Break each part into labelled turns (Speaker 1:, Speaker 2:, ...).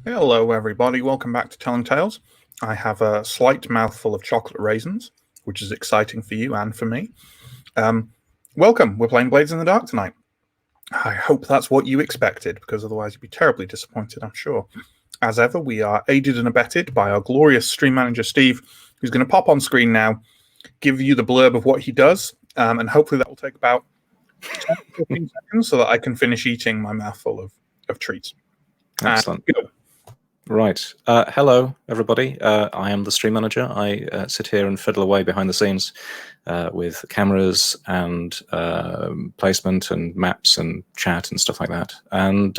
Speaker 1: Hello, everybody. Welcome back to Telling Tales. I have a slight mouthful of chocolate raisins, which is exciting for you and for me. Welcome. We're playing Blades in the Dark tonight. I hope that's what you expected, because otherwise you'd be terribly disappointed, I'm sure. As ever, we are aided and abetted by our glorious stream manager, Steve, who's going to pop on screen now, give you the blurb of what he does, and hopefully that will take about 10 to 15 seconds so that I can finish eating my mouthful of treats.
Speaker 2: Excellent. Right. Hello, everybody. I am the stream manager. I sit here and fiddle away behind the scenes with cameras and placement and maps and chat and stuff like that. And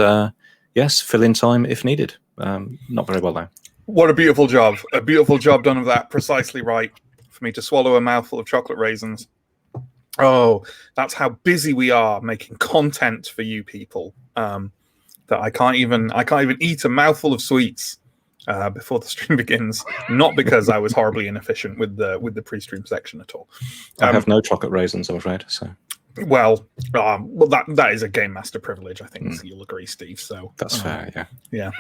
Speaker 2: yes, fill in time if needed. Not very well, though.
Speaker 1: What a beautiful job. A beautiful job done of that. Precisely right for me to swallow a mouthful of chocolate raisins. Oh, that's how busy we are making content for you people. That I can't even eat a mouthful of sweets before the stream begins. Not because I was horribly inefficient with the pre-stream section at all.
Speaker 2: I have no chocolate raisins, I'm afraid. So,
Speaker 1: well, that is a game master privilege, I think. You'll agree, Steve. So
Speaker 2: that's fair.
Speaker 1: Yeah.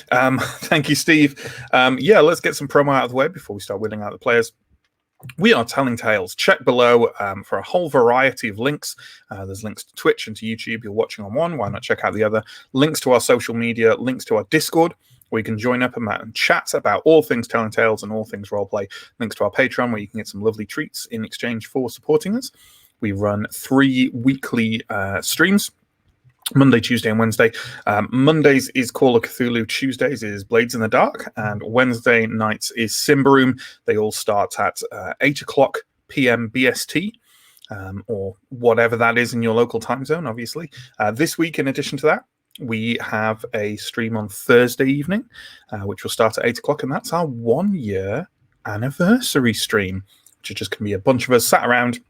Speaker 1: Thank you, Steve. Let's get some promo out of the way before we start wheeling out the players. We are Telling Tales. Check below for a whole variety of links. There's links to Twitch and to YouTube. You're watching on one. Why not check out the other? Links to our social media. Links to our Discord, where you can join up and chat about all things Telling Tales and all things roleplay. Links to our Patreon, where you can get some lovely treats in exchange for supporting us. We run 3 weekly streams. Monday, Tuesday, and Wednesday. Mondays is Call of Cthulhu. Tuesdays is Blades in the Dark. And Wednesday nights is Simbaroom. They all start at 8 o'clock p.m. BST, or whatever that is in your local time zone, obviously. This week, in addition to that, we have a stream on Thursday evening, which will start at 8 o'clock. And that's our 1-year anniversary stream, which is just going to be a bunch of us sat around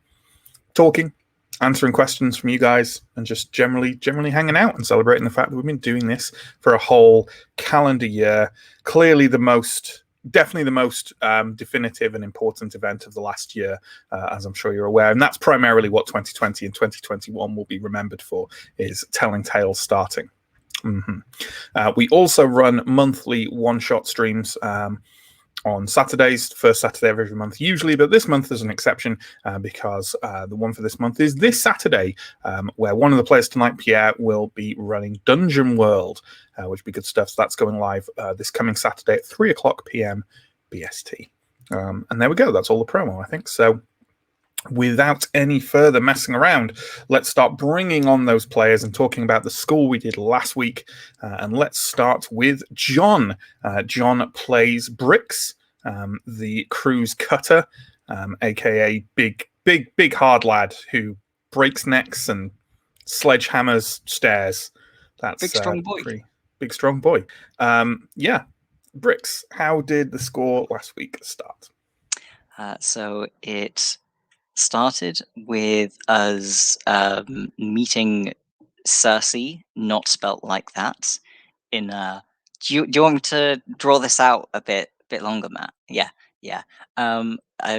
Speaker 1: talking, answering questions from you guys, and just generally hanging out and celebrating the fact that we've been doing this for a whole calendar year. Clearly definitely the most definitive and important event of the last year, as I'm sure you're aware. And that's primarily what 2020 and 2021 will be remembered for, is Telling Tales starting. We also run monthly one-shot streams on Saturdays, first Saturday of every month usually, but this month is an exception because the one for this month is this Saturday, where one of the players tonight, Pierre, will be running Dungeon World, which will be good stuff. So that's going live this coming Saturday at 3 o'clock p.m. BST. And there we go. That's all the promo, I think. So without any further messing around, let's start bringing on those players and talking about the score we did last week. And let's start with John. John plays Bricks, the cruise cutter, aka big hard lad who breaks necks and sledgehammers stairs. That's
Speaker 3: big strong boy.
Speaker 1: Big strong boy. Bricks, how did the score last week start?
Speaker 3: So it started with us meeting Cersei, not spelt like that, in a... Do you want me to draw this out a bit longer, Matt? Yeah.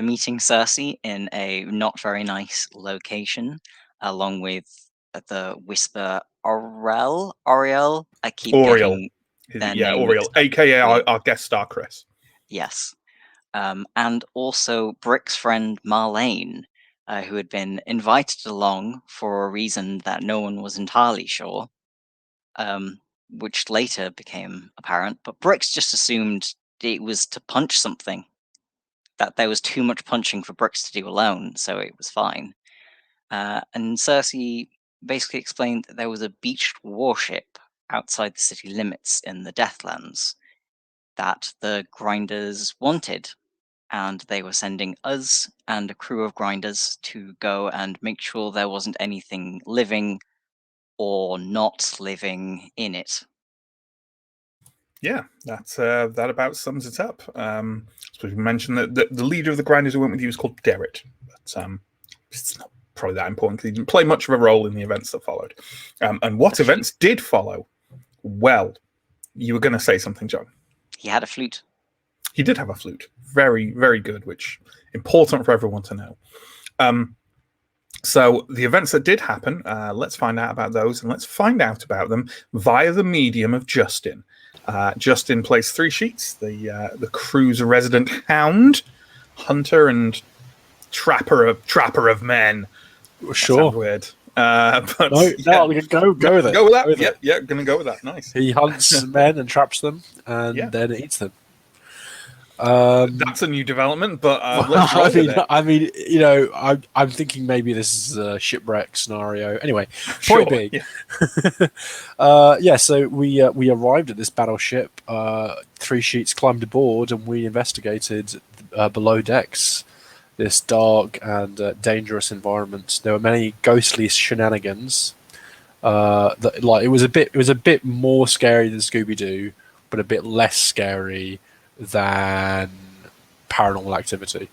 Speaker 3: Meeting Cersei in a not very nice location, along with the Whisper Oriel. I keep getting their name.
Speaker 1: Oriel, aka our guest star Chris.
Speaker 3: Yes. And also Brick's friend Marlene, who had been invited along for a reason that no one was entirely sure, which later became apparent. But Bricks just assumed it was to punch something, that there was too much punching for Bricks to do alone, so it was fine. And Cersei basically explained that there was a beached warship outside the city limits in the Deathlands that the Grinders wanted. And they were sending us and a crew of grinders to go and make sure there wasn't anything living or not living in it.
Speaker 1: Yeah, that about sums it up. So we mentioned that the leader of the grinders who went with you was called Derek, but it's not probably that important because he didn't play much of a role in the events that followed. And what events did follow? Well, you were going to say something, John.
Speaker 3: He had a flute.
Speaker 1: He did have a flute. Very, very good, which important for everyone to know. So the events that did happen, let's find out about those, and let's find out about them via the medium of Justin. Justin plays 3 sheets. The crew's resident hound, hunter, and trapper of men. That
Speaker 4: Sure.
Speaker 1: sounds weird. But
Speaker 4: No,
Speaker 1: yeah.
Speaker 4: go with it.
Speaker 1: Go with that.
Speaker 4: Go with it.
Speaker 1: Yeah, gonna go with that. Nice.
Speaker 4: He hunts men and traps them, and
Speaker 1: Yeah.
Speaker 4: then eats them.
Speaker 1: That's a new development, but let's roll with it.
Speaker 4: I mean, I'm thinking maybe this is a shipwreck scenario. Anyway,
Speaker 1: Sure,
Speaker 4: point being,
Speaker 1: yeah.
Speaker 4: so we arrived at this battleship. 3 sheets climbed aboard, and we investigated below decks. This dark and dangerous environment. There were many ghostly shenanigans. It was a bit more scary than Scooby-Doo, but a bit less scary than Paranormal Activity.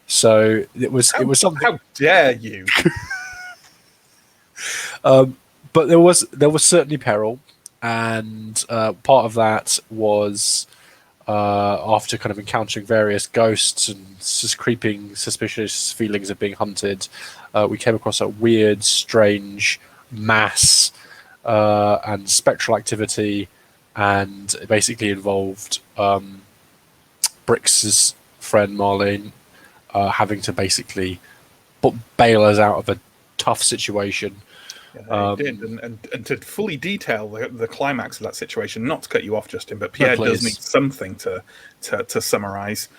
Speaker 4: So it was something.
Speaker 1: How dare you?
Speaker 4: But there was certainly peril, and part of that was after kind of encountering various ghosts and just creeping, suspicious feelings of being hunted. We came across a weird, strange mass and spectral activity, and it basically involved Brix's friend Marlene having to basically bail us out of a tough situation.
Speaker 1: Yeah, they did, and to fully detail the climax of that situation, not to cut you off, Justin, but Pierre does need something to summarize.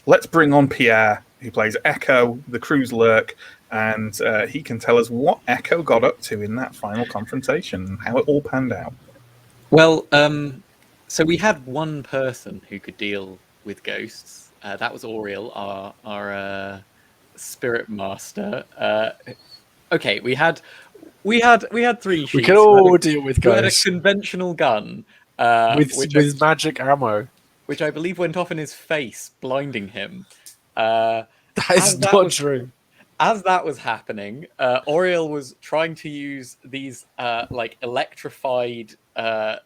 Speaker 1: Let's bring on Pierre, who plays Echo, the crew's lurk, and he can tell us what Echo got up to in that final confrontation and how it all panned out.
Speaker 5: Well, so we had one person who could deal with ghosts. That was Oriel, our spirit master. Okay, we had 3 sheets.
Speaker 4: We can all deal with ghosts.
Speaker 5: We had a conventional gun
Speaker 4: with magic ammo,
Speaker 5: which I believe went off in his face, blinding him.
Speaker 4: That is not true.
Speaker 5: As that was happening, Oriel was trying to use these electrified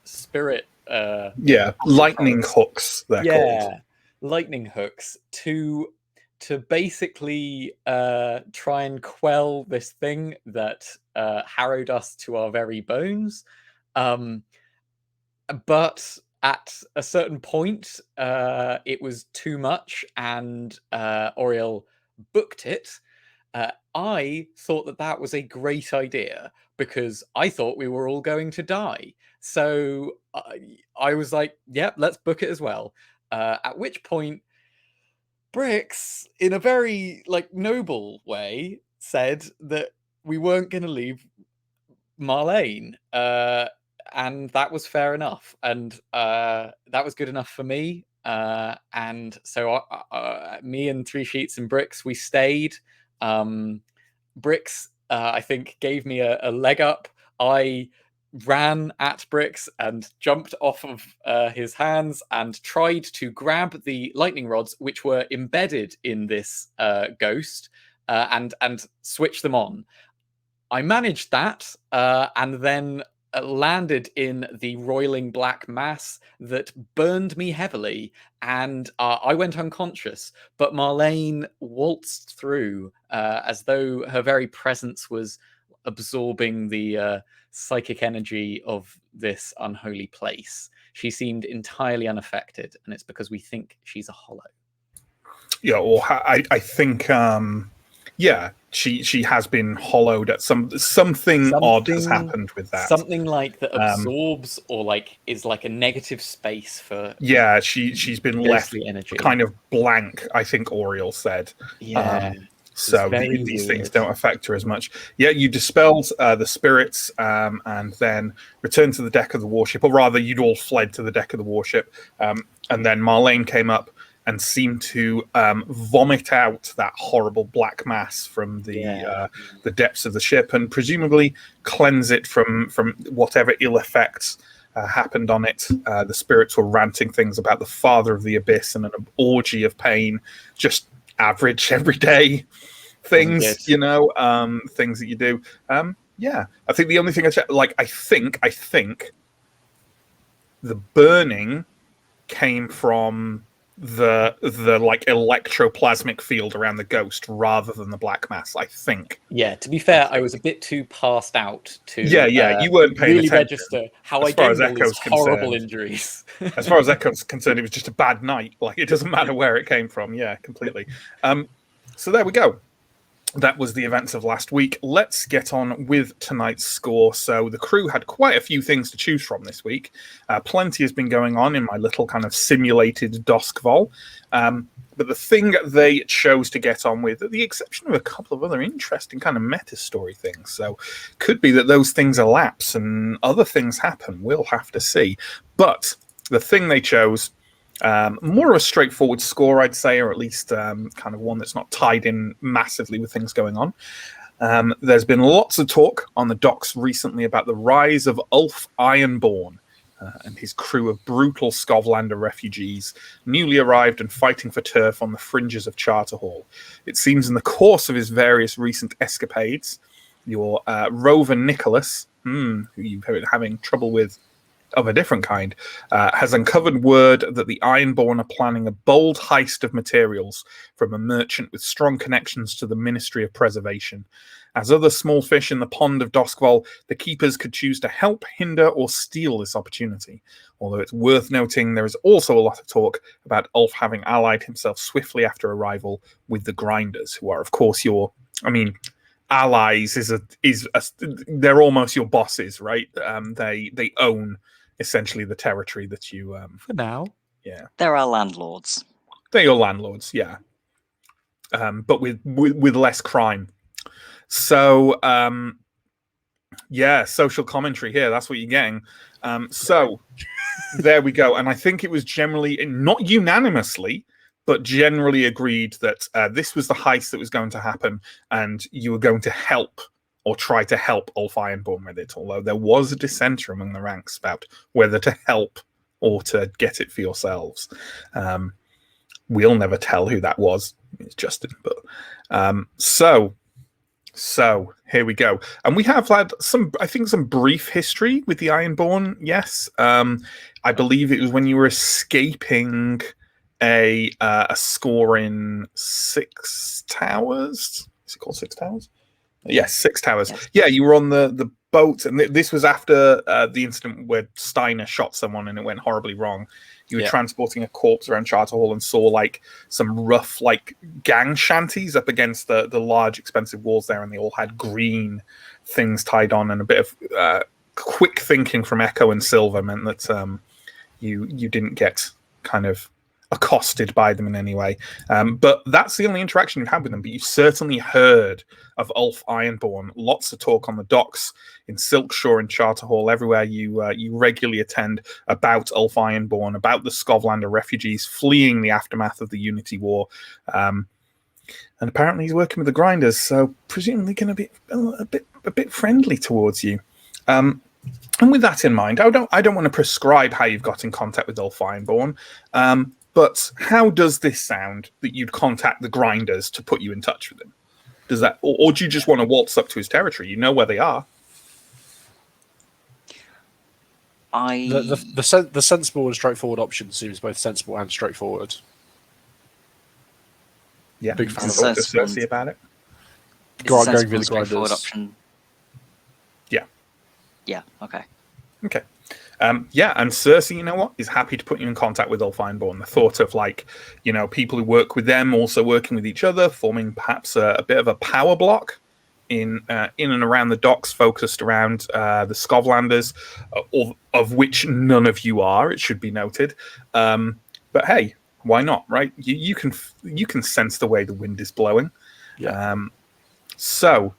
Speaker 5: spirit.
Speaker 1: Lightning hooks. They're called.
Speaker 5: Lightning hooks to basically try and quell this thing that harrowed us to our very bones. But at a certain point, it was too much, and Oriel booked it. I thought that was a great idea because I thought we were all going to die. So I was like, yep, let's book it as well. At which point, Brix, in a very noble way, said that we weren't going to leave Marlene. And that was fair enough. And that was good enough for me. And so me and 3 sheets and Brix, we stayed. Brix, I think, gave me a leg up. I ran at Brix and jumped off of his hands and tried to grab the lightning rods, which were embedded in this ghost, and switch them on. I managed that, and then landed in the roiling black mass that burned me heavily, and I went unconscious. But Marlene waltzed through as though her very presence was absorbing the psychic energy of this unholy place. She seemed entirely unaffected, and it's because we think she's a hollow.
Speaker 1: Yeah, or I think she has been hollowed at something odd has happened with that.
Speaker 5: Something like that absorbs or is like a negative space for.
Speaker 1: Yeah, she's been left
Speaker 5: energy.
Speaker 1: Kind of blank, I think Oriel said.
Speaker 5: Yeah.
Speaker 1: So these things don't affect her as much. Yeah, you dispelled the spirits and then returned to the deck of the warship, or rather, you'd all fled to the deck of the warship. And then Marlene came up and seemed to vomit out that horrible black mass from the depths of the ship, and presumably cleanse it from whatever ill effects happened on it. The spirits were ranting things about the father of the abyss and an orgy of pain, just average everyday things, things that you do. I think the only thing I think the burning came from the like electroplasmic field around the ghost rather than the black mass, I think.
Speaker 5: Yeah, to be fair, I was a bit too passed out to
Speaker 1: you weren't paying
Speaker 5: really
Speaker 1: attention.
Speaker 5: register how
Speaker 1: As
Speaker 5: I
Speaker 1: far
Speaker 5: gained
Speaker 1: as
Speaker 5: all these
Speaker 1: Echo's
Speaker 5: horrible
Speaker 1: concerned.
Speaker 5: injuries.
Speaker 1: As far as Echo's concerned, it was just a bad night. Like, it doesn't matter where it came from. Yeah, completely. So there we go. That was the events of last week. Let's get on with tonight's score. So the crew had quite a few things to choose from this week. Plenty has been going on in my little kind of simulated Doskvol. But the thing they chose to get on with, at the exception of a couple of other interesting kind of meta story things, so could be that those things elapse and other things happen. We'll have to see. But the thing they chose, more of a straightforward score, I'd say, or at least kind of one that's not tied in massively with things going on. There's been lots of talk on the docks recently about the rise of Ulf Ironborn and his crew of brutal Skovlander refugees, newly arrived and fighting for turf on the fringes of Charterhall. It seems in the course of his various recent escapades, your rover Nicholas, who you've been having trouble with of a different kind, has uncovered word that the Ironborn are planning a bold heist of materials from a merchant with strong connections to the Ministry of Preservation. As other small fish in the pond of Doskvol, the keepers could choose to help, hinder, or steal this opportunity. Although it's worth noting there is also a lot of talk about Ulf having allied himself swiftly after arrival with the Grinders, who are, of course, allies. They're almost your bosses, right? They own essentially the territory that you
Speaker 5: For now.
Speaker 1: Yeah.
Speaker 3: They're our landlords.
Speaker 1: They're your landlords, yeah. But with less crime. So social commentary here, that's what you're getting. So there we go. And I think it was generally, not unanimously, but generally agreed that this was the heist that was going to happen, and you were going to help or try to help Ulf Ironborn with it, although there was a dissenter among the ranks about whether to help or to get it for yourselves. We'll never tell who that was. It's Justin. But so here we go. And we have had some brief history with the Ironborn, yes. I believe it was when you were escaping a score in Six Towers. Is it called Six Towers? Yes, Six Towers. Yes. Yeah, you were on the boat, and this was after the incident where Steiner shot someone and it went horribly wrong. You were transporting a corpse around Charterhall and saw like some rough like gang shanties up against the large expensive walls there, and they all had green things tied on, and a bit of quick thinking from Echo and Silver meant that you didn't get kind of accosted by them in any way. But that's the only interaction you've had with them. But you've certainly heard of Ulf Ironborn. Lots of talk on the docks, in Silkshore, in Charterhall, everywhere you regularly attend, about Ulf Ironborn, about the Skovlander refugees fleeing the aftermath of the Unity War. And apparently he's working with the Grinders, so presumably going to be a bit friendly towards you. And with that in mind, I don't want to prescribe how you've got in contact with Ulf Ironborn. But how does this sound that you'd contact the Grinders to put you in touch with him? Does that, or do you just want to waltz up to his territory? You know where they are.
Speaker 4: The sensible and straightforward option seems both sensible and straightforward.
Speaker 1: Yeah,
Speaker 4: big fan of
Speaker 1: Cersei about it.
Speaker 4: Going with the Grinders.
Speaker 3: Option.
Speaker 1: Yeah.
Speaker 3: Yeah. Okay.
Speaker 1: Okay. And Cersei, you know what, is happy to put you in contact with Ulf Ironborn. The thought of people who work with them also working with each other, forming perhaps a bit of a power block in and around the docks, focused around the Skovlanders, of which none of you are. It should be noted. But hey, why not, right? You can sense the way the wind is blowing.
Speaker 4: Yeah.
Speaker 1: So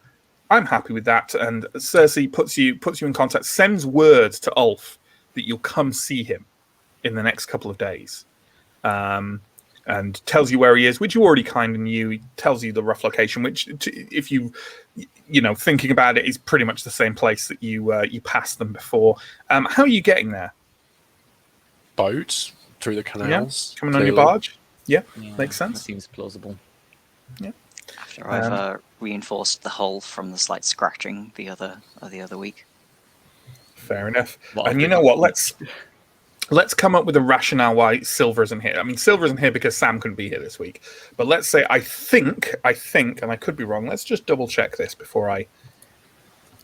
Speaker 1: I'm happy with that. And Cersei puts you in contact, sends word to Ulf that you'll come see him in the next couple of days, and tells you where he is, which you already kind of knew. He tells you the rough location, which, if you thinking about it, is pretty much the same place that you passed them before. How are you getting there?
Speaker 4: Boat through the canals.
Speaker 1: Yeah. Coming on your barge. Yeah, makes sense.
Speaker 5: That seems plausible.
Speaker 1: Yeah.
Speaker 3: After I've reinforced the hull from the slight scratching the other week.
Speaker 1: Fair enough. And you know what? Let's let's come up with a rationale why Silver isn't here. I mean, Silver isn't here because Sam couldn't be here this week. But let's say I think, and I could be wrong. Let's just double check this before I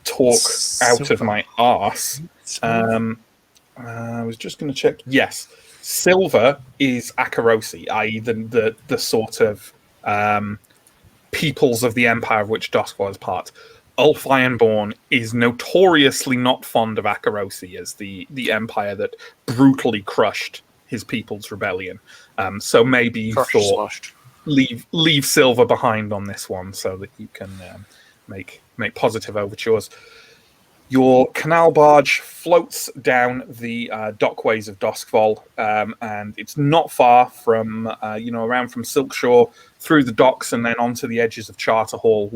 Speaker 1: talk out of my arse. I was just going to check. Yes, Silver is Akarosi, i.e., the sort of peoples of the Empire of which Doskvol is part. Ulf Ironborn is notoriously not fond of Akarosi as the empire that brutally crushed his people's rebellion. So maybe you thought leave Silver behind on this one so that you can make positive overtures. Your canal barge floats down the dockways of Doskvol, and it's not far from, around from Silkshore through the docks and then onto the edges of Charter Hall,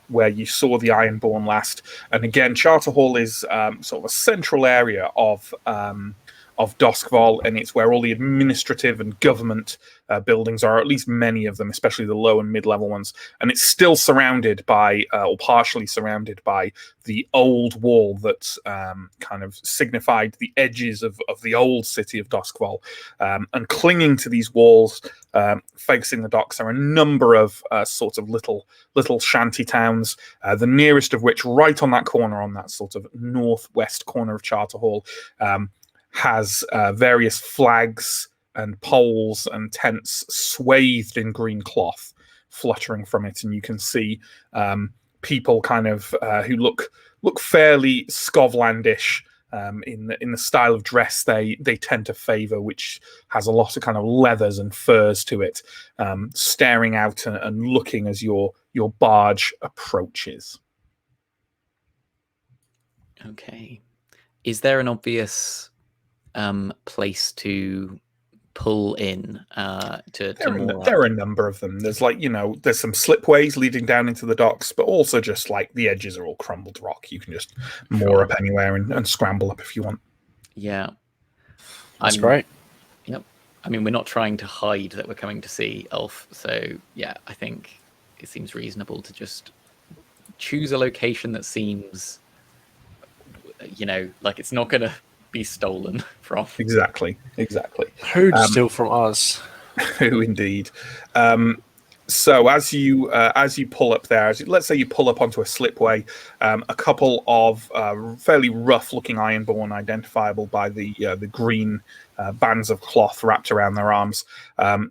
Speaker 1: where you saw the Ironborn last. And again, Charter Hall is sort of a central area of Doskvol, and it's where all the administrative and government buildings are, at least many of them, especially the low and mid-level ones. And it's still surrounded by, or partially surrounded by, the old wall that kind of signified the edges of the old city of Doskvol. And clinging to these walls, facing the docks, are a number of sort of little shanty towns, the nearest of which, right on that corner, on that sort of northwest corner of Charter Hall, has various flags and poles and tents swathed in green cloth fluttering from it, and you can see people kind of who look fairly Scotlandish in the style of dress they tend to favour, which has a lot of kind of leathers and furs to it, staring out and looking as your barge approaches.
Speaker 5: Okay, is there an obvious place to pull in
Speaker 1: there are a number of them. There's there's some slipways leading down into the docks, but also just like the edges are all crumbled rock. You can just moor up anywhere and scramble up if you want.
Speaker 5: Yeah,
Speaker 4: that's great.
Speaker 5: Yep. I mean, we're not trying to hide that we're coming to see Ulf, so yeah, I think it seems reasonable to just choose a location that seems, like it's not going to be stolen from.
Speaker 1: Exactly.
Speaker 4: Who'd steal from us?
Speaker 1: Who indeed. So as you pull up there, let's say you pull up onto a slipway, a couple of fairly rough-looking Ironborn, identifiable by the green bands of cloth wrapped around their arms,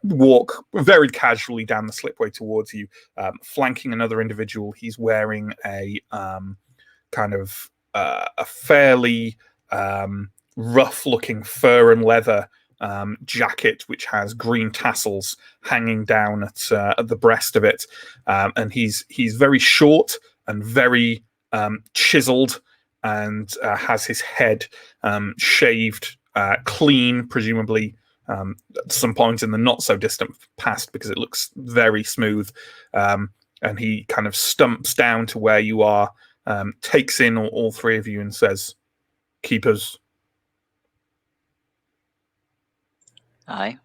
Speaker 1: walk very casually down the slipway towards you, flanking another individual. He's wearing a a fairly rough-looking fur and leather jacket, which has green tassels hanging down at the breast of it, and he's very short and very chiseled, and has his head shaved clean, presumably at some point in the not so distant past, because it looks very smooth. And he kind of stumps down to where you are, takes in all three of you, and says, "Keepers."
Speaker 3: Aye.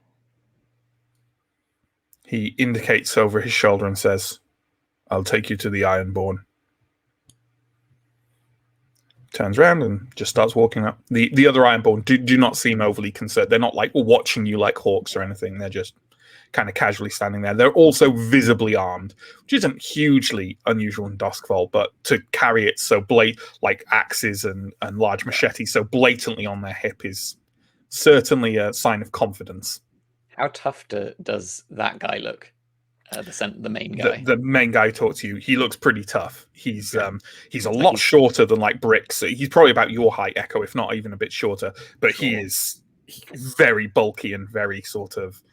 Speaker 1: He indicates over his shoulder and says, "I'll take you to the Ironborn." Turns around and just starts walking up. The other Ironborn do not seem overly concerned. They're not like watching you like hawks or anything. They're just kind of casually standing there. They're also visibly armed, which isn't hugely unusual in Doskvol, but to carry it so like axes and large machetes so blatantly on their hip is certainly a sign of confidence.
Speaker 5: How tough does that guy look? The main guy.
Speaker 1: The main guy who talked to you, he looks pretty tough. He's a lot shorter than like Bricks. He's probably about your height, Echo, if not even a bit shorter. But he's very bulky and very sort of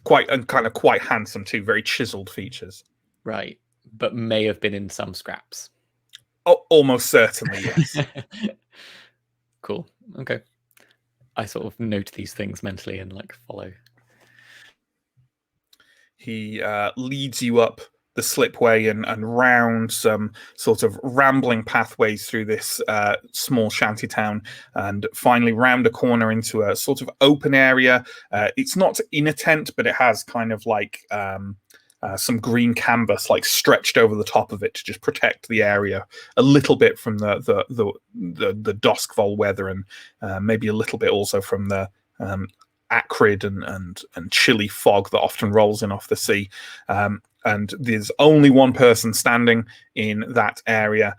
Speaker 1: quite handsome too. Very chiseled features.
Speaker 5: Right, but may have been in some scraps.
Speaker 1: Oh, almost certainly, yes.
Speaker 5: Cool. Okay. I sort of note these things mentally and follow.
Speaker 1: He leads you up the slipway and round some sort of rambling pathways through this small shanty town, and finally round a corner into a sort of open area. It's not in a tent, but it has kind of like some green canvas like stretched over the top of it to just protect the area a little bit from the duskfall weather, and maybe a little bit also from the acrid and chilly fog that often rolls in off the sea. And there's only one person standing in that area.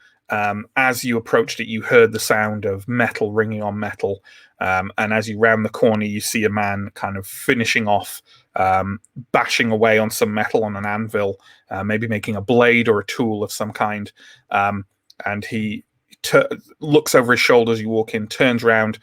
Speaker 1: As you approached it, you heard the sound of metal ringing on metal. And as you round the corner, you see a man kind of finishing off, bashing away on some metal on an anvil, maybe making a blade or a tool of some kind. And he looks over his shoulder as you walk in, turns around,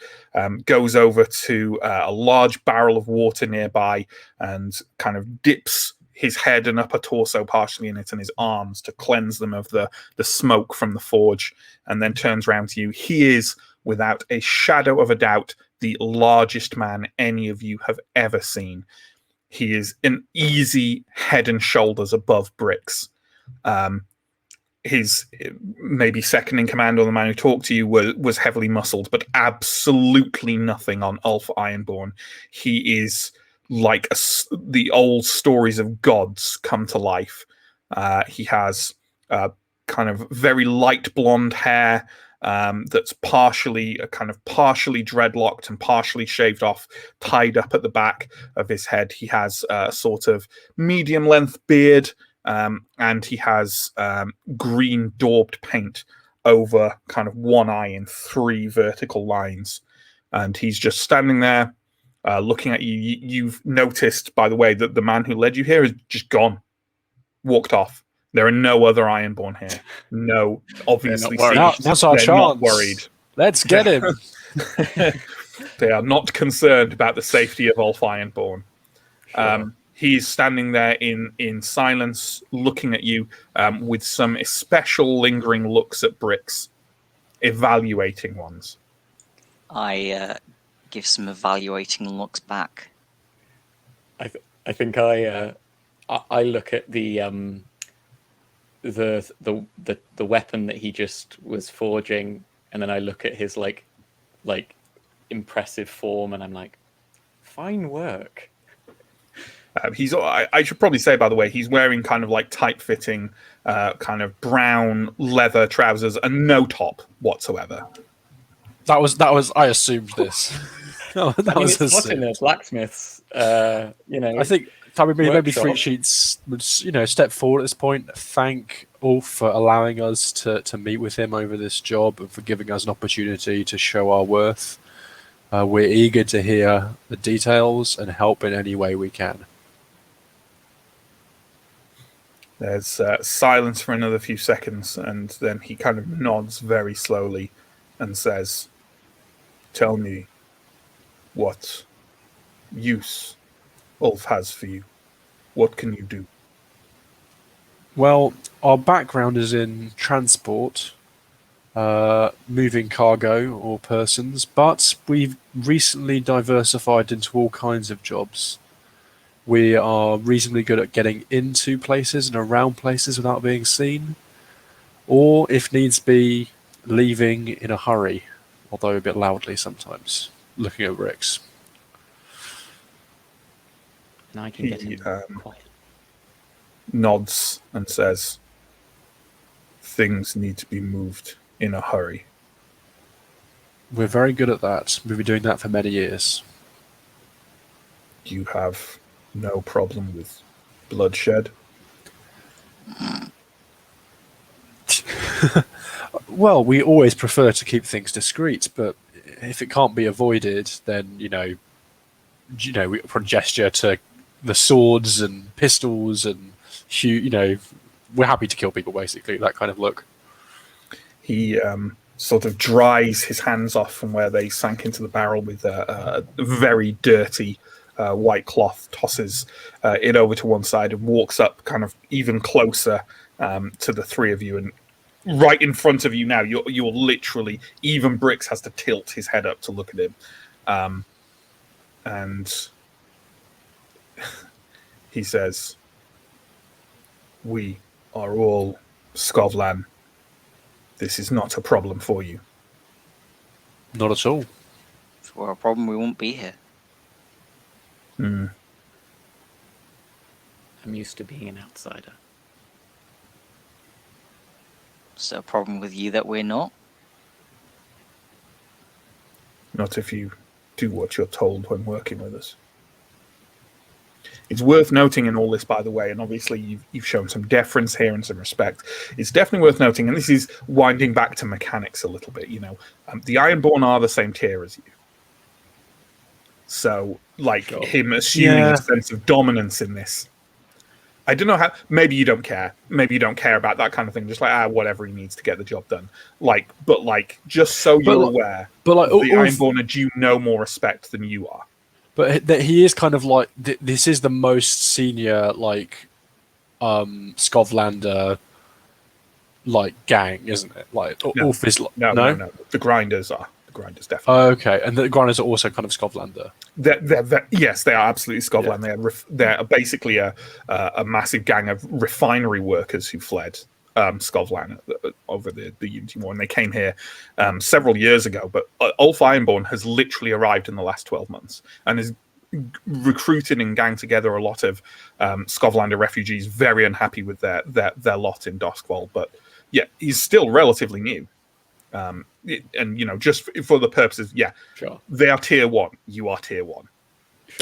Speaker 1: goes over to a large barrel of water nearby and kind of dips his head and upper torso partially in it and his arms to cleanse them of the smoke from the forge, and then turns around to you. He is, without a shadow of a doubt, the largest man any of you have ever seen. He is an easy head and shoulders above Bricks. His maybe second in command, or the man who talked to you, was heavily muscled, but absolutely nothing on Ulf Ironborn. He is like the old stories of gods come to life. He has kind of very light blonde hair that's partially dreadlocked and partially shaved off, tied up at the back of his head. He has a sort of medium length beard, and he has green daubed paint over kind of one eye in 3 vertical lines. And he's just standing there looking at you. You've noticed, by the way, that the man who led you here is just gone, walked off. There are no other Ironborn here. No, obviously.
Speaker 4: That's our chance.
Speaker 1: Not worried.
Speaker 4: Let's get him.
Speaker 1: They are not concerned about the safety of Ulf Ironborn. Sure. He's standing there in silence, looking at you with some especial lingering looks at Bricks, evaluating ones.
Speaker 3: I give some evaluating looks back.
Speaker 5: I think I look at the weapon that he just was forging, and then I look at his like impressive form, and I'm like, fine work.
Speaker 1: I should probably say, by the way, he's wearing kind of like tight-fitting, kind of brown leather trousers and no top whatsoever.
Speaker 4: That was. I assumed this.
Speaker 5: It's not in the blacksmiths.
Speaker 4: I think maybe Three Sheets would step forward at this point, thank Ulf for allowing us to meet with him over this job and for giving us an opportunity to show our worth. We're eager to hear the details and help in any way we can.
Speaker 1: There's silence for another few seconds, and then he kind of nods very slowly and says, "Tell me what use Ulf has for you. What can you do?"
Speaker 4: Well, our background is in transport, moving cargo or persons, but we've recently diversified into all kinds of jobs. We are reasonably good at getting into places and around places without being seen, or if needs be, leaving in a hurry, although a bit loudly sometimes, looking at Bricks.
Speaker 3: And I can get him quiet.
Speaker 1: Nods and says, "Things need to be moved in a hurry."
Speaker 4: We're very good at that. We've been doing that for many years.
Speaker 1: You have no problem with bloodshed?
Speaker 4: Well, we always prefer to keep things discreet, but if it can't be avoided, then we put a gesture to the swords and pistols, and we're happy to kill people. Basically, that kind of look. He
Speaker 1: sort of dries his hands off from where they sank into the barrel with a very dirty white cloth, tosses it over to one side, and walks up kind of even closer to the three of you, and right in front of you now. You're literally, even Bricks has to tilt his head up to look at him, and he says, "We are all Skovlan. This is not a problem for you."
Speaker 4: Not at all.
Speaker 3: If it were a problem, we won't be here.
Speaker 5: I'm used to being an outsider.
Speaker 3: Is there a problem with you that we're not?
Speaker 1: Not if you do what you're told when working with us. It's worth noting in all this, by the way, and obviously you've shown some deference here and some respect. It's definitely worth noting, and this is winding back to mechanics a little bit. The Ironborn are the same tier as you, so
Speaker 5: Sure.
Speaker 1: him assuming
Speaker 4: Yeah.
Speaker 1: a sense of dominance in this. I don't know how. Maybe you don't care. Maybe you don't care about that kind of thing. Just whatever he needs to get the job done. Just so you're aware,
Speaker 4: But like,
Speaker 1: the Ironborn are due no more respect than you are.
Speaker 4: but that he is kind of like this is the most senior Skovlander gang, isn't it?
Speaker 1: No.
Speaker 4: Ulf is
Speaker 1: No. The Grinders are. The Grinders definitely.
Speaker 4: Oh, okay, and the Grinders are also kind of Skovlander.
Speaker 1: Yes, they are absolutely Scotland.
Speaker 4: Yeah.
Speaker 1: They're basically a massive gang of refinery workers who fled Scotland over the Unity War, and they came here several years ago. But Ulf Ironborn has literally arrived in the last 12 months and has recruited and ganged together a lot of Scotlander refugees, very unhappy with their lot in Doskvold. But yeah, he's still relatively new. Just for the purposes,
Speaker 5: Sure.
Speaker 1: they are tier 1. You are tier 1.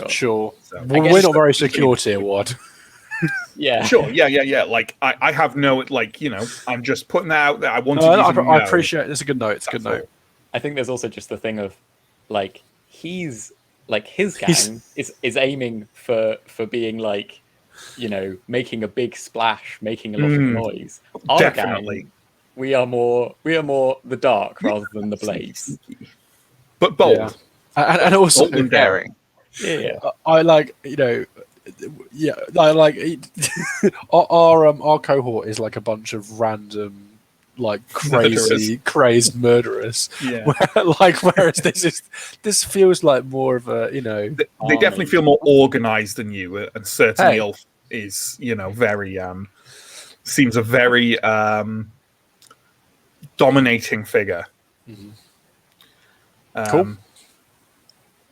Speaker 4: Sure.
Speaker 1: So,
Speaker 4: Well, we're not very secure tier 1.
Speaker 5: Yeah.
Speaker 1: Sure. Yeah. I have no, I'm just putting that out there. I wanted
Speaker 4: No,
Speaker 1: you to know.
Speaker 4: I appreciate it. It's a good note. It's a good
Speaker 1: That's
Speaker 4: note.
Speaker 5: I think there's also just the thing of his gang is aiming for being making a big splash, making a lot of noise. Our
Speaker 1: Definitely.
Speaker 5: gang, we are more the dark rather than the blades.
Speaker 1: But bold.
Speaker 4: Yeah. And also,
Speaker 1: Bold and daring.
Speaker 5: Yeah.
Speaker 4: I our cohort is like a bunch of random crazed murderers.
Speaker 1: Yeah.
Speaker 4: Whereas this feels like more of a
Speaker 1: They definitely feel more organized than you, and certainly
Speaker 4: Hey.
Speaker 1: Ulf is, very seems a very dominating figure.
Speaker 4: Cool.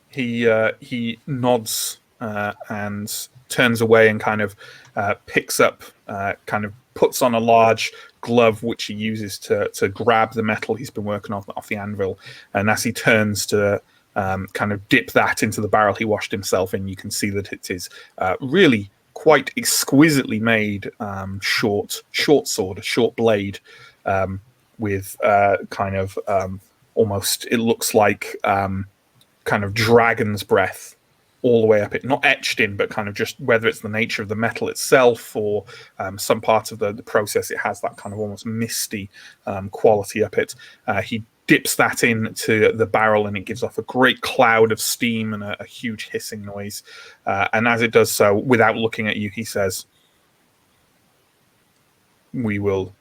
Speaker 1: He nods and turns away and kind of picks up, kind of puts on a large glove which he uses to grab the metal he's been working off the anvil. And as he turns to kind of dip that into the barrel he washed himself in, you can see that it is really quite exquisitely made short sword, a short blade with kind of almost, it looks like kind of dragon's breath all the way up it, not etched in, but kind of just whether it's the nature of the metal itself or some parts of the process, it has that kind of almost misty quality up it. He dips that into the barrel and it gives off a great cloud of steam and a huge hissing noise. And as it does so, without looking at you, he says, "We will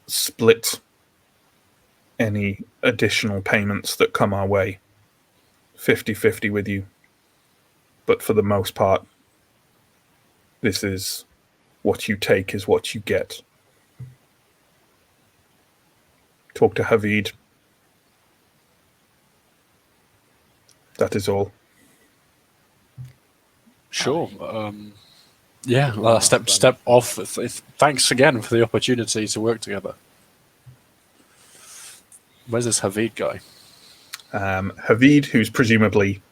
Speaker 1: split any additional payments that come our way 50-50 with you. But for the most part, this is what you take is what you get. Talk to Havid. That is all."
Speaker 4: Sure. Step off. Thanks again for the opportunity to work together. Where's this Havid guy?
Speaker 1: Havid, who's presumably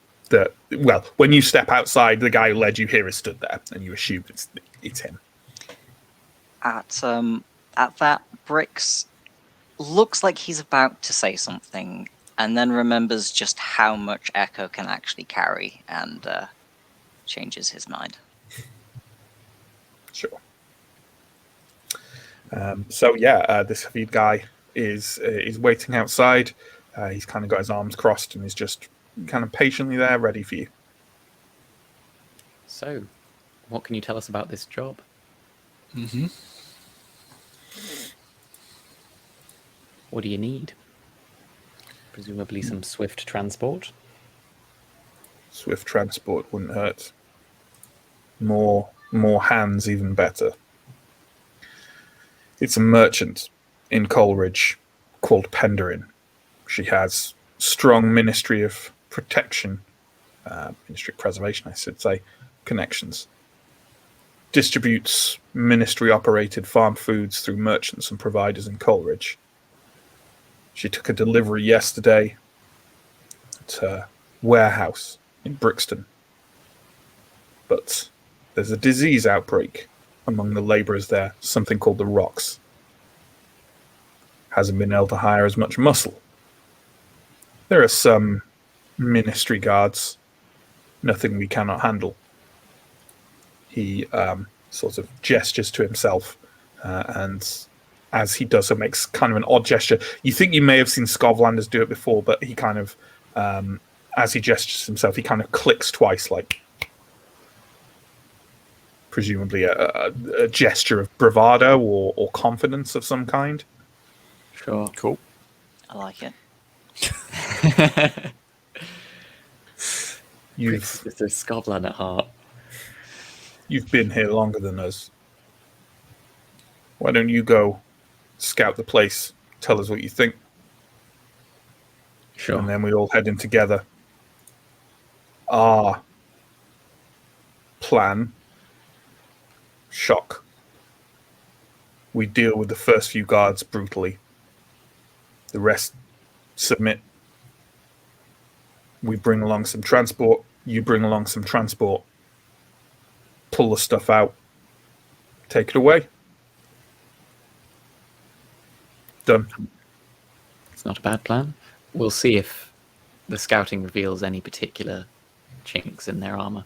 Speaker 1: when you step outside, the guy who led you here is stood there, and you assume it's him.
Speaker 3: At that, Brix looks like he's about to say something, and then remembers just how much Echo can actually carry, and changes his mind.
Speaker 1: Sure. This Havid guy is waiting outside. He's kind of got his arms crossed and is just kind of patiently there, ready for you.
Speaker 5: So, what can you tell us about this job?
Speaker 4: Mm-hmm.
Speaker 5: What do you need? Presumably some swift transport.
Speaker 1: Swift transport wouldn't hurt. More hands, even better. It's a merchant in Coleridge called Penderin. She has strong Ministry of Protection, Ministry of Preservation, I should say, connections. distributes ministry-operated farm foods through merchants and providers in Coleridge. She took a delivery yesterday at her warehouse in Brixton. But there's a disease outbreak among the labourers there, something called the rocks. Hasn't been able to hire as much muscle. There are some ministry guards, nothing we cannot handle. He sort of gestures to himself, and as he does so, makes kind of an odd gesture. You think you may have seen Scovlanders do it before, but he kind of, as he gestures himself, he kind of clicks twice, like presumably a gesture of bravado or confidence of some kind.
Speaker 5: Sure.
Speaker 4: Cool.
Speaker 3: I like it.
Speaker 5: This is Scotland at heart.
Speaker 1: You've been here longer than us. Why don't you go scout the place, tell us what you think,
Speaker 5: Sure.
Speaker 1: and then we all head in together. Our plan, shock. We deal with the first few guards brutally. The rest submit. We bring along some transport. You bring along some transport. Pull the stuff out. Take it away. Done.
Speaker 5: It's not a bad plan. We'll see if the scouting reveals any particular chinks in their armor.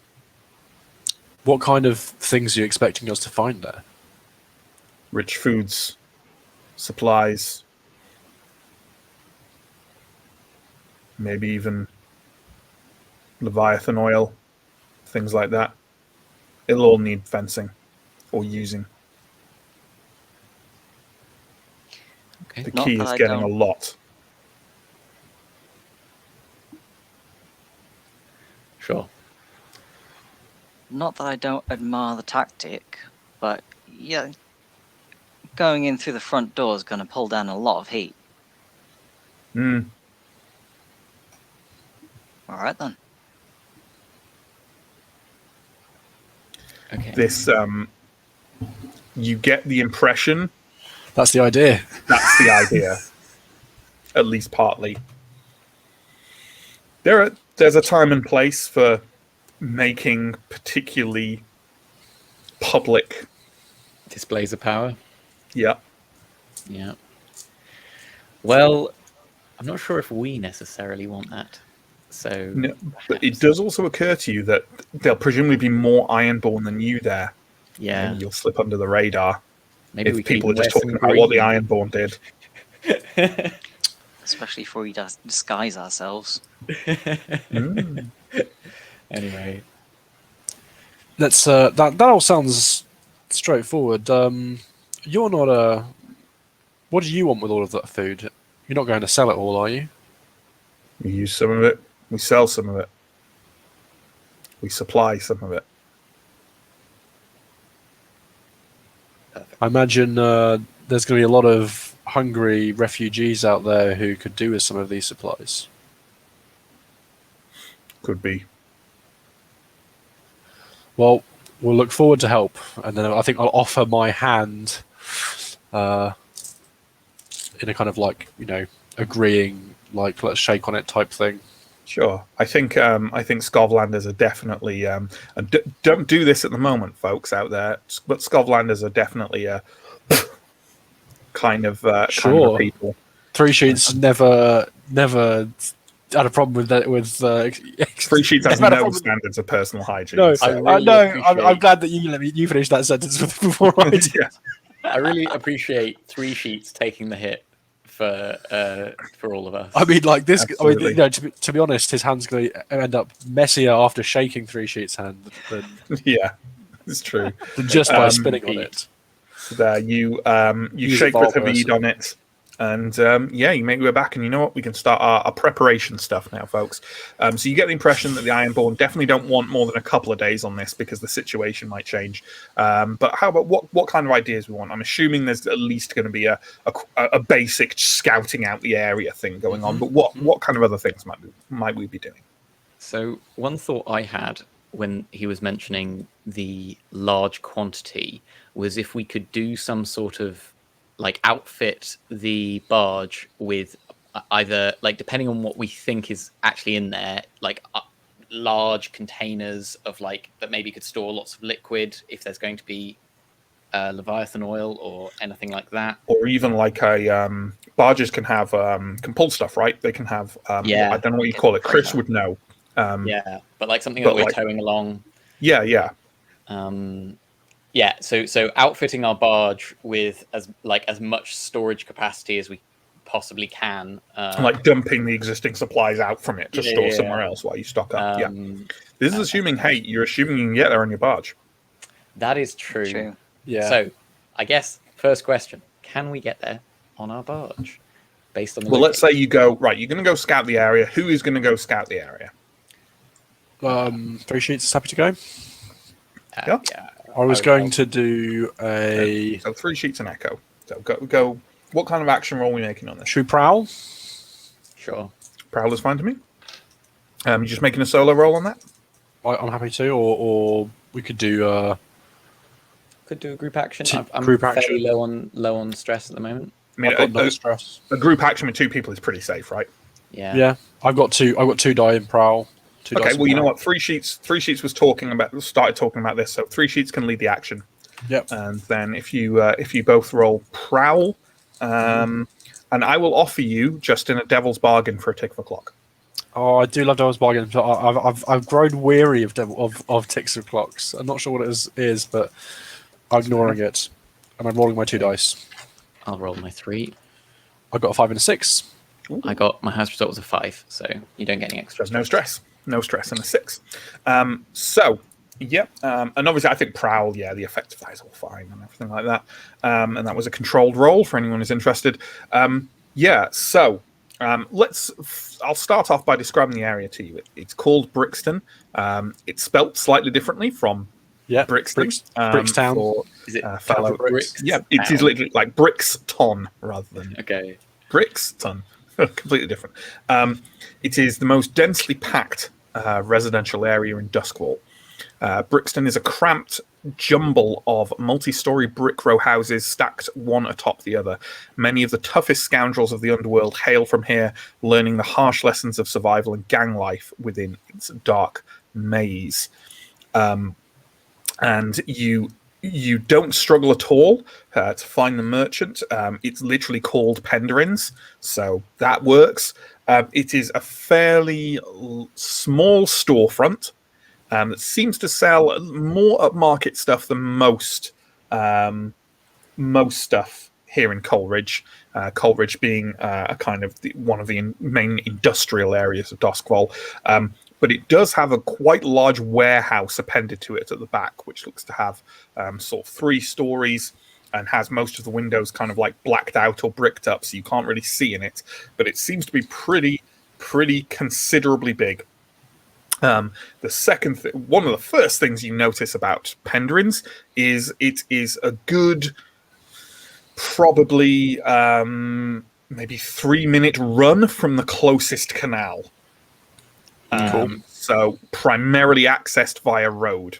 Speaker 4: What kind of things are you expecting us to find there?
Speaker 1: Rich foods, supplies, maybe even Leviathan oil, things like that. It'll all need fencing or using.
Speaker 5: Okay.
Speaker 1: The
Speaker 3: Not
Speaker 1: key
Speaker 3: that
Speaker 1: is
Speaker 3: I
Speaker 1: getting a
Speaker 3: don't-
Speaker 1: lot.
Speaker 5: Sure.
Speaker 3: Not that I don't admire the tactic, but yeah, going in through the front door is going to pull down a lot of heat.
Speaker 1: Mm.
Speaker 3: All right then.
Speaker 5: Okay.
Speaker 1: This, you get the impression
Speaker 4: That's the idea.
Speaker 1: that's the idea, at least partly. There's a time and place for making particularly public.
Speaker 5: Displays of power.
Speaker 1: Yeah.
Speaker 5: Yeah. Well, I'm not sure if we necessarily want that. So
Speaker 1: No, but it does also occur to you that there'll presumably be more Ironborn than you there.
Speaker 5: yeah,
Speaker 1: Maybe you'll slip under the radar
Speaker 5: maybe
Speaker 1: if
Speaker 5: we can
Speaker 1: people are
Speaker 5: even
Speaker 1: just
Speaker 5: wear
Speaker 1: talking
Speaker 5: some
Speaker 1: about what the
Speaker 5: green.
Speaker 1: Ironborn did.
Speaker 3: Especially if we disguise ourselves.
Speaker 1: Mm.
Speaker 5: Anyway,
Speaker 4: Let's. That all sounds straightforward. You're not a. What do you want with all of that food? You're not going to sell it all, are you?
Speaker 1: We use some of it. We sell some of it. We supply some of it.
Speaker 4: I imagine there's going to be a lot of hungry refugees out there who could do with some of these supplies.
Speaker 1: Could be.
Speaker 4: Well, we'll look forward to help, and then I think I'll offer my hand in a kind of like, agreeing, like, let's shake on it type thing.
Speaker 1: Sure. I think Scovlanders are definitely and don't do this at the moment, folks out there. But Scovlanders are definitely a kind of
Speaker 4: Sure.
Speaker 1: people.
Speaker 4: Three Sheets never had a problem with that. With
Speaker 1: Three Sheets has
Speaker 4: never had a
Speaker 1: no
Speaker 4: problem-
Speaker 1: standards of personal hygiene.
Speaker 4: No,
Speaker 1: so-
Speaker 5: really
Speaker 4: I'm
Speaker 5: appreciate-
Speaker 4: glad that you let me. You finished that sentence before I did.
Speaker 1: Yeah.
Speaker 5: I really appreciate Three Sheets taking the hit for all of us.
Speaker 4: I mean, like this.
Speaker 1: Absolutely.
Speaker 4: To be honest, his hand's going to end up messier after shaking Three Sheets' hand than
Speaker 1: Yeah, it's true.
Speaker 4: just by
Speaker 1: Um,
Speaker 4: spinning on it.
Speaker 1: So there, you
Speaker 4: Use
Speaker 1: shake
Speaker 4: it
Speaker 1: with
Speaker 4: for
Speaker 1: Havid on it, and you make your way back, and you know what? We can start our preparation stuff now, folks. So you get the impression that the Ironborn definitely don't want more than a couple of days on this because the situation might change. But how about what kind of ideas we want? I'm assuming there's at least going to be a basic scouting out the area thing going on. But what kind of other things might we be doing?
Speaker 5: So one thought I had when he was mentioning the large quantity was if we could do some sort of like outfit the barge with either like depending on what we think is actually in there, like large containers of like that maybe could store lots of liquid if there's going to be Leviathan oil or anything like that.
Speaker 1: Or even like a barges can have can pull stuff, right? They can have I don't know what you call it. Chris would know.
Speaker 5: Yeah, but like something that we're towing along.
Speaker 1: Yeah.
Speaker 5: Yeah, so outfitting our barge with as much storage capacity as we possibly can.
Speaker 1: Like dumping the existing supplies out from it to store somewhere else while you stock up. This is assuming, you're assuming you can get there on your barge.
Speaker 5: That is true.
Speaker 4: Yeah.
Speaker 5: So, I guess first question: can we get there on our barge? Based on the
Speaker 1: let's say you go right. You're going to go scout the area. Who is going to go scout the area?
Speaker 4: 3 sheets is happy to go.
Speaker 1: Yeah.
Speaker 4: I was going to do a...
Speaker 1: So 3 sheets and echo. So go. What kind of action roll are we making on this?
Speaker 4: True prowl.
Speaker 5: Sure.
Speaker 1: Prowl is fine to me. You just making a solo roll on that?
Speaker 4: I'm happy to, or we could do...
Speaker 5: Could do a group action. I'm
Speaker 4: group
Speaker 5: fairly
Speaker 4: action.
Speaker 5: low on stress at the moment.
Speaker 1: I mean,
Speaker 4: I've got no stress.
Speaker 1: A group action with 2 people is pretty safe, right?
Speaker 5: Yeah.
Speaker 4: I've got 2 die in prowl.
Speaker 1: Okay, well, you know what? 3 sheets was started talking about this, so 3 sheets can lead the action.
Speaker 4: Yep.
Speaker 1: And then if you both roll prowl, and I will offer you just in a devil's bargain for a tick of a clock.
Speaker 4: Oh, I do love Devil's Bargain. I've grown weary of ticks of clocks. I'm not sure what it is, but I'm ignoring it, and I'm rolling my 2 dice.
Speaker 5: I'll roll my 3.
Speaker 4: I got a 5 and a 6.
Speaker 5: Ooh. I got my house result was a 5, so you don't get any extra.
Speaker 1: There's no stress in a 6. And obviously I think prowl, the effect of that is all fine and everything like that. And that was a controlled roll for anyone who's interested. I'll start off by describing the area to you. It's called Brixton. It's spelt slightly differently from Brixton.
Speaker 4: Brickstown.
Speaker 5: Is it
Speaker 1: fellow
Speaker 5: Bricks?
Speaker 1: Yeah, it is literally like Brixton rather than Brixton. Completely different. It is the most densely packed residential area in Duskwall. Brixton is a cramped jumble of multi-story brick row houses stacked one atop the other. Many of the toughest scoundrels of the underworld hail from here, learning the harsh lessons of survival and gang life within its dark maze. And you don't struggle at all to find the merchant. It's literally called Penderyn's, so that works. It is a fairly small storefront that seems to sell more upmarket stuff than most stuff here in Coleridge. Coleridge being a kind of one of the main industrial areas of Duskwall. But it does have a quite large warehouse appended to it at the back, which looks to have sort of 3 stories and has most of the windows kind of like blacked out or bricked up, so you can't really see in it. But it seems to be pretty considerably big. The second one of the first things you notice about Penderyn's is it is a good, probably maybe 3-minute run from the closest canal. So primarily accessed via road.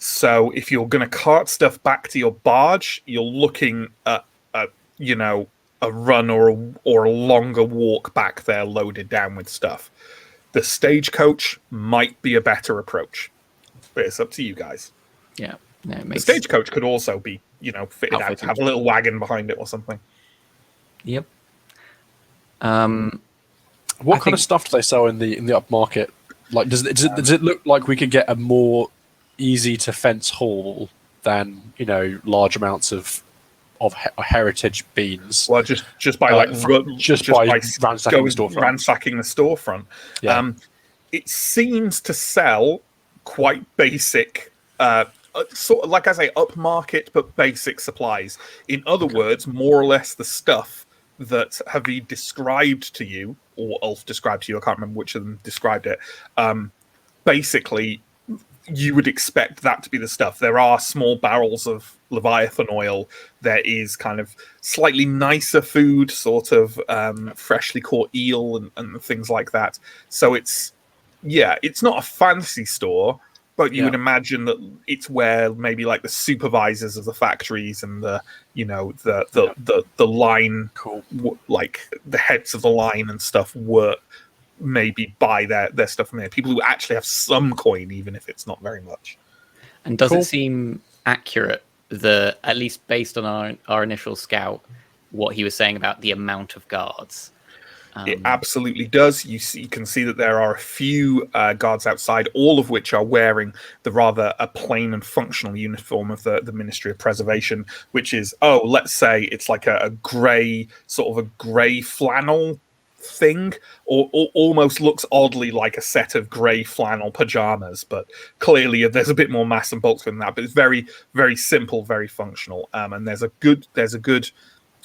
Speaker 1: So if you're going to cart stuff back to your barge, you're looking at a run or a longer walk back there loaded down with stuff. The stagecoach might be a better approach, but it's up to you guys.
Speaker 5: Yeah, no,
Speaker 1: the stagecoach could also be, fitted out to have a little wagon behind it or something.
Speaker 5: Yep.
Speaker 4: What kind of stuff do they sell in the upmarket? Like, does it look like we could get a more easy to fence haul than large amounts of heritage beans?
Speaker 1: Well, just by ransacking the storefront.
Speaker 4: Yeah.
Speaker 1: It seems to sell quite basic, sort of like I say, upmarket but basic supplies. In other words, more or less the stuff that have been described to you, or Ulf described to you, I can't remember which of them described it. Basically, you would expect that to be the stuff. There are small barrels of Leviathan oil. There is kind of slightly nicer food, sort of freshly caught eel and things like that. So it's yeah, it's not a fancy store, but you
Speaker 5: Yeah.
Speaker 1: would imagine that it's where maybe like the supervisors of the factories and the the line,
Speaker 4: Cool.
Speaker 1: like the heads of the line and stuff work. Maybe buy their stuff from there. People who actually have some coin, even if it's not very much.
Speaker 5: And does
Speaker 4: Cool.
Speaker 5: it seem accurate, at least based on our initial scout, what he was saying about the amount of guards?
Speaker 1: It absolutely does. You can see that there are a few guards outside, all of which are wearing the rather a plain and functional uniform of the Ministry of Preservation, which is, let's say it's like a grey, sort of a grey flannel thing, or almost looks oddly like a set of grey flannel pajamas, but clearly there's a bit more mass and bulk than that. But it's very, very simple, very functional. And there's a good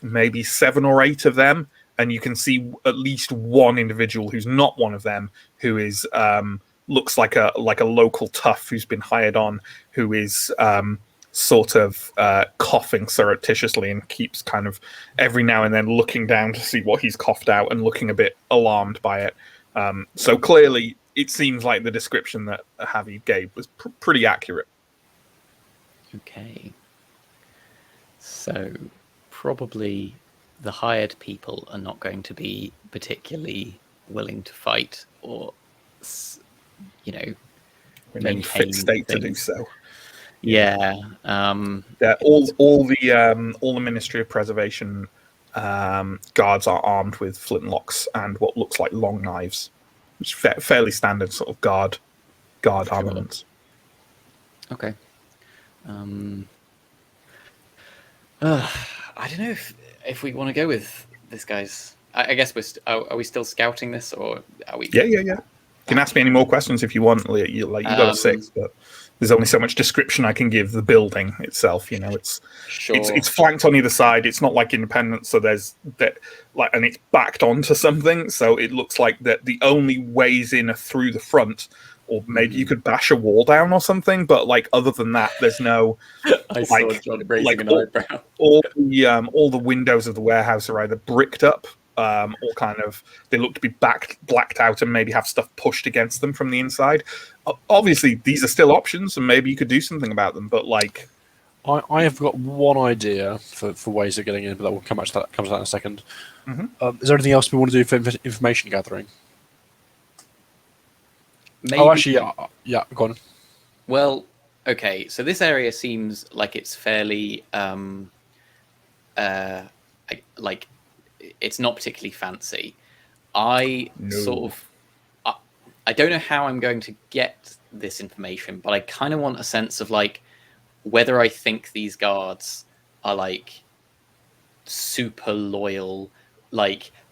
Speaker 1: maybe 7 or 8 of them. And you can see at least one individual who's not one of them, who is looks like a local tough who's been hired on, who is sort of coughing surreptitiously and keeps kind of every now and then looking down to see what he's coughed out and looking a bit alarmed by it. So clearly, it seems like the description that Javi gave was pretty accurate.
Speaker 5: Okay. So probably the hired people are not going to be particularly willing to fight or,
Speaker 1: In any
Speaker 5: maintain
Speaker 1: fit state to do
Speaker 5: things.
Speaker 1: so.
Speaker 5: Yeah.
Speaker 1: Yeah, all the Ministry of Preservation guards are armed with flintlocks and what looks like long knives, which is fairly standard sort of guard armaments.
Speaker 5: Okay. I don't know if we want to go with this guy's. I guess are we still scouting this, or are we?
Speaker 1: Yeah. You can ask me any more questions if you want. You got a 6, but there's only so much description I can give the building itself. It's
Speaker 5: Sure.
Speaker 1: it's flanked on either side. It's not like Independence, so there's that and it's backed onto something. So it looks like that the only ways in are through the front, or maybe you could bash a wall down or something. But other than that, there's no.
Speaker 5: I saw John raising an eyebrow.
Speaker 1: All the windows of the warehouse are either bricked up, or kind of they look to be blacked out and maybe have stuff pushed against them from the inside. Obviously, these are still options, and maybe you could do something about them. But
Speaker 4: I have got one idea for ways of getting in, but that will come to that in a second.
Speaker 1: Mhm.
Speaker 4: Is there anything else we want to do for information gathering?
Speaker 5: Maybe,
Speaker 4: Oh, actually, yeah. Go on.
Speaker 5: Well, okay. So this area seems like it's fairly, like it's not particularly fancy. I don't know how I'm going to get this information, but I kind of want a sense of whether I think these guards are super loyal,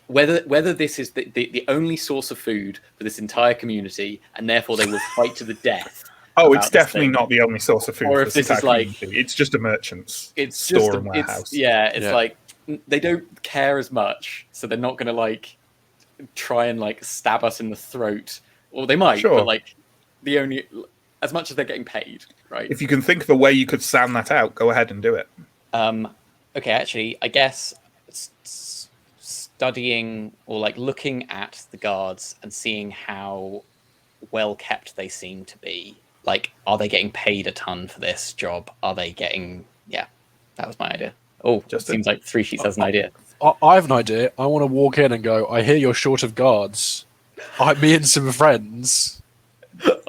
Speaker 5: whether this is the only source of food for this entire community, and therefore they will fight to the death.
Speaker 1: Oh, it's definitely not the only source of food.
Speaker 5: Or
Speaker 1: for
Speaker 5: if this is
Speaker 1: community. It's just a merchant's store and warehouse.
Speaker 5: They don't care as much, so they're not going to try and stab us in the throat, or they might,
Speaker 1: Sure.
Speaker 5: but the only as much as they're getting paid, right?
Speaker 1: If you can think of a way you could sound that out, go ahead and do it.
Speaker 5: Okay, actually, I guess studying or looking at the guards and seeing how well kept they seem to be. Are they getting paid a ton for this job? Are they getting? Yeah, that was my idea. Oh,
Speaker 1: Just
Speaker 5: seems like 3 Sheets has an idea.
Speaker 4: I have an idea. I want to walk in and go, I hear you're short of guards. Me and some friends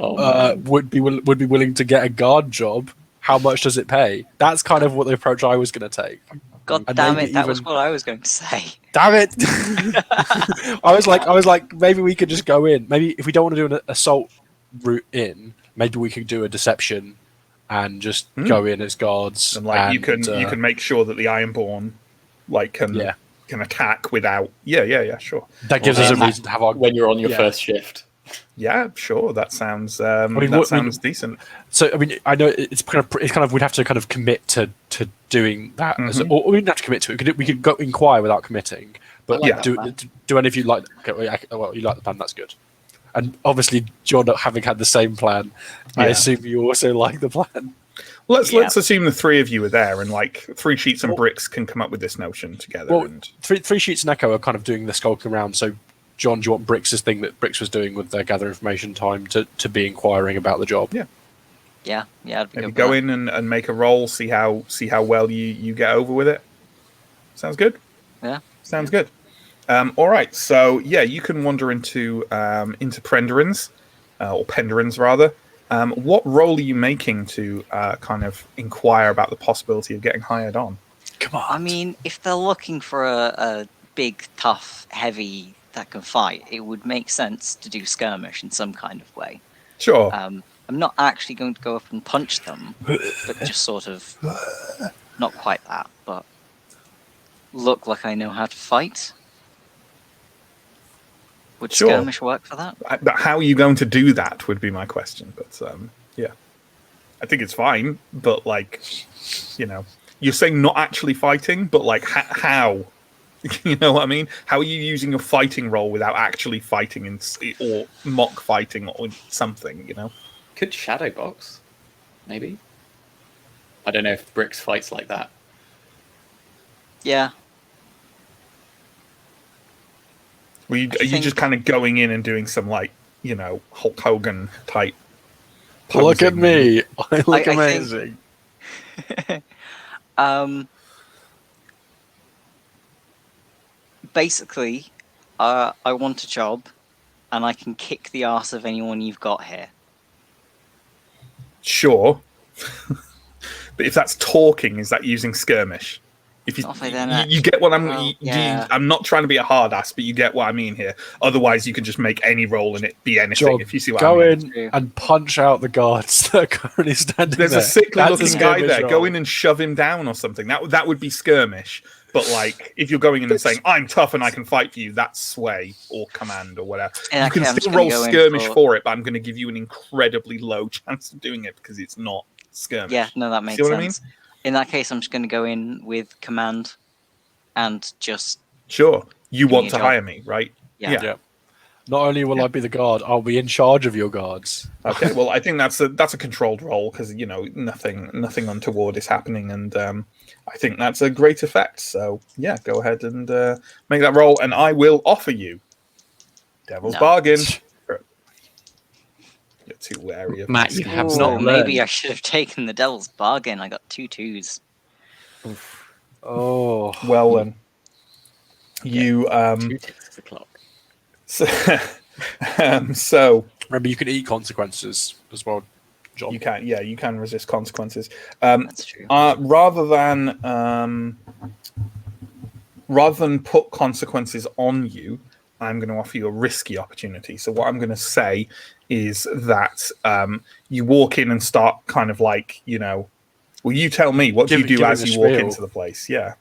Speaker 4: would be willing to get a guard job. How much does it pay? That's kind of what the approach I was going to take.
Speaker 3: God
Speaker 4: And
Speaker 3: damn
Speaker 4: maybe
Speaker 3: it, that was
Speaker 4: even-
Speaker 3: what I was going to say.
Speaker 4: Damn it! I was like, maybe we could just go in. Maybe if we don't want to do an assault route in, maybe we could do a deception and just go in as guards.
Speaker 1: And you can make sure that the Ironborn can attack without. Yeah, sure.
Speaker 4: That gives us a reason to have our.
Speaker 5: When you're on your first shift.
Speaker 1: Yeah, sure. That sounds decent.
Speaker 4: So I know it's kind of we'd have to kind of commit to doing that, or we didn't have to commit to it. We could go inquire without committing. But do any of you like? Okay, well, you like the plan. That's good. And obviously, John, having had the same plan, I assume you also like the plan.
Speaker 1: Let's assume the 3 of you are there, and 3 Sheets and Bricks can come up with this notion together.
Speaker 4: Well, three Sheets and Echo are kind of doing the skulking around. So John, do you want Brix's thing that Brix was doing with their gather information time to be inquiring about the job?
Speaker 3: Yeah, I'd be
Speaker 1: Maybe
Speaker 3: good
Speaker 1: go
Speaker 3: with
Speaker 1: in and make a roll, see how well you get over with it. Sounds good.
Speaker 3: that.
Speaker 1: Sounds good. All right, so yeah, you can wander into Prenderins, or Penderins rather. What role are you making to kind of inquire about the possibility of getting hired on?
Speaker 4: Come on.
Speaker 3: I mean, if they're looking for a big, tough, heavy that can fight, it would make sense to do skirmish in some kind of way.
Speaker 1: Sure.
Speaker 3: I'm not actually going to go up and punch them, but just sort of not quite that, but look like I know how to fight. Would
Speaker 1: Sure.
Speaker 3: skirmish work for that?
Speaker 1: But how are you going to do that would be my question. But yeah, I think it's fine. But like, you're saying not actually fighting, but like how? You know what I mean? How are you using your fighting role without actually fighting or mock fighting or something?
Speaker 5: Could shadow box, maybe. I don't know if Brix fights like that.
Speaker 3: Yeah.
Speaker 1: Are you just kind of going in and doing some like Hulk Hogan type?
Speaker 4: Look at
Speaker 1: posing?
Speaker 4: me! I look
Speaker 3: I
Speaker 4: amazing.
Speaker 3: Basically, I want a job, and I can kick the ass of anyone you've got here.
Speaker 1: Sure, but if that's talking, is that using skirmish? If you get what I'm not trying to be a hard ass, but you get what I mean here. Otherwise, you can just make any role and it be anything.
Speaker 4: John,
Speaker 1: if you see what
Speaker 4: go
Speaker 1: I mean.
Speaker 4: in and punch out the guards that are currently standing
Speaker 1: There's
Speaker 4: there.
Speaker 1: a sickly
Speaker 4: That's
Speaker 1: looking
Speaker 4: a
Speaker 1: guy
Speaker 4: skirmish
Speaker 1: there.
Speaker 4: role.
Speaker 1: Go in and shove him down or something. That would be skirmish. But like, if you're going in and saying I'm tough and I can fight for you, that's sway or command or whatever. You can still roll skirmish for it, but I'm going to give you an incredibly low chance of doing it because it's not skirmish.
Speaker 3: Yeah, no, that makes
Speaker 1: See
Speaker 3: sense.
Speaker 1: what I mean?
Speaker 3: In that case, I'm just going to go in with command and just...
Speaker 1: Sure. You
Speaker 3: Give me
Speaker 1: want
Speaker 3: a
Speaker 1: to
Speaker 3: job.
Speaker 1: hire me, right?
Speaker 3: Yeah.
Speaker 4: Not only will I be the guard, I'll be in charge of your guards.
Speaker 1: Okay, well, I think that's a controlled role because nothing untoward is happening, and I think that's a great effect. So yeah, go ahead and make that roll, and I will offer you Devil's Bargain. You're too wary of
Speaker 5: Matt,
Speaker 1: me,
Speaker 5: you
Speaker 1: Steve.
Speaker 5: have
Speaker 3: Ooh,
Speaker 5: not
Speaker 3: maybe
Speaker 5: learned.
Speaker 3: I should have taken the Devil's Bargain. I got 2 2s.
Speaker 4: Oh,
Speaker 1: Well then, you
Speaker 5: 2 ticks of the clock.
Speaker 1: so
Speaker 4: remember, you can eat consequences as well, John.
Speaker 1: you can resist consequences.
Speaker 3: That's true.
Speaker 1: Rather than put consequences on you, I'm going to offer you a risky opportunity. So what I'm going to say is that you walk in and start kind of like, well, you tell me, what do you do as you walk into the place? Yeah.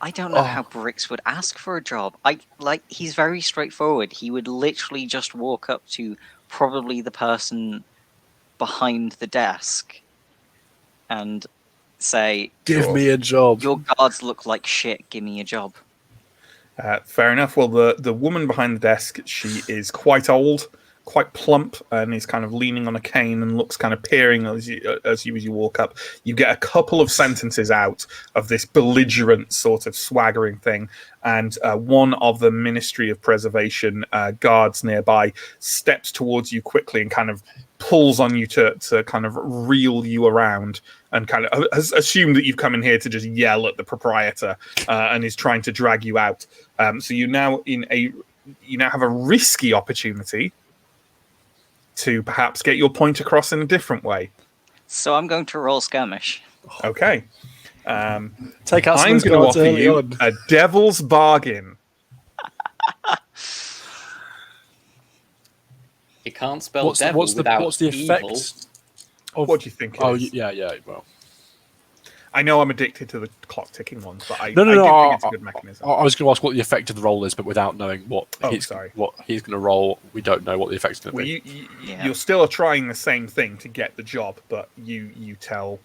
Speaker 3: I don't know how Brix would ask for a job. He's very straightforward. He would literally just walk up to probably the person behind the desk and say,
Speaker 4: Give me a job.
Speaker 3: Your guards look like shit. Give me a job.
Speaker 1: Fair enough. Well, the woman behind the desk, she is quite old, quite plump, and is kind of leaning on a cane and looks kind of peering as you walk up. You get a couple of sentences out of this belligerent sort of swaggering thing, and one of the Ministry of Preservation guards nearby steps towards you quickly and kind of pulls on you to kind of reel you around, and kind of has assumed that you've come in here to just yell at the proprietor and is trying to drag you out. So you now have a risky opportunity to perhaps get your point across in a different way.
Speaker 3: So I'm going to roll skirmish.
Speaker 1: Okay.
Speaker 4: Take out
Speaker 1: I'm going to offer you
Speaker 4: on.
Speaker 1: a Devil's Bargain.
Speaker 5: You can't spell devil
Speaker 4: what's the effect?
Speaker 5: evil.
Speaker 1: What do you think it is?
Speaker 4: Yeah. Well,
Speaker 1: I know I'm addicted to the clock ticking ones, but I
Speaker 4: no.
Speaker 1: do think it's a good mechanism.
Speaker 4: I was going to ask what the effect of the roll is, but without knowing what he's going to roll, we don't know what the effect's going to be.
Speaker 1: You're still trying the same thing to get the job, but you tell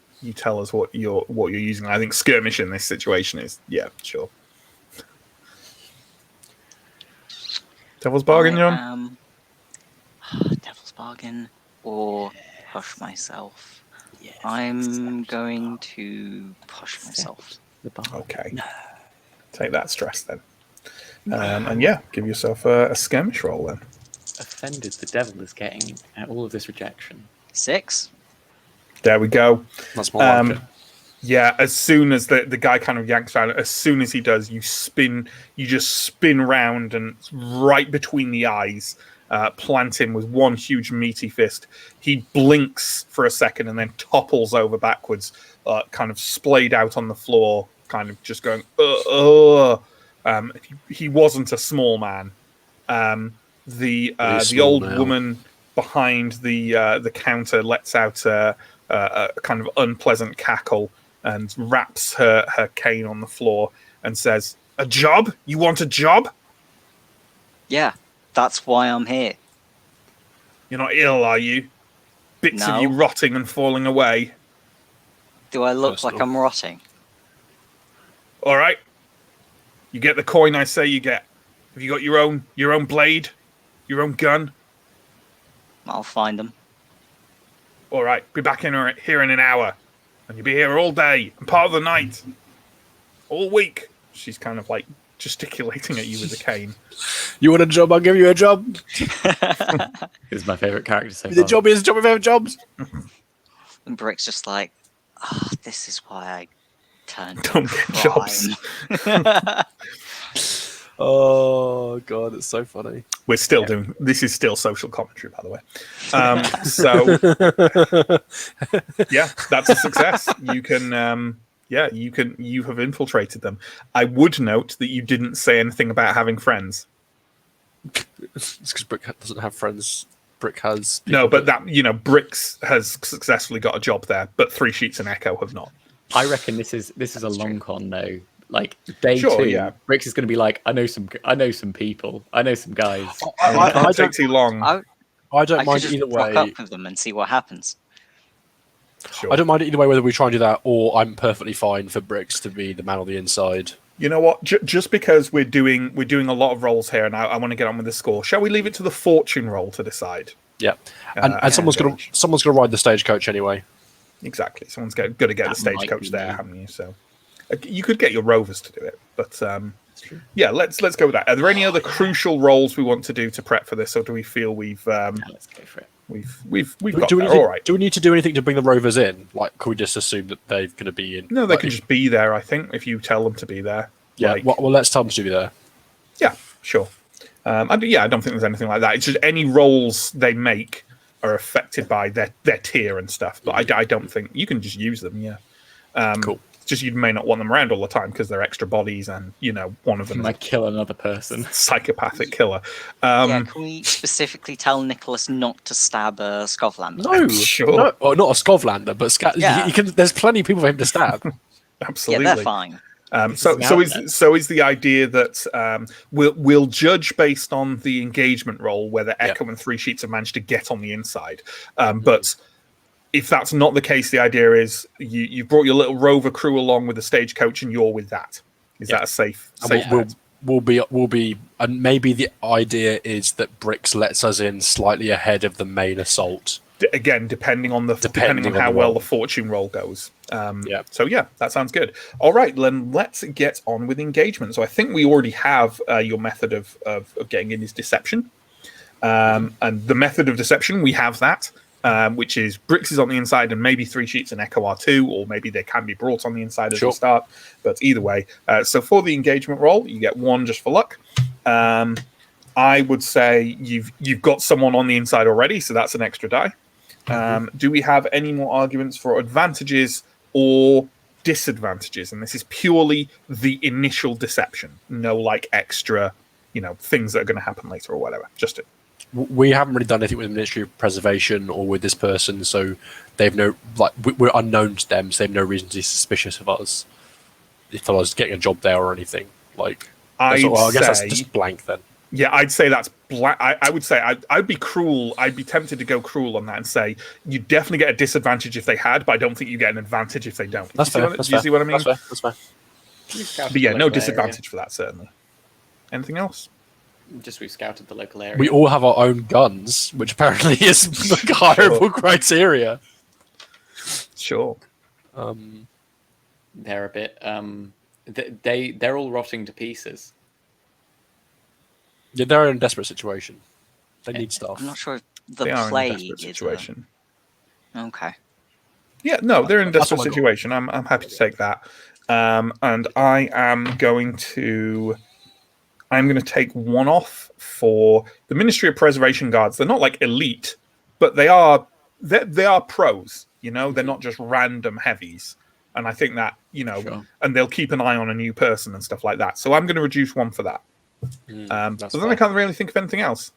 Speaker 1: us what you're using. I think skirmish in this situation is sure. Devil's Bargain, John?
Speaker 3: Devil's Bargain or push myself. I'm going to push myself.
Speaker 1: Okay. Take that stress then. And yeah, give yourself a skirmish roll then.
Speaker 5: Offended the devil is getting at all of this rejection.
Speaker 3: 6.
Speaker 1: There we go.
Speaker 4: That's more like it.
Speaker 1: Yeah, as soon as the guy kind of yanks around, as soon as he does, you just spin round and right between the eyes, plant him with one huge meaty fist. He blinks for a second and then topples over backwards, kind of splayed out on the floor, kind of just going, he wasn't a small man. The old woman behind the counter lets out a kind of unpleasant cackle and wraps her cane on the floor and says, "A job? You want a job?
Speaker 3: Yeah, that's why I'm here.
Speaker 1: You're not ill, are you? Bits
Speaker 3: No.
Speaker 1: of you rotting and falling away.
Speaker 3: Do I look like
Speaker 4: Personal.
Speaker 3: I'm rotting?
Speaker 1: All right. You get the coin I say you get. Have you got your own blade? Your own gun?
Speaker 3: I'll find them.
Speaker 1: All right. Be back here in an hour. And you'll be here all day and part of the night. All week." She's kind of like gesticulating at you with a cane.
Speaker 4: You want a job? I'll give you a job.
Speaker 5: This is my favorite character so
Speaker 4: The
Speaker 5: far.
Speaker 4: job is a job of our jobs.
Speaker 3: And Brick's just like, "Oh, this is why I turned to
Speaker 1: Don't get
Speaker 3: crime."
Speaker 1: jobs.
Speaker 4: Oh god, it's so funny.
Speaker 1: We're still doing this is still social commentary, by the way. Yeah, that's a success. You can you have infiltrated them. I would note that you didn't say anything about having friends.
Speaker 4: It's because Brick doesn't have friends. Brick has
Speaker 1: No, but Bricks has successfully got a job there, but Three Sheets and Echo have not.
Speaker 5: I reckon this is a long con though. Like day
Speaker 1: Sure,
Speaker 5: 2,
Speaker 1: yeah.
Speaker 5: Bricks is going to be like, I know some people, I know some guys.
Speaker 1: It can't take too long.
Speaker 3: I
Speaker 4: don't
Speaker 3: could
Speaker 4: mind
Speaker 3: just
Speaker 4: either
Speaker 3: rock
Speaker 4: way.
Speaker 3: up with them and see what happens.
Speaker 1: Sure.
Speaker 4: I don't mind either way whether we try and do that or I'm perfectly fine for Bricks to be the man on the inside.
Speaker 1: You know what? Just because we're doing a lot of rolls here, and I want to get on with the score. Shall we leave it to the fortune roll to decide?
Speaker 4: Yeah, and someone's gonna ride the stagecoach anyway.
Speaker 1: Exactly. Someone's got to get the
Speaker 3: That
Speaker 1: stagecoach
Speaker 3: might be
Speaker 1: there,
Speaker 3: me.
Speaker 1: haven't you? So you could get your rovers to do it, but yeah, let's go with that. Are there any other crucial roles we want to do to prep for this, or do we feel we've
Speaker 5: Let's go for it.
Speaker 1: we've got
Speaker 4: Do we,
Speaker 1: there?
Speaker 4: need to,
Speaker 1: All right.
Speaker 4: do we need to do anything to bring the rovers in? Like, can we just assume that they're going to be in?
Speaker 1: No, they
Speaker 4: like,
Speaker 1: can just be there. I think if you tell them to be there.
Speaker 4: Yeah.
Speaker 1: Like-
Speaker 4: Well, let's tell them to be there.
Speaker 1: Yeah, sure. I don't think there's anything like that. It's just any rolls they make are affected by their tier and stuff. But I don't think you can just use them. Yeah.
Speaker 4: Cool.
Speaker 1: Just you may not want them around all the time because they're extra bodies, and one of them is
Speaker 5: Might kill another person.
Speaker 1: a psychopathic killer.
Speaker 3: Yeah, can we specifically tell Nicholas not to stab a Scovlander?
Speaker 4: No,
Speaker 1: Sure.
Speaker 4: no, well, not a Scovlander, but
Speaker 3: Yeah.
Speaker 4: you can. There's plenty of people for him to stab.
Speaker 3: Yeah,
Speaker 1: Absolutely.
Speaker 3: they're fine.
Speaker 1: So is the idea that we'll judge based on the engagement roll whether Echo and Three Sheets have managed to get on the inside, but if that's not the case, the idea is you brought your little rover crew along with the stagecoach and you're with that. Is that a safe?
Speaker 4: And we'll be, and maybe the idea is that Bricks lets us in slightly ahead of the main assault.
Speaker 1: Again, depending on
Speaker 4: Depending on
Speaker 1: how
Speaker 4: the
Speaker 1: well
Speaker 4: roll.
Speaker 1: the fortune roll goes.
Speaker 4: Yeah.
Speaker 1: So yeah, that sounds good. All right, then let's get on with engagement. So I think we already have your method of getting in is deception, and the method of deception we have that, which is Bricks is on the inside and maybe Three Sheets and Echo are too, or maybe they can be brought on the inside as we start. But either way, so for the engagement roll, you get 1 just for luck. I would say you've got someone on the inside already, so that's an extra die. Do we have any more arguments for advantages or disadvantages? And this is purely the initial deception. No like extra, things that are going to happen later or whatever. Just it.
Speaker 4: We haven't really done anything with Ministry of Preservation or with this person, so they've we're unknown to them, so they have no reason to be suspicious of us if I was getting a job there or anything. Like, I guess that's just blank then.
Speaker 1: Yeah, I'd say that's black. I would say I'd be cruel. I'd be tempted to go cruel on that and say you definitely get a disadvantage if they had, but I don't think you get an advantage if they don't.
Speaker 4: That's fair.
Speaker 1: Do you see what I mean?
Speaker 4: That's fair.
Speaker 1: But yeah, no disadvantage for that, certainly. Anything else?
Speaker 5: Just we've scouted the local area.
Speaker 4: We all have our own guns, which apparently is the hireable criteria.
Speaker 1: Sure.
Speaker 5: They're a bit they're all rotting to pieces.
Speaker 4: Yeah, they're in a desperate situation. They need stuff.
Speaker 3: I'm not sure if the
Speaker 1: They are in a
Speaker 3: plague
Speaker 1: desperate
Speaker 3: is
Speaker 1: situation.
Speaker 3: okay.
Speaker 1: Yeah, no, they're in a
Speaker 4: That's
Speaker 1: desperate
Speaker 4: what I got.
Speaker 1: situation. I'm happy to take that. And I am going to take one off for the Ministry of Preservation Guards. They're not like elite, but they are pros. You know, they're not just random heavies. And I think that, you know,
Speaker 5: Sure.
Speaker 1: and they'll keep an eye on a new person and stuff like that. So I'm going to reduce one for that. But
Speaker 4: That's
Speaker 1: then I
Speaker 4: fair.
Speaker 1: can't really think of anything else.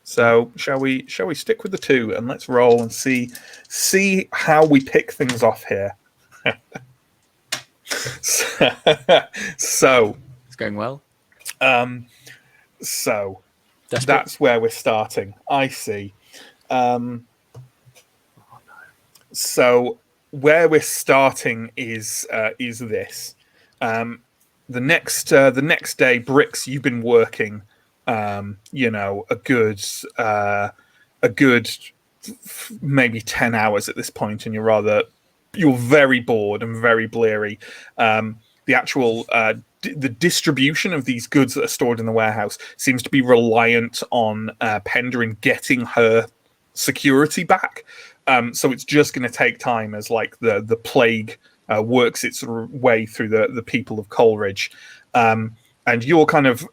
Speaker 1: So shall we stick with the 2 and let's roll and see how we pick things off here. So
Speaker 5: It's going well.
Speaker 1: so
Speaker 4: Desperate.
Speaker 1: that's where we're starting. I see. So where we're starting is this. The next day, Bricks, you've been working. You know, a good maybe 10 hours at this point, and you're very bored and very bleary. The actual the distribution of these goods that are stored in the warehouse seems to be reliant on Penderin getting her security back. So it's just going to take time as like the plague works its way through the people of Coleridge. And you're kind of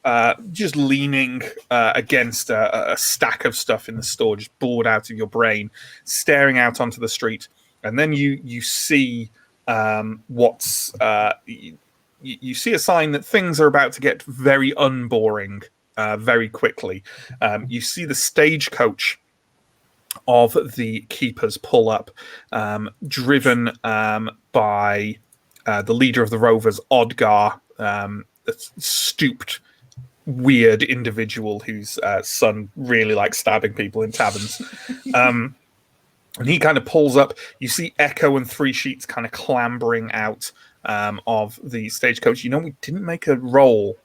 Speaker 1: just leaning against a stack of stuff in the store, just bored out of your brain, staring out onto the street. And then you see you see a sign that things are about to get very unboring very quickly. You see the stagecoach of the keepers pull up, driven by the leader of the Rovers, Odgar, a stooped, weird individual whose son really likes stabbing people in taverns. And he kind of pulls up. You see Echo and Three Sheets kind of clambering out of the stagecoach. You know, we didn't make a roll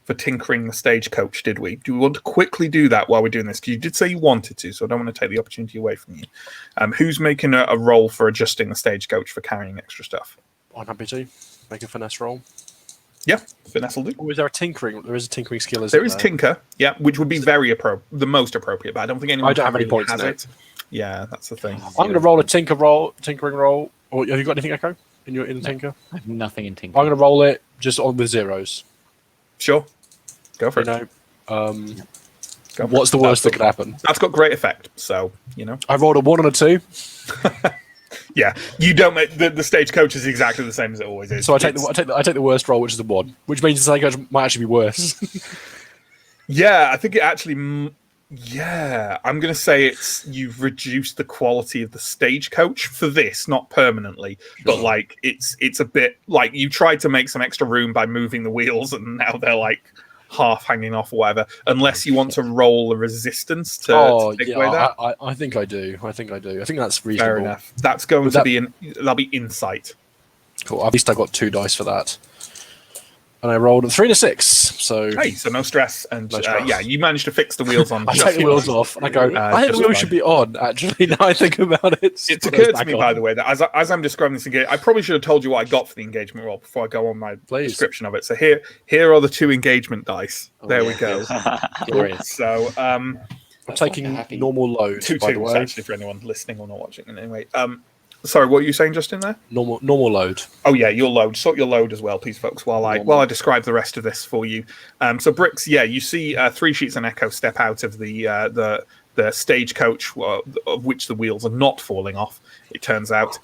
Speaker 1: for tinkering the stagecoach, did we? Do we want to quickly do that while we're doing this? Because you did say you wanted to, so I don't want to take the opportunity away from you. Who's making a roll for adjusting the stagecoach for carrying extra stuff?
Speaker 4: I'm happy to make a finesse roll.
Speaker 1: Yeah, finesse will do.
Speaker 4: Or is there a tinkering? There is a tinkering skill, isn't
Speaker 1: There is Tinker, yeah, which would be the most appropriate, but I don't think anyone
Speaker 4: I don't have any
Speaker 1: really
Speaker 4: points
Speaker 1: has
Speaker 4: in
Speaker 1: it. Yeah, that's the thing.
Speaker 4: I'm going to roll a tinkering roll. Or have you got anything, Echo, in the tinker?
Speaker 5: I have nothing in Tinker.
Speaker 4: I'm going to roll it just on with zeros.
Speaker 1: Sure. Go for
Speaker 4: You
Speaker 1: it.
Speaker 4: know,
Speaker 1: Go for
Speaker 4: what's
Speaker 1: it.
Speaker 4: the worst that
Speaker 1: That's
Speaker 4: could happen?
Speaker 1: That's got great effect, so, you know.
Speaker 4: I rolled a 1 and a 2,
Speaker 1: Yeah, you don't make the stagecoach is exactly the same as it always is.
Speaker 4: so I take the worst roll, which is a 1, which means the stagecoach might actually be worse.
Speaker 1: Yeah, I think it actually. Yeah, I'm going to say you've reduced the quality of the stagecoach for this, not permanently, but like it's a bit like you tried to make some extra room by moving the wheels, and now they're like half hanging off or whatever. Unless you want to roll a resistance to take away that.
Speaker 4: I think I do. I think that's reasonable.
Speaker 1: Fair enough. That's going to be that'll be insight.
Speaker 4: Cool. At least I got 2 dice for that. And I rolled a 3 and a 6. So
Speaker 1: Hey, so no stress, and
Speaker 4: No stress.
Speaker 1: yeah, you managed to fix the wheels on.
Speaker 4: I take the wheels off and I go, I think
Speaker 1: just
Speaker 4: the wheels
Speaker 1: fine.
Speaker 4: should be on, actually, now I think about it.
Speaker 1: It's occurred to me, by the way, that as I'm describing this engagement, I probably should have told you what I got for the engagement roll before I go on my description of it. So here are the 2 engagement dice. There we go.
Speaker 5: Glorious.
Speaker 1: So
Speaker 4: I'm taking
Speaker 5: happy-
Speaker 4: normal load,
Speaker 1: two
Speaker 4: by the
Speaker 1: twos
Speaker 4: way.
Speaker 1: actually for anyone listening or not watching. Anyway, sorry, what were you saying, Justin? There.
Speaker 4: Normal load.
Speaker 1: Oh yeah, your load. Sort your load as well, please, folks. While I describe the rest of this for you. So Bricks, yeah, you see 3 Sheets and Echo step out of the stagecoach, of which the wheels are not falling off. It turns out,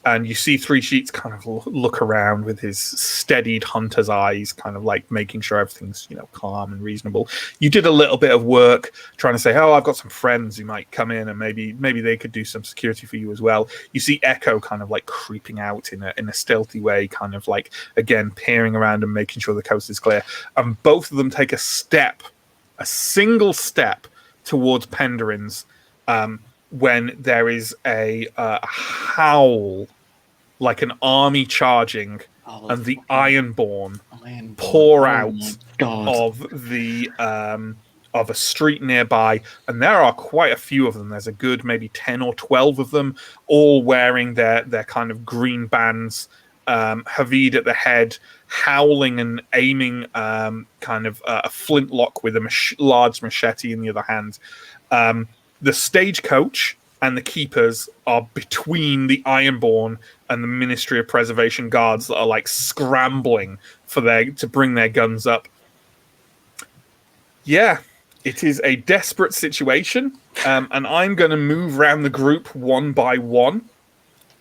Speaker 1: and you see 3 Sheets kind of look around with his steadied hunter's eyes, kind of like making sure everything's calm and reasonable. You did a little bit of work trying to say, oh, I've got some friends who might come in and maybe they could do some security for you as well. You see Echo kind of like creeping out in a stealthy way, kind of like again peering around and making sure the coast is clear. And both of them take a single step towards Penderin's when there is a howl like an army charging, and the Ironborn pour out of a street nearby, and there are quite a few of them. There's a good maybe 10 or 12 of them, all wearing their kind of green bands, Havid at the head, howling and aiming kind of a flintlock with a large machete in the other hand. The stagecoach and the keepers are between the Ironborn and the Ministry of Preservation guards that are like scrambling to bring their guns up. Yeah, it is a desperate situation, and I'm going to move around the group one by one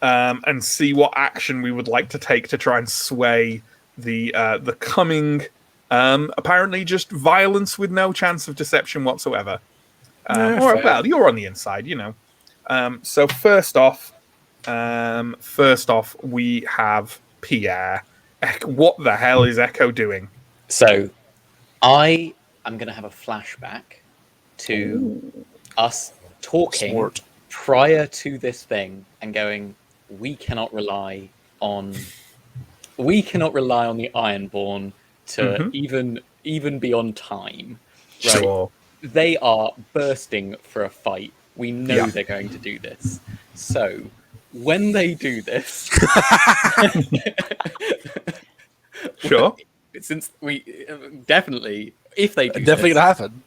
Speaker 1: and see what action we would like to take to try and sway the coming, apparently just violence with no chance of deception whatsoever. Well, you're on the inside, you know. So first off, we have Pierre. What the hell is Echo doing?
Speaker 5: So, I am going to have a flashback to us talking prior to this thing and going, we cannot rely on the Ironborn to even be on time. Right?
Speaker 1: Sure.
Speaker 5: They are bursting for a fight. We know they're going to do this. So when they do this,
Speaker 1: sure.
Speaker 5: Since we definitely, if they do
Speaker 4: Definitely
Speaker 5: this,
Speaker 4: gonna happen.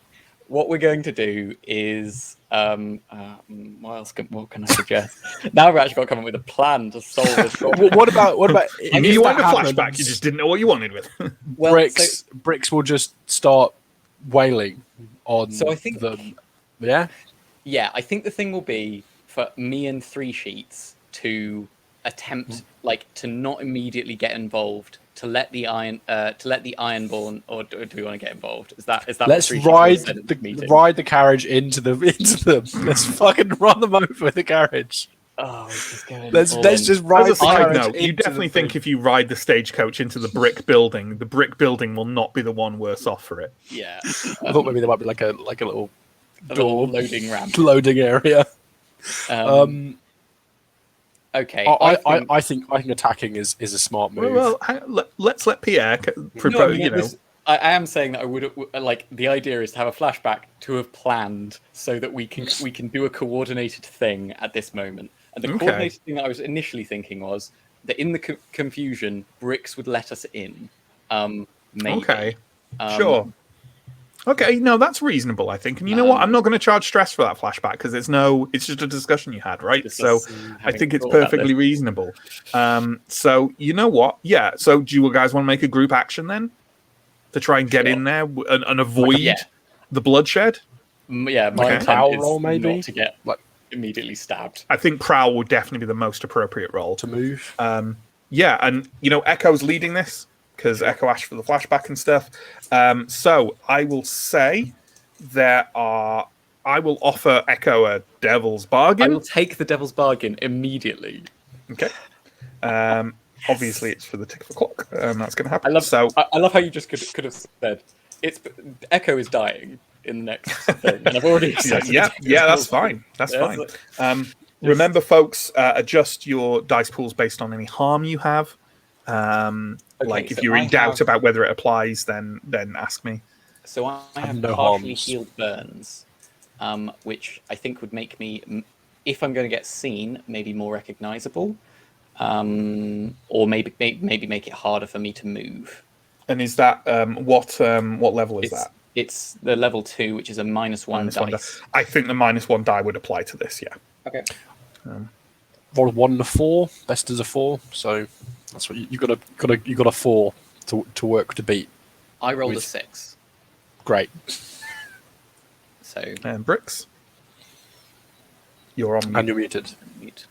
Speaker 5: what we're going to do is, what can I suggest? Now we've actually got to come up with a plan to solve this problem.
Speaker 4: What about?
Speaker 1: You
Speaker 4: if
Speaker 1: wanted
Speaker 4: that
Speaker 1: a flashback,
Speaker 4: happens,
Speaker 1: you just didn't know what you wanted with.
Speaker 5: Well,
Speaker 4: bricks will just start wailing on
Speaker 5: So I think-
Speaker 4: them. Yeah.
Speaker 5: Yeah, I think the thing will be for me and Three Sheets to attempt, like, to not immediately get involved, to let the Ironborn, or do we want to get involved? Is that?
Speaker 4: Let's
Speaker 5: what Three Sheets
Speaker 4: ride
Speaker 5: said at the meeting?
Speaker 4: the carriage into them. Let's fucking run them over with the carriage.
Speaker 5: Oh, we're just going
Speaker 4: Let's
Speaker 5: all
Speaker 4: just
Speaker 5: in.
Speaker 4: ride
Speaker 1: As a
Speaker 4: the
Speaker 1: side
Speaker 4: carriage.
Speaker 1: note, you
Speaker 4: into
Speaker 1: definitely
Speaker 4: the
Speaker 1: think
Speaker 4: thing.
Speaker 1: if you ride the stagecoach into the brick building will not be the one worse off for it.
Speaker 5: Yeah,
Speaker 4: I thought maybe there might be like a little
Speaker 5: a
Speaker 4: door
Speaker 5: little loading ramp.
Speaker 4: loading area.
Speaker 5: Okay,
Speaker 4: I think attacking is a smart move.
Speaker 1: Well, let's let Pierre propose.
Speaker 5: I am saying that I would like the idea is to have a flashback to have planned so that we can do a coordinated thing at this moment. And the coordinated thing that I was initially thinking was that in the confusion, Bricks would let us in. Maybe.
Speaker 1: Okay. Sure. Okay, no, that's reasonable, I think. And you know what? I'm not going to charge stress for that flashback because it's just a discussion you had, right? So I think it's perfectly reasonable. So you know what? Yeah. So do you guys want to make a group action then to try and get in there and avoid the bloodshed?
Speaker 5: Yeah, my intent
Speaker 4: Prowl
Speaker 5: is
Speaker 4: roll, maybe?
Speaker 5: not to get immediately stabbed.
Speaker 1: I think Prowl would definitely be the most appropriate role
Speaker 4: to move.
Speaker 1: Yeah, and Echo's leading this because Echo asked for the flashback and stuff. So I will say I will offer Echo a devil's bargain.
Speaker 5: I will take the devil's bargain immediately.
Speaker 1: Okay. Obviously, it's for the tick of the clock, and that's going to happen.
Speaker 5: I love how you just could have said Echo is dying in the next thing, and I've already accepted
Speaker 1: yeah, that's fine. That's fine. Remember, folks, adjust your dice pools based on any harm you have. Like if you're in doubt about whether it applies, then ask me.
Speaker 5: So I have
Speaker 4: no
Speaker 5: partially
Speaker 4: harms.
Speaker 5: healed burns, which I think would make me, if I'm going to get seen, maybe more recognizable, or maybe make it harder for me to move.
Speaker 1: And is that what level is that?
Speaker 5: It's the level 2, which is a -1 dice.
Speaker 1: I think the -1 die would apply to this. Yeah.
Speaker 5: Okay.
Speaker 4: Roll 1 and a 4. Best is a 4. So that's what you got a 4 to work to beat.
Speaker 5: I rolled a 6.
Speaker 4: Great.
Speaker 5: So
Speaker 1: And Bricks, you're on mute.
Speaker 4: And you're muted.
Speaker 5: mute.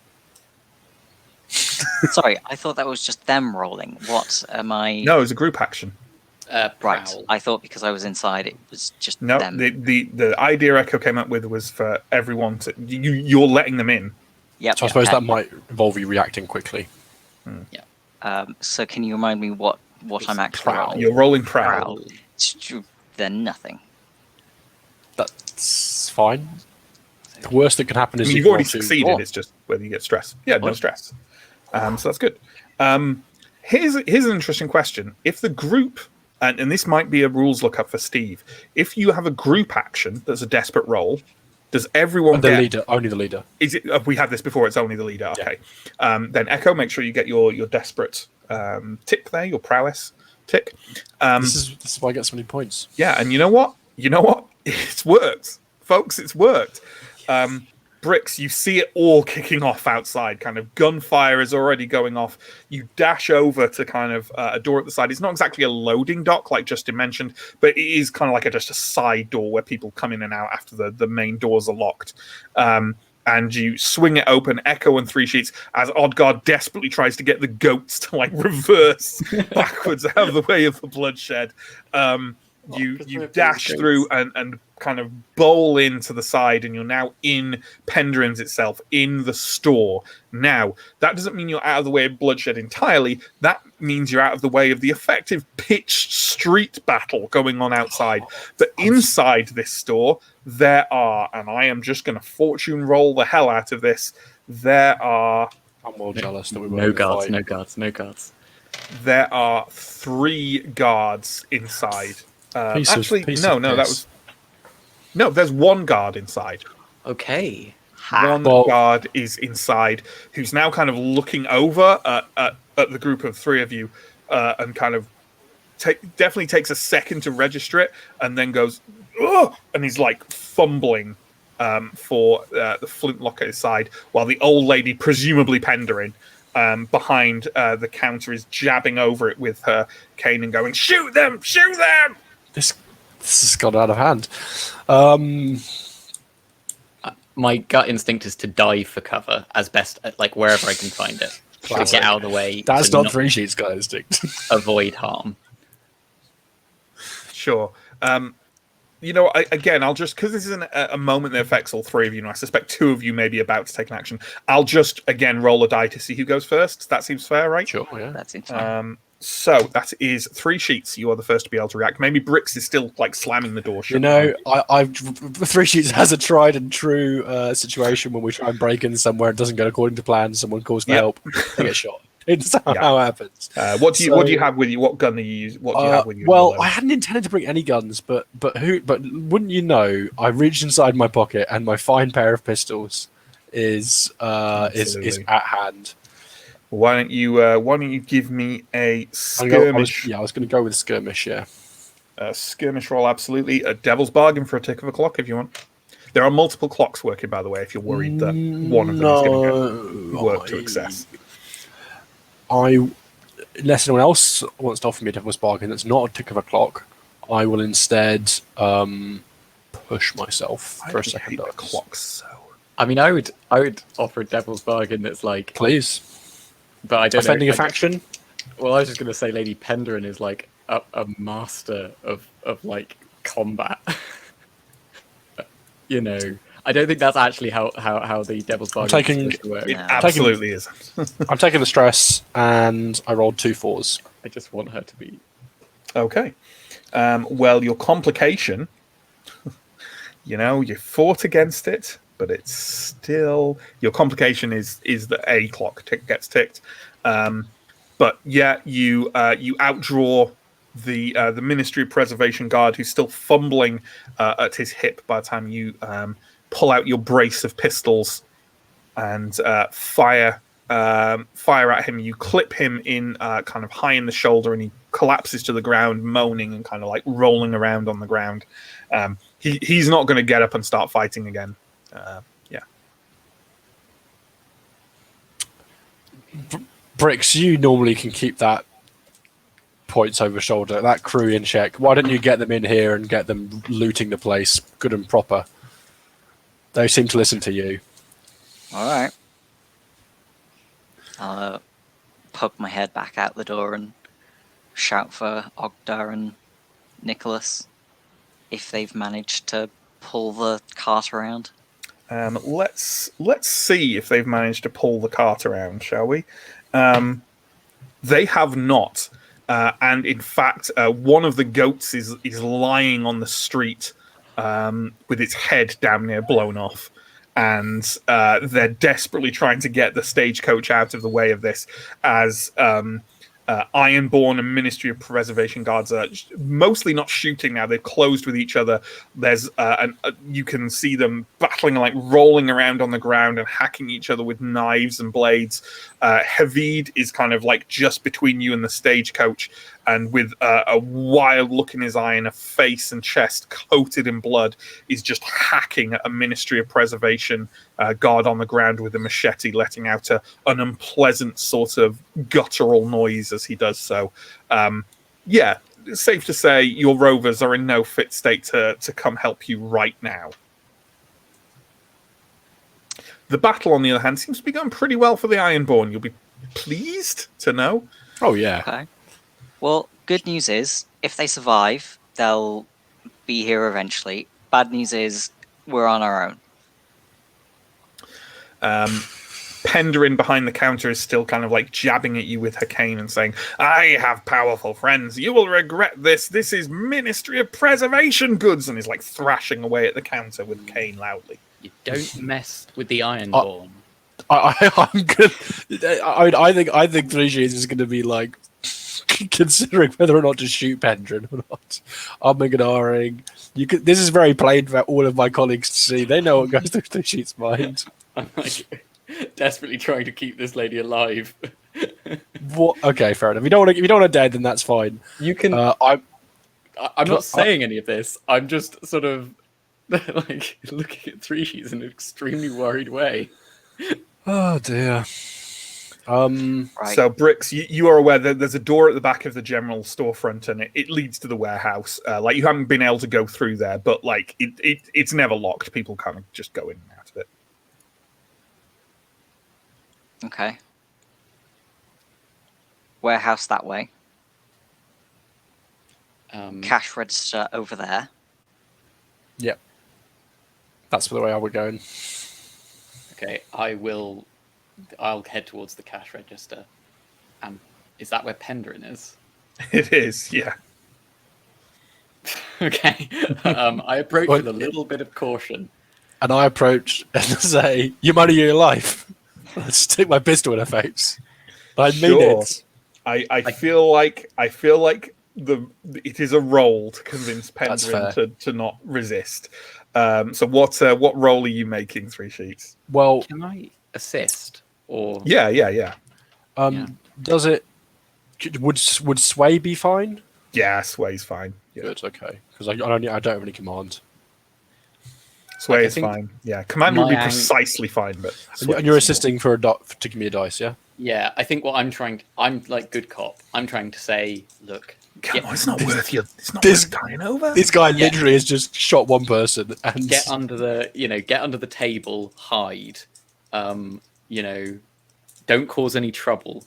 Speaker 3: Sorry, I thought that was just them rolling. What am I?
Speaker 1: No, it was a group action.
Speaker 3: Right.
Speaker 5: Prowl.
Speaker 3: I thought because I was inside, it was just
Speaker 1: No,
Speaker 3: them.
Speaker 1: the idea Echo came up with was for everyone to you're letting them in.
Speaker 3: Yep.
Speaker 4: So I suppose
Speaker 3: okay.
Speaker 4: that might involve you reacting quickly.
Speaker 3: So can you remind me what I'm actually
Speaker 4: Prowl.
Speaker 3: rolling?
Speaker 1: You're rolling Prowl.
Speaker 3: Prowl. Then nothing.
Speaker 4: That's fine. The worst that can happen is
Speaker 1: You've
Speaker 4: you
Speaker 1: already
Speaker 4: roll 2.
Speaker 1: succeeded. It's just whether you get stress. Yeah, no stress. So that's good. Here's an interesting question. If the group, and this might be a rules lookup for Steve, if you have a group action that's a desperate roll, does everyone
Speaker 4: The
Speaker 1: get...
Speaker 4: leader, only the leader.
Speaker 1: Is it? We had this before. It's only the leader. Okay. Then Echo, make sure you get your desperate tick there, your prowess tick.
Speaker 4: This is why I get so many points.
Speaker 1: Yeah, and you know what? It's worked, folks. It's worked. Bricks, you see it all kicking off outside. Kind of gunfire is already going off. You dash over to kind of a door at the side. It's not exactly a loading dock like Justin mentioned, but it is kind of like just a side door where people come in and out after the main doors are locked. And you swing it open, Echo and Three Sheets, as Odgard desperately tries to get the goats to like reverse backwards out of the way of the bloodshed. You dash through and kind of bowl into the side, and you're now in Pendrain's itself, in the store. Now, that doesn't mean you're out of the way of bloodshed entirely. That means you're out of the way of the effective pitched street battle going on outside. But inside this store, there are, and I am just going to fortune roll the hell out of this, there are...
Speaker 4: I'm well jealous that we
Speaker 5: No guards.
Speaker 1: There are 3 guards inside.
Speaker 4: Piece of
Speaker 1: there's 1 guard inside.
Speaker 5: Okay.
Speaker 1: One guard is inside, who's now kind of looking over at the group of 3 of you, and kind of definitely takes a second to register it, and then goes, ugh! And he's like fumbling for the flintlock at his side, while the old lady, presumably Pendrain, behind the counter, is jabbing over it with her cane and going, "Shoot them! Shoot them!"
Speaker 4: This has gone out of hand.
Speaker 5: My gut instinct is to dive for cover as best, like wherever I can find it, to get out of the way.
Speaker 4: That's not Three Sheets' gut instinct.
Speaker 5: Avoid harm.
Speaker 1: Sure. I'll just, because this is a moment that affects all 3 of you, and I suspect 2 of you may be about to take an action, I'll just, again, roll a die to see who goes first. That seems fair, right?
Speaker 4: Sure, yeah.
Speaker 3: That seems fine.
Speaker 1: So that is 3 Sheets. You are the first to be able to react. Maybe Bricks is still like slamming the door shut.
Speaker 4: I've 3 Sheets has a tried and true situation when we try and break in somewhere, it doesn't go according to plan, someone calls for help, they get shot. It's how it happens.
Speaker 1: What do you have with you? What gun do you use? What do you have with you?
Speaker 4: Well, I hadn't intended to bring any guns, but wouldn't you know? I reached inside my pocket, and my fine pair of pistols is at hand.
Speaker 1: Why don't you give me a skirmish?
Speaker 4: I was going to go with skirmish. Yeah,
Speaker 1: skirmish roll, absolutely. A devil's bargain for a tick of a clock if you want. There are multiple clocks working, by the way. If you're worried that one of them is going to work to excess.
Speaker 4: Unless anyone else wants to offer me a devil's bargain that's not a tick of a clock, I will instead push myself for a second.
Speaker 1: Clocks. So.
Speaker 5: I mean, I would offer a devil's bargain that's like,
Speaker 4: please,
Speaker 5: but I don't
Speaker 4: offending
Speaker 5: know,
Speaker 4: a faction.
Speaker 5: Well, I was just going to say, Lady Pendrain is like a master of like combat. You know, I don't think that's actually how the devil's bargain works.
Speaker 1: It absolutely is.
Speaker 4: I'm taking the stress, and I rolled 2 4s.
Speaker 5: I just want her to be
Speaker 1: okay. Well, your complication, you fought against it, but it's still your complication is that a clock gets ticked. But yeah, you outdraw the Ministry of Preservation guard, who's still fumbling at his hip by the time you pull out your brace of pistols and fire at him. You clip him in kind of high in the shoulder, and he collapses to the ground, moaning and kind of like rolling around on the ground. He's not going to get up and start fighting again.
Speaker 4: Bricks, you normally can keep that points over shoulder, that crew in check. Why don't you get them in here and get them looting the place good and proper? They seem to listen to you.
Speaker 3: All right. I'll poke my head back out the door and shout for Ogdar and Nicholas if they've managed to pull the cart around.
Speaker 1: Let's see if they've managed to pull the cart around, shall we? They have not. And in fact, one of the goats is lying on the street with its head damn near blown off. And they're desperately trying to get the stagecoach out of the way of this as Ironborn and Ministry of Preservation guards are mostly not shooting now. They've closed with each other. There's you can see them battling, like rolling around on the ground and hacking each other with knives and blades. Havid is kind of like just between you and the stagecoach, and with a wild look in his eye and a face and chest coated in blood, is just hacking at a Ministry of Preservation guard on the ground with a machete, letting out an unpleasant sort of guttural noise as he does so. Yeah, it's safe to say your rovers are in no fit state to come help you right now. The battle, on the other hand, seems to be going pretty well for the Ironborn. You'll be pleased to know.
Speaker 4: Oh, yeah.
Speaker 3: Okay. Well, good news is, if they survive, they'll be here eventually. Bad news is, we're on our own.
Speaker 1: Penderin behind the counter is still kind of like jabbing at you with her cane and saying, I have powerful friends. You will regret this. This is Ministry of Preservation goods. And is like thrashing away at the counter with the cane loudly.
Speaker 5: You don't mess with the Ironborn.
Speaker 4: I'm good. I think Three Sheets is going to be like considering whether or not to shoot Pendrin or not. I'm ignoring. This is very plain for all of my colleagues to see. They know what goes through Three Sheets' mind.
Speaker 5: I'm like desperately trying to keep this lady alive.
Speaker 4: What? Okay, fair enough. If you don't want her dead, then that's fine.
Speaker 5: You can. I'm not saying any of this. I'm just sort of like looking at Three Sheets in an extremely worried way.
Speaker 4: Oh dear.
Speaker 3: Right.
Speaker 1: So, Bricks, you are aware that there's a door at the back of the general storefront, and it leads to the warehouse. Like, you haven't been able to go through there, but like it's never locked. People kind of just go in and out of it.
Speaker 3: Okay. Warehouse that way. Cash register over there.
Speaker 4: Yep. That's the way I would go in.
Speaker 5: Okay, I'll head towards the cash register. Is that where Pendrin is?
Speaker 1: It is, yeah.
Speaker 5: Okay. I approach with a little bit of caution.
Speaker 4: And I approach and say, "You money your life." Let's stick my pistol in her face. I mean it.
Speaker 1: I feel like it is a roll to convince Pendrin to not resist. So what role are you making, Three Sheets?
Speaker 4: Well,
Speaker 5: Can I assist? Or
Speaker 1: Yeah.
Speaker 4: Does it? Would sway be fine?
Speaker 1: Yeah, Sway's fine. Yeah.
Speaker 4: Good, okay. Because I don't have any command.
Speaker 1: Sway is fine. Yeah, command would be precisely fine, but
Speaker 4: And you're assisting for to give me a dice, yeah?
Speaker 5: Yeah, I think what I'm like good cop. I'm trying to say, look,
Speaker 1: come on, it's not worth you. It's not worth dying over.
Speaker 4: This guy literally has just shot one person and
Speaker 5: get under the table, hide. Don't cause any trouble.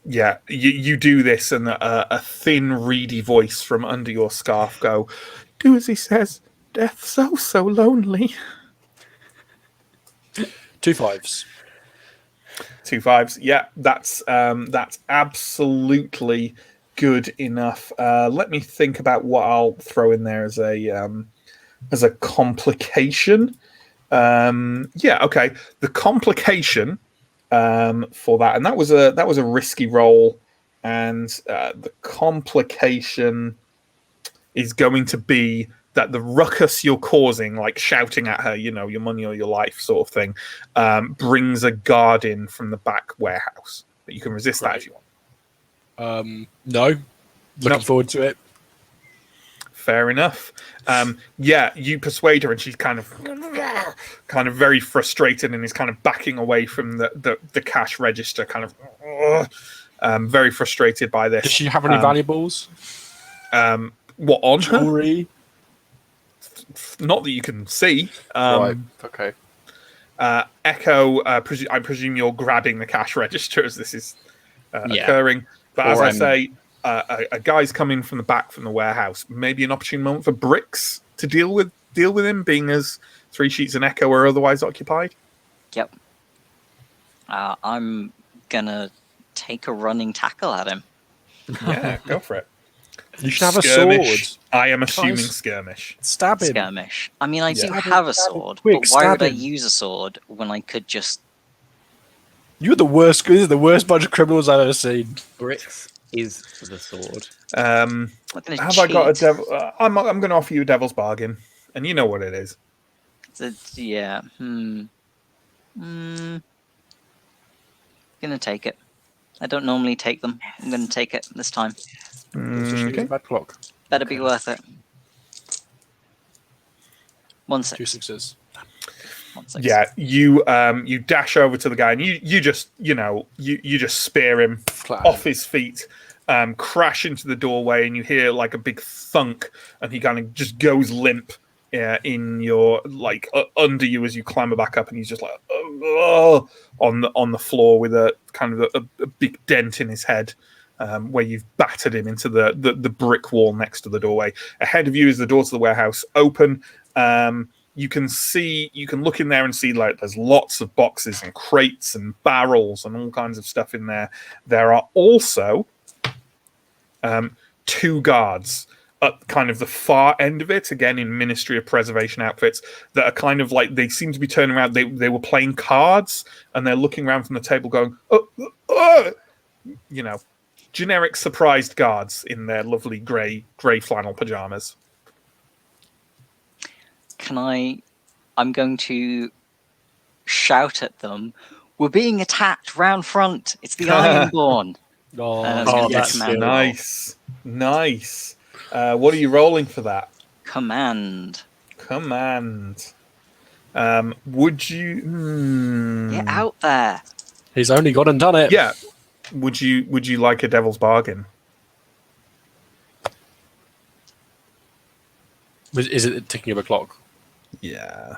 Speaker 1: Yeah, you do this, and a thin, reedy voice from under your scarf go, "Do as he says. Death's so lonely."
Speaker 4: 2 5s.
Speaker 1: 2 5s. Yeah, that's absolutely good enough. Let me think about what I'll throw in there as a complication. Yeah, okay. The complication for that, and that was a risky roll, and the complication is going to be that the ruckus you're causing, like shouting at her, your money or your life sort of thing, brings a guard in from the back warehouse. But you can resist that if you want.
Speaker 4: No. Looking forward to it.
Speaker 1: Fair enough. Yeah, you persuade her, and she's kind of very frustrated, and is kind of backing away from the cash register, kind of very frustrated by this.
Speaker 4: Does she have any valuables?
Speaker 1: What on her?
Speaker 4: Jewelry?
Speaker 1: Not that you can see.
Speaker 4: Right. Okay.
Speaker 1: Echo, I presume you're grabbing the cash register as this is occurring. But as I say, a guy's coming from the back from the warehouse. Maybe an opportune moment for Bricks to deal with him, being as Three Sheets and Echo are otherwise occupied.
Speaker 3: Yep. I'm gonna take a running tackle at him.
Speaker 1: Yeah, go for it.
Speaker 4: You should have
Speaker 1: Skirmish.
Speaker 4: a sword.
Speaker 1: I am assuming skirmish.
Speaker 4: Stab him.
Speaker 3: Skirmish. I mean, I do
Speaker 1: Yeah.
Speaker 3: have a sword,
Speaker 4: Quick,
Speaker 3: but why
Speaker 4: stab
Speaker 3: would I
Speaker 4: him.
Speaker 3: use a sword when I could just
Speaker 4: You're the worst. This is the worst bunch of criminals I've ever seen.
Speaker 5: Bricks is the sword.
Speaker 3: I'm gonna
Speaker 1: Have I got a
Speaker 3: cheat.
Speaker 1: devil? I'm going to offer you a devil's bargain, and you know what it is.
Speaker 3: Yeah. Gonna take it. I don't normally take them. I'm gonna take it this time.
Speaker 4: So she was a bad clock.
Speaker 3: Better be worth it. 1 6.
Speaker 4: 2 6s.
Speaker 3: 1 6.
Speaker 1: Yeah, you dash over to the guy, and you just you just spear him off his feet, crash into the doorway, and you hear like a big thunk, and he kind of just goes limp in your under you as you clamber back up, and he's just like on the floor with a kind of a big dent in his head. Where you've battered him into the brick wall next to the doorway. Ahead of you is the door to the warehouse open. You can look in there and see like there's lots of boxes and crates and barrels and all kinds of stuff in there. There are also 2 guards at kind of the far end of it, again in Ministry of Preservation outfits, that are kind of like, they seem to be turning around. They were playing cards, and they're looking around from the table going, generic surprised guards in their lovely grey flannel pajamas.
Speaker 3: I'm going to shout at them. We're being attacked round front. It's the Ironborn.
Speaker 5: That's
Speaker 1: Nice. What are you rolling for that?
Speaker 3: Command.
Speaker 1: Would you
Speaker 3: Get out there.
Speaker 4: He's only gone and done it.
Speaker 1: Yeah. Would you like a devil's bargain?
Speaker 4: Is it ticking of a clock?
Speaker 1: Yeah.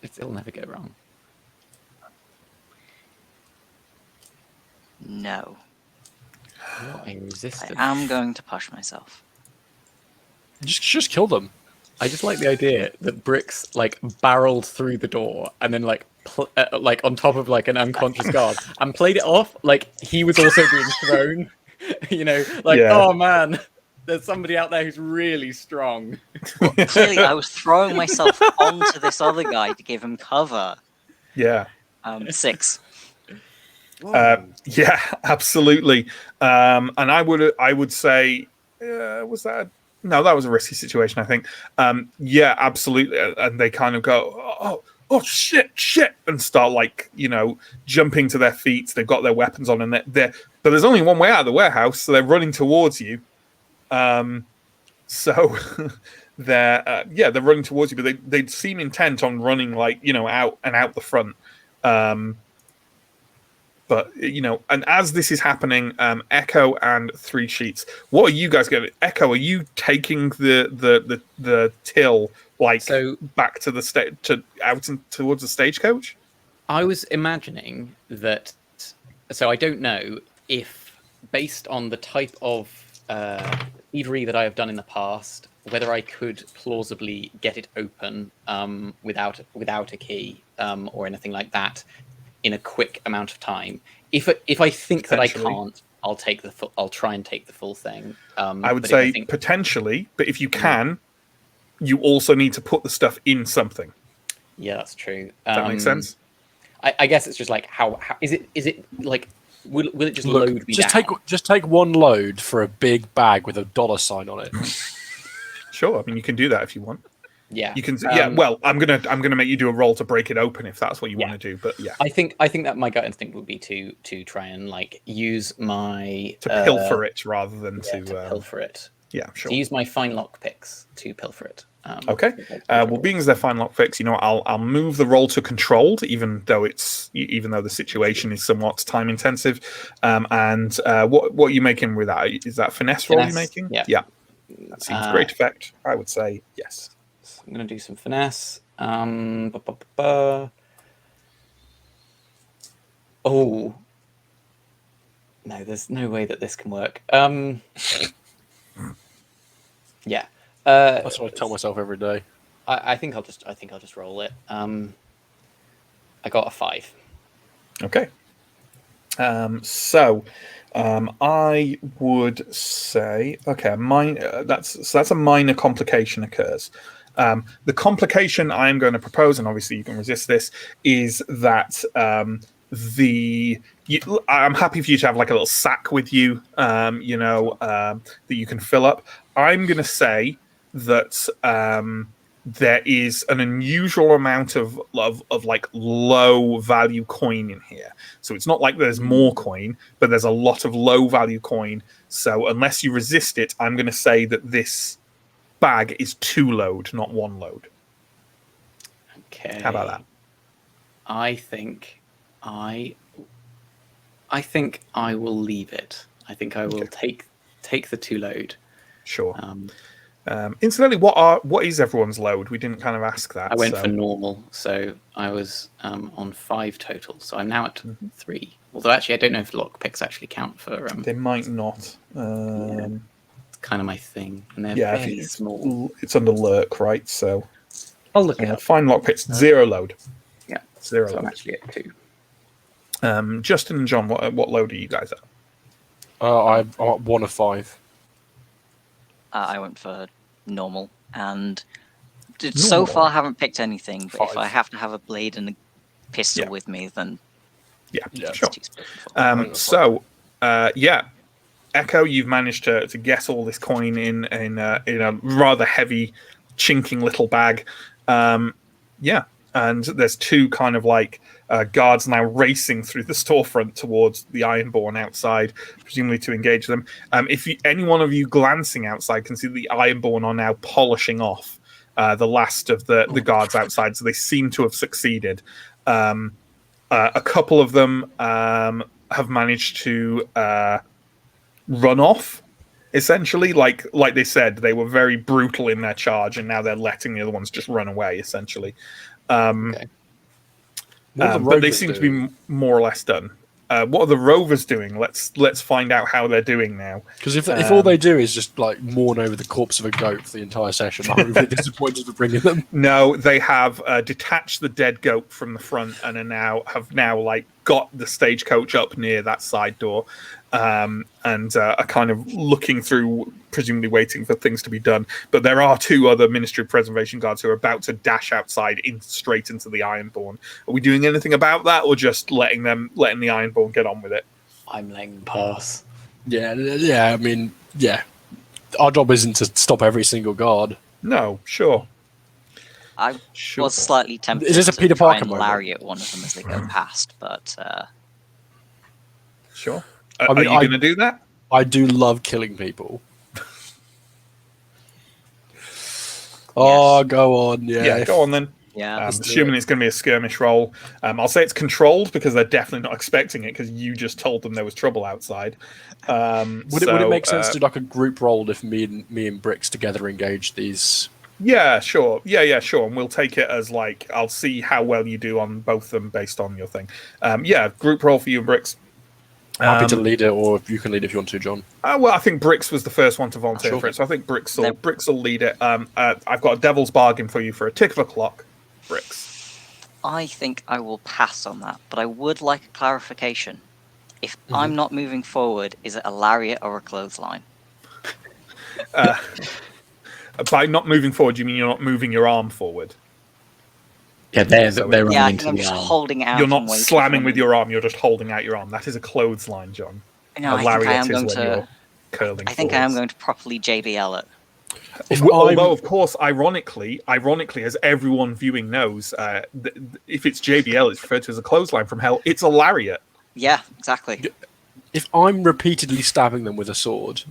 Speaker 5: It'll never go wrong.
Speaker 3: No.
Speaker 5: What a resistance.
Speaker 3: I am going to push myself.
Speaker 4: Just kill them.
Speaker 5: I just like the idea that Bricks barreled through the door and then on top of an unconscious guard and played it off like he was also being thrown. Oh man, there's somebody out there who's really strong.
Speaker 3: Well, clearly, I was throwing myself onto this other guy to give him cover.
Speaker 1: Yeah.
Speaker 3: 6.
Speaker 1: Yeah, absolutely. And I would say, was that? No, that was a risky situation, I think. Yeah, absolutely. And they kind of go, oh, shit, and start jumping to their feet. They've got their weapons on, and but there's only one way out of the warehouse, so they're running towards you. So they're running towards you, but they seem intent on running out the front. But and as this is happening, Echo and 3 Sheets, what are you guys going? Echo, are you taking the till back to the out and towards the stagecoach?
Speaker 5: I was imagining that. So I don't know if, based on the type of thievery that I have done in the past, whether I could plausibly get it open without a key or anything like that in a quick amount of time. If I think that I can't, I'll try and take the full thing.
Speaker 1: I would say potentially, but if you can, you also need to put the stuff in something.
Speaker 5: Yeah, that's true.
Speaker 1: Does that make sense?
Speaker 5: I guess it's just how is it will it just load me down?
Speaker 4: Just take one load for a big bag with a $sign on it.
Speaker 1: Sure, I mean you can do that if you want.
Speaker 5: Yeah,
Speaker 1: you can. Well, I'm gonna make you do a roll to break it open if that's what you want to do. But yeah,
Speaker 5: I think that my gut instinct would be to try and use my
Speaker 1: pilfer it rather than to
Speaker 5: pilfer it.
Speaker 1: Yeah, sure.
Speaker 5: To use my fine lock picks to pilfer it.
Speaker 1: Okay. Well, being as they're fine lock picks, I'll move the roll to controlled, even though the situation is somewhat time intensive. And what are you making with that? Is that finesse roll you're making?
Speaker 5: Yeah.
Speaker 1: That seems great effect. I would say yes.
Speaker 5: I'm going to do some finesse. Oh. No, there's no way that this can work. Yeah.
Speaker 4: That's what I tell myself every day.
Speaker 5: I think I'll just roll it. I got a 5.
Speaker 1: Okay. So I would say, okay, that's a minor complication occurs. The complication I'm going to propose, and obviously you can resist this, is that I'm happy for you to have like a little sack with you, that you can fill up. I'm going to say that there is an unusual amount of like low value coin in here. So it's not like there's more coin, but there's a lot of low value coin. So unless you resist it, I'm going to say that this bag is 2 load, not 1 load.
Speaker 5: Okay.
Speaker 1: How about that?
Speaker 5: I think I will leave it. I think I will take the 2 load.
Speaker 1: Sure. Incidentally, what is everyone's load? We didn't kind of ask that.
Speaker 5: I went for normal, so I was on 5 total. So I'm now at 3. Although actually, I don't know if lockpicks actually count for.
Speaker 1: They might not.
Speaker 5: It's kind of my thing, and they're
Speaker 1: I
Speaker 5: very
Speaker 1: think
Speaker 5: small.
Speaker 1: it's under lurk, right? So
Speaker 5: I'll look it up.
Speaker 1: Find lockpicks, 0 load.
Speaker 5: Yeah,
Speaker 1: 0
Speaker 5: so
Speaker 1: load.
Speaker 5: I'm actually at 2.
Speaker 1: Justin and John, what load are you guys at?
Speaker 4: I'm at 1 of 5.
Speaker 3: I went for normal, and
Speaker 1: Normal.
Speaker 3: so far haven't picked anything. But
Speaker 4: 5.
Speaker 3: if I have to have a blade and a pistol with me, then
Speaker 1: Yeah,
Speaker 3: it's
Speaker 1: sure.
Speaker 3: too split.
Speaker 1: Echo, you've managed to get all this coin in a rather heavy, chinking little bag. And there's 2 kind of like guards now racing through the storefront towards the Ironborn outside, presumably to engage them. If any one of you glancing outside can see the Ironborn are now polishing off the last of the guards outside, so they seem to have succeeded. A couple of them have managed to run off, essentially. Like they said, they were very brutal in their charge, and now they're letting the other ones just run away, essentially. But they seem to be more or less done. What are the rovers doing? Let's find out how they're doing now.
Speaker 4: Because if all they do is just like mourn over the corpse of a goat for the entire session, I'm really disappointed for bringing them.
Speaker 1: No, they have detached the dead goat from the front and have now like got the stagecoach up near that side door, and are kind of looking through, presumably waiting for things to be done. But there are 2 other Ministry of Preservation guards who are about to dash outside straight into the Ironborn. Are we doing anything about that, or just letting the Ironborn get on with it?
Speaker 5: I'm letting them pass.
Speaker 4: Yeah. I mean, yeah. Our job isn't to stop every single guard.
Speaker 1: No, sure.
Speaker 3: I was slightly tempted
Speaker 4: Is this a
Speaker 3: to
Speaker 4: Peter
Speaker 3: try
Speaker 4: Parker
Speaker 3: and
Speaker 4: moment?
Speaker 3: lariat one of them as they go past, but
Speaker 1: Sure.
Speaker 4: I mean,
Speaker 1: are you going to do that?
Speaker 4: I do love killing people. Oh, go on.
Speaker 1: Yeah, go on then.
Speaker 3: yeah,
Speaker 1: Assuming it's going to be a skirmish roll. I'll say it's controlled because they're definitely not expecting it because you just told them there was trouble outside.
Speaker 4: Would it make sense to do like a group roll if me and Bricks together engage these?
Speaker 1: Yeah, sure. Yeah, sure. And we'll take it as like, I'll see how well you do on both of them based on your thing. Group roll for you and Bricks.
Speaker 4: Happy to lead it, or you can lead if you want to, John.
Speaker 1: Well, I think Bricks was the first one to volunteer for it, so I think Bricks will lead it. I've got a devil's bargain for you for a tick of a clock, Bricks.
Speaker 3: I think I will pass on that, but I would like a clarification. If I'm not moving forward, is it a lariat or a clothesline?
Speaker 1: By not moving forward, you mean you're not moving your arm forward?
Speaker 5: Yeah, they're running
Speaker 3: Yeah, I
Speaker 5: into
Speaker 3: think I'm
Speaker 5: the
Speaker 3: just
Speaker 5: arm.
Speaker 3: holding out.
Speaker 1: You're
Speaker 3: and
Speaker 1: not
Speaker 3: waiting
Speaker 1: slamming
Speaker 3: for
Speaker 1: with
Speaker 3: them.
Speaker 1: your arm, you're just holding out your arm. That is a clothesline, John.
Speaker 3: No,
Speaker 1: A
Speaker 3: I think I
Speaker 1: lariat
Speaker 3: am
Speaker 1: is
Speaker 3: going
Speaker 1: when
Speaker 3: to.
Speaker 1: you're curling
Speaker 3: I think I am
Speaker 1: forwards.
Speaker 3: going to properly JBL it.
Speaker 1: Although, of course, ironically, as everyone viewing knows, if it's JBL, it's referred to as a clothesline from hell. It's a lariat.
Speaker 3: Yeah, exactly.
Speaker 4: If I'm repeatedly stabbing them with a sword,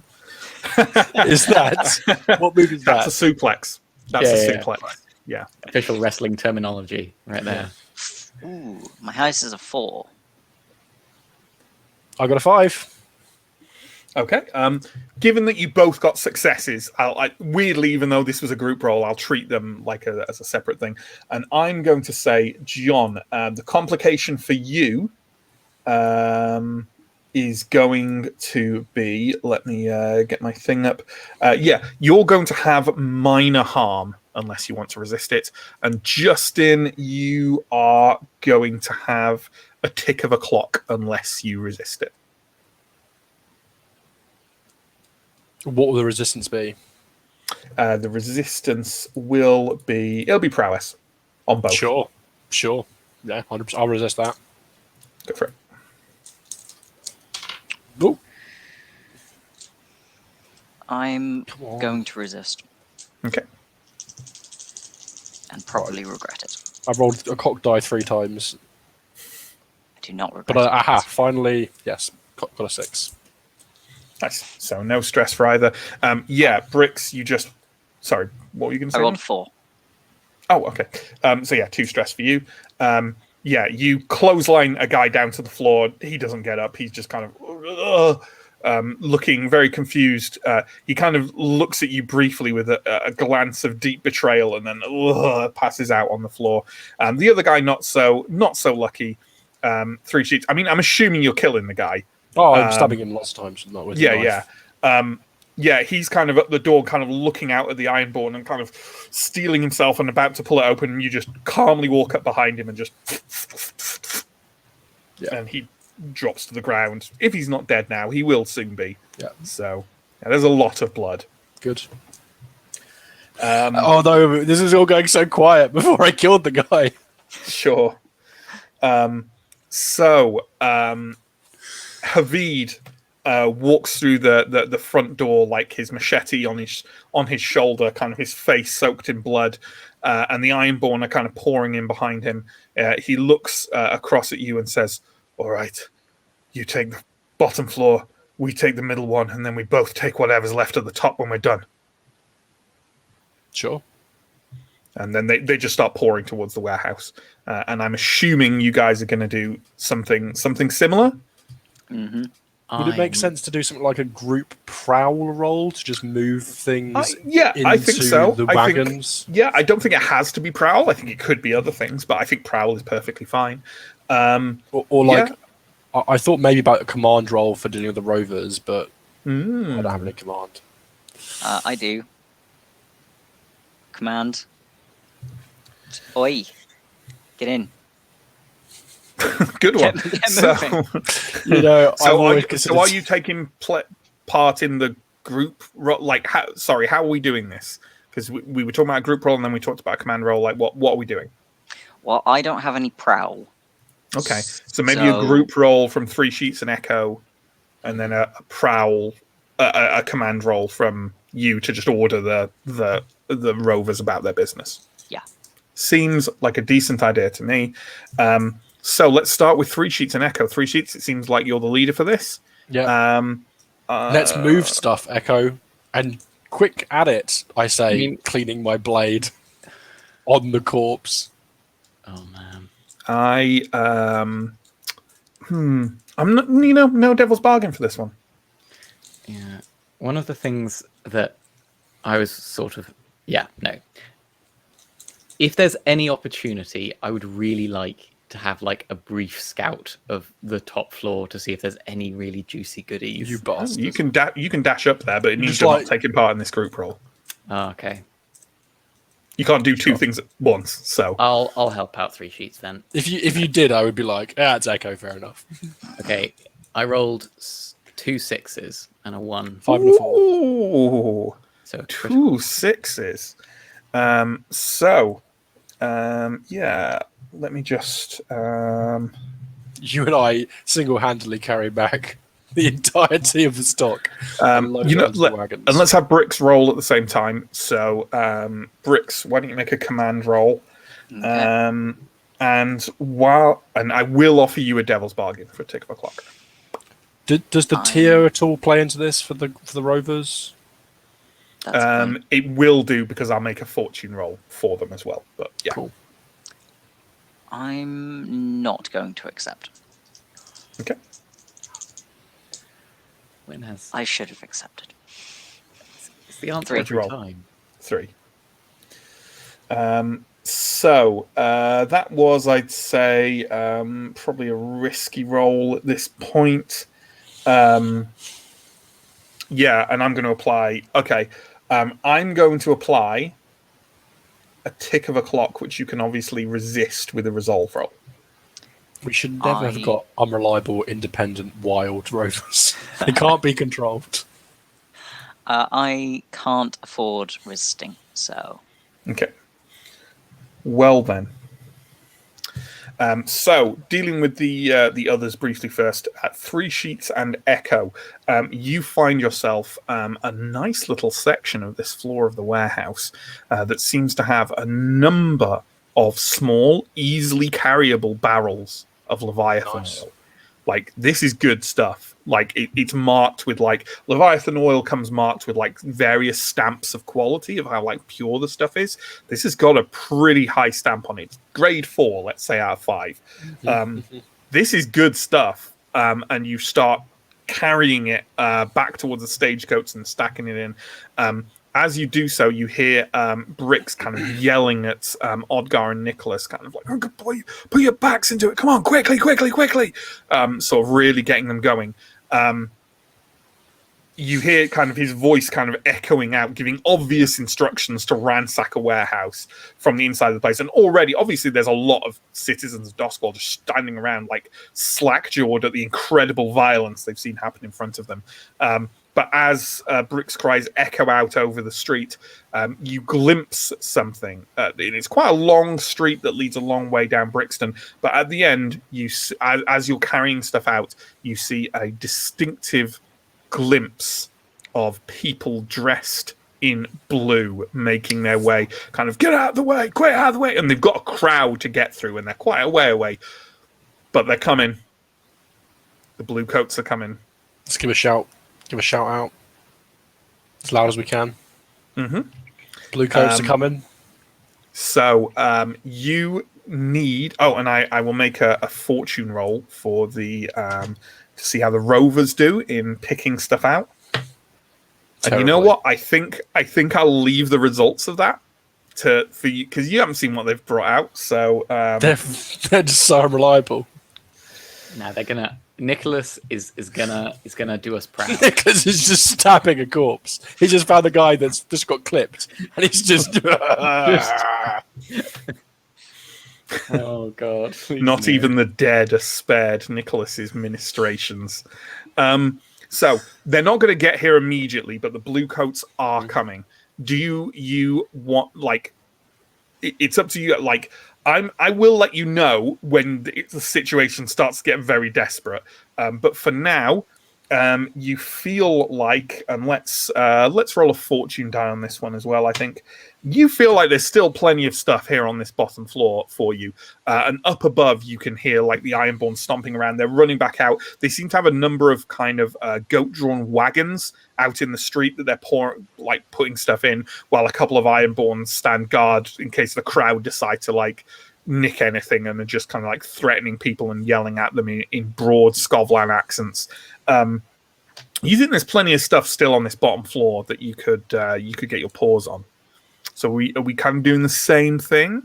Speaker 4: is that what move is that?
Speaker 1: That's a suplex. That's a
Speaker 5: Yeah.
Speaker 1: suplex. Yeah.
Speaker 5: Official wrestling terminology right there.
Speaker 3: Ooh, my highest is a 4.
Speaker 4: I got a 5.
Speaker 1: Okay. Given that you both got successes, weirdly, even though this was a group roll, I'll treat them like as a separate thing. And I'm going to say, John, the complication for you is going to be. Let me get my thing up. You're going to have minor harm unless you want to resist it. And Justin, you are going to have a tick of a clock unless you resist it.
Speaker 4: What will the resistance be?
Speaker 1: The resistance will be prowess on both.
Speaker 4: Sure. Yeah, 100%. I'll resist that.
Speaker 1: Go for it.
Speaker 4: Nope.
Speaker 3: I'm
Speaker 4: Come on.
Speaker 3: going to resist
Speaker 1: Okay.
Speaker 3: and probably regret it.
Speaker 4: I rolled a cock die 3 times,
Speaker 3: I do not regret
Speaker 4: but
Speaker 3: it.
Speaker 4: aha! Finally, yes, got a 6.
Speaker 1: Nice. So no stress for either. Yeah, Bricks, you just... Sorry, what were you going to say?
Speaker 3: I rolled 4.
Speaker 1: Oh, okay. So yeah, 2 stress for you. Yeah, you clothesline a guy down to the floor. He doesn't get up. He's just kind of looking very confused. He kind of looks at you briefly with a glance of deep betrayal, and then passes out on the floor. The other guy, not so lucky. 3 sheets. I mean, I'm assuming you're killing the guy.
Speaker 4: Oh, I'm stabbing him lots of times. Not with a knife.
Speaker 1: Yeah, he's kind of at the door, kind of looking out at the Ironborn and kind of steeling himself and about to pull it open, and you just calmly walk up behind him and just... And he drops to the ground. If he's not dead now, he will soon be.
Speaker 4: Yeah.
Speaker 1: So, yeah, there's a lot of blood.
Speaker 4: Good. Although this is all going so quiet before I killed the guy.
Speaker 1: Sure. Havid walks through the front door, like his machete on his shoulder, kind of his face soaked in blood, and the Ironborn are kind of pouring in behind him. He looks across at you and says, "All right, you take the bottom floor, we take the middle one, and then we both take whatever's left at the top when we're done."
Speaker 4: Sure.
Speaker 1: And then they just start pouring towards the warehouse. And I'm assuming you guys are going to do something similar.
Speaker 3: Mm-hmm.
Speaker 4: Would it make sense to do something like a group prowl roll to just move things
Speaker 1: I think so.
Speaker 4: the wagons?
Speaker 1: I don't think it has to be prowl. I think it could be other things, but I think prowl is perfectly fine.
Speaker 4: Or like, I thought maybe about a command roll for dealing with the rovers, but I don't have any command.
Speaker 3: I do. Command. Oi. Get in.
Speaker 1: Good one.
Speaker 3: Get
Speaker 1: So,
Speaker 3: moving.
Speaker 1: so are you taking part in the group roll? Like, how are we doing this? Because we were talking about a group roll and then we talked about a command roll. Like, what are we doing?
Speaker 3: Well, I don't have any prowl.
Speaker 1: Okay, so maybe a group roll from 3 sheets and Echo, and then a prowl, a command roll from you to just order the rovers about their business.
Speaker 3: Yeah,
Speaker 1: seems like a decent idea to me. So let's start with 3 sheets and Echo. 3 sheets. It seems like you're the leader for this.
Speaker 4: Yeah. Let's move stuff, Echo, and quick at it. I say, cleaning my blade on the corpse.
Speaker 2: Oh man.
Speaker 1: I'm not. No devil's bargain for this one.
Speaker 2: Yeah. One of the things that I was sort of no. If there's any opportunity, I would really like to have like a brief scout of the top floor to see if there's any really juicy goodies.
Speaker 4: You bastard.
Speaker 1: You can dash up there, but it means you're not taking part in this group roll.
Speaker 2: Oh, okay.
Speaker 1: You can't do 2 things at once, so
Speaker 2: I'll help out 3 sheets then.
Speaker 4: If you did, I would be like, it's Echo, fair enough.
Speaker 2: Okay, I rolled 2 6s and a 1.
Speaker 4: 5 and a 4.
Speaker 1: Ooh,
Speaker 2: So
Speaker 1: 2 6s. Let me just.
Speaker 4: You and I single-handedly carry back the entirety of the stock.
Speaker 1: And let's have Bricks roll at the same time. So, Bricks, why don't you make a command roll?
Speaker 3: Okay.
Speaker 1: And I will offer you a devil's bargain for a tick of a clock.
Speaker 4: Does the tier at all play into this for the rovers?
Speaker 1: It will do because I'll make a fortune roll for them as well. But yeah,
Speaker 4: cool.
Speaker 3: I'm not going to accept.
Speaker 1: Okay.
Speaker 3: I should have accepted.
Speaker 2: It's the answer
Speaker 3: 3.
Speaker 2: every time.
Speaker 1: 3. So that was, I'd say, probably a risky roll at this point. And I'm going to apply. Okay, I'm going to apply a tick of a clock, which you can obviously resist with a resolve roll.
Speaker 4: We should never have got unreliable, independent, wild rovers. They can't be controlled.
Speaker 3: I can't afford resisting, so...
Speaker 1: Okay. Well then. So, dealing with the others briefly first, Three Sheets and Echo, you find yourself a nice little section of this floor of the warehouse that seems to have a number of small, easily carryable barrels of Leviathan oil. Like, this is good stuff. Like, it's marked with, like, Leviathan oil comes marked with, like, various stamps of quality of how, like, pure the stuff is. This has got a pretty high stamp on it. Grade 4, let's say, out of 5. This is good stuff. And you start carrying it back towards the stagecoach and stacking it in. As you do so, you hear Bricks kind of yelling at Odgar and Nicholas, kind of like, oh, put your backs into it. Come on, quickly. Sort of really getting them going. You hear kind of his voice kind of echoing out, giving obvious instructions to ransack a warehouse from the inside of the place. And already, obviously, there's a lot of citizens of Doskwall just standing around like slack-jawed at the incredible violence they've seen happen in front of them. But as Bricks' cries echo out over the street, you glimpse something. It's quite a long street that leads a long way down Brixton. But at the end, as you're carrying stuff out, you see a distinctive glimpse of people dressed in blue making their way. Kind of, get out of the way, quick, out of the way. And they've got a crowd to get through, and they're quite a way away. But they're coming. The blue coats are coming.
Speaker 4: Let's give a shout. Give a shout out as loud as we can. Blue coats are coming.
Speaker 1: So you need... Oh, and I will make a fortune roll for the... to see how the rovers do in picking stuff out. Terribly. And you know what? I think I'll leave the results of that for you, because you haven't seen what they've brought out. So
Speaker 4: they're just so unreliable.
Speaker 5: No, they're gonna... Nicholas is gonna do us proud.
Speaker 4: Nicholas is just stabbing a corpse. He just found a guy that's just got clipped, and he's just.
Speaker 5: Oh God!
Speaker 1: Not even the dead are spared Nicholas's ministrations. So they're not going to get here immediately, but the blue coats are coming. Do you want, like? It's up to you. Like, I will let you know when the situation starts to get very desperate. But for now, you feel like, and let's roll a fortune die on this one as well. I think you feel like there's still plenty of stuff here on this bottom floor for you. And up above, you can hear like the Ironborn stomping around. They're running back out. They seem to have a number of kind of goat-drawn wagons out in the street that they're putting stuff in, while a couple of Ironborns stand guard in case the crowd decide to like nick anything, and are just kind of like threatening people and yelling at them in broad Scovlan accents. You think there's plenty of stuff still on this bottom floor that you could get your paws on. So are we kind of doing the same thing?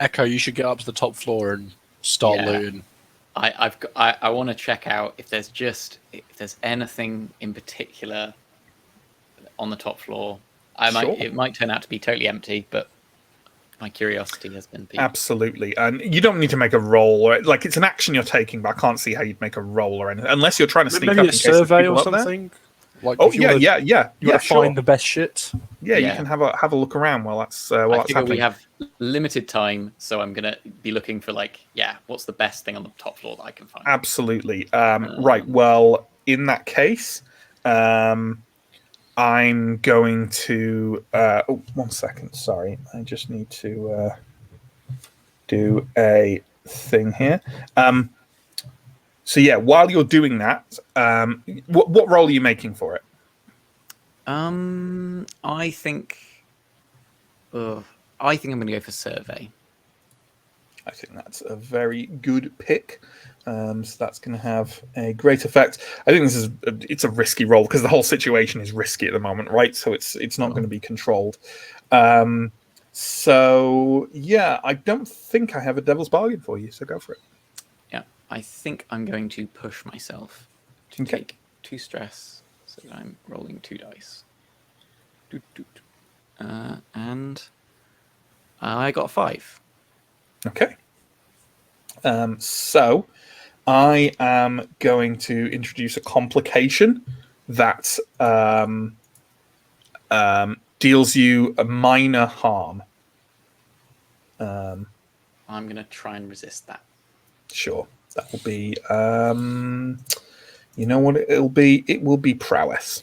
Speaker 4: Echo, you should get up to the top floor and start looting.
Speaker 5: I want to check out if there's anything in particular on the top floor. It might turn out to be totally empty, but my curiosity has been piqued.
Speaker 1: Absolutely. And you don't need to make a roll, or like, it's an action you're taking, but I can't see how you'd make a roll or anything, unless you're trying to sneak up in
Speaker 4: a survey or something.
Speaker 1: Like, oh yeah.
Speaker 4: You want to find the best shit.
Speaker 1: Yeah, you can have a look around while that's happening.
Speaker 5: We have limited time, so I'm gonna be looking for what's the best thing on the top floor that I can find.
Speaker 1: Absolutely. Right. Well, in that case, I'm going to. 1 second. Sorry, I just need to do a thing here. So yeah, while you're doing that, what role are you making for it?
Speaker 5: I think I'm going to go for survey.
Speaker 1: I think that's a very good pick. So that's going to have a great effect. I think it's a risky role because the whole situation is risky at the moment, right? So it's not going to be controlled. So yeah, I don't think I have a devil's bargain for you. So go for it.
Speaker 5: Yeah, I think I'm going to push myself to take 2 stress, so that I'm rolling 2 dice. And I got a 5.
Speaker 1: Okay. So I am going to introduce a complication that deals you a minor harm.
Speaker 5: I'm going to try and resist that.
Speaker 1: Sure. That will be... you know what it'll be? It will be prowess.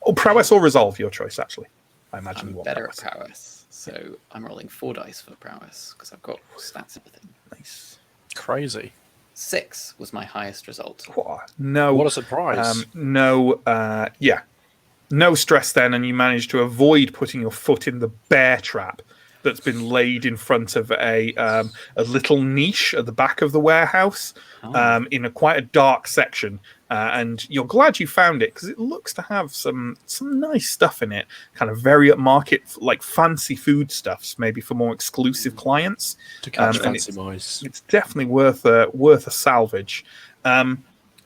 Speaker 1: Oh, prowess or resolve, your choice, actually. I imagine you
Speaker 5: I'm
Speaker 1: want
Speaker 5: better
Speaker 1: prowess.
Speaker 5: at prowess. So I'm rolling 4 dice for prowess because I've got stats everything.
Speaker 1: Nice.
Speaker 4: Crazy.
Speaker 5: 6 was my highest result.
Speaker 1: No.
Speaker 4: What a surprise.
Speaker 1: No stress then, and you manage to avoid putting your foot in the bear trap that's been laid in front of a little niche at the back of the warehouse, in quite a dark section. And you're glad you found it because it looks to have some nice stuff in it, kind of very upmarket, like fancy foodstuffs, maybe for more exclusive clients.
Speaker 4: To catch fancy mice.
Speaker 1: It's definitely worth a salvage.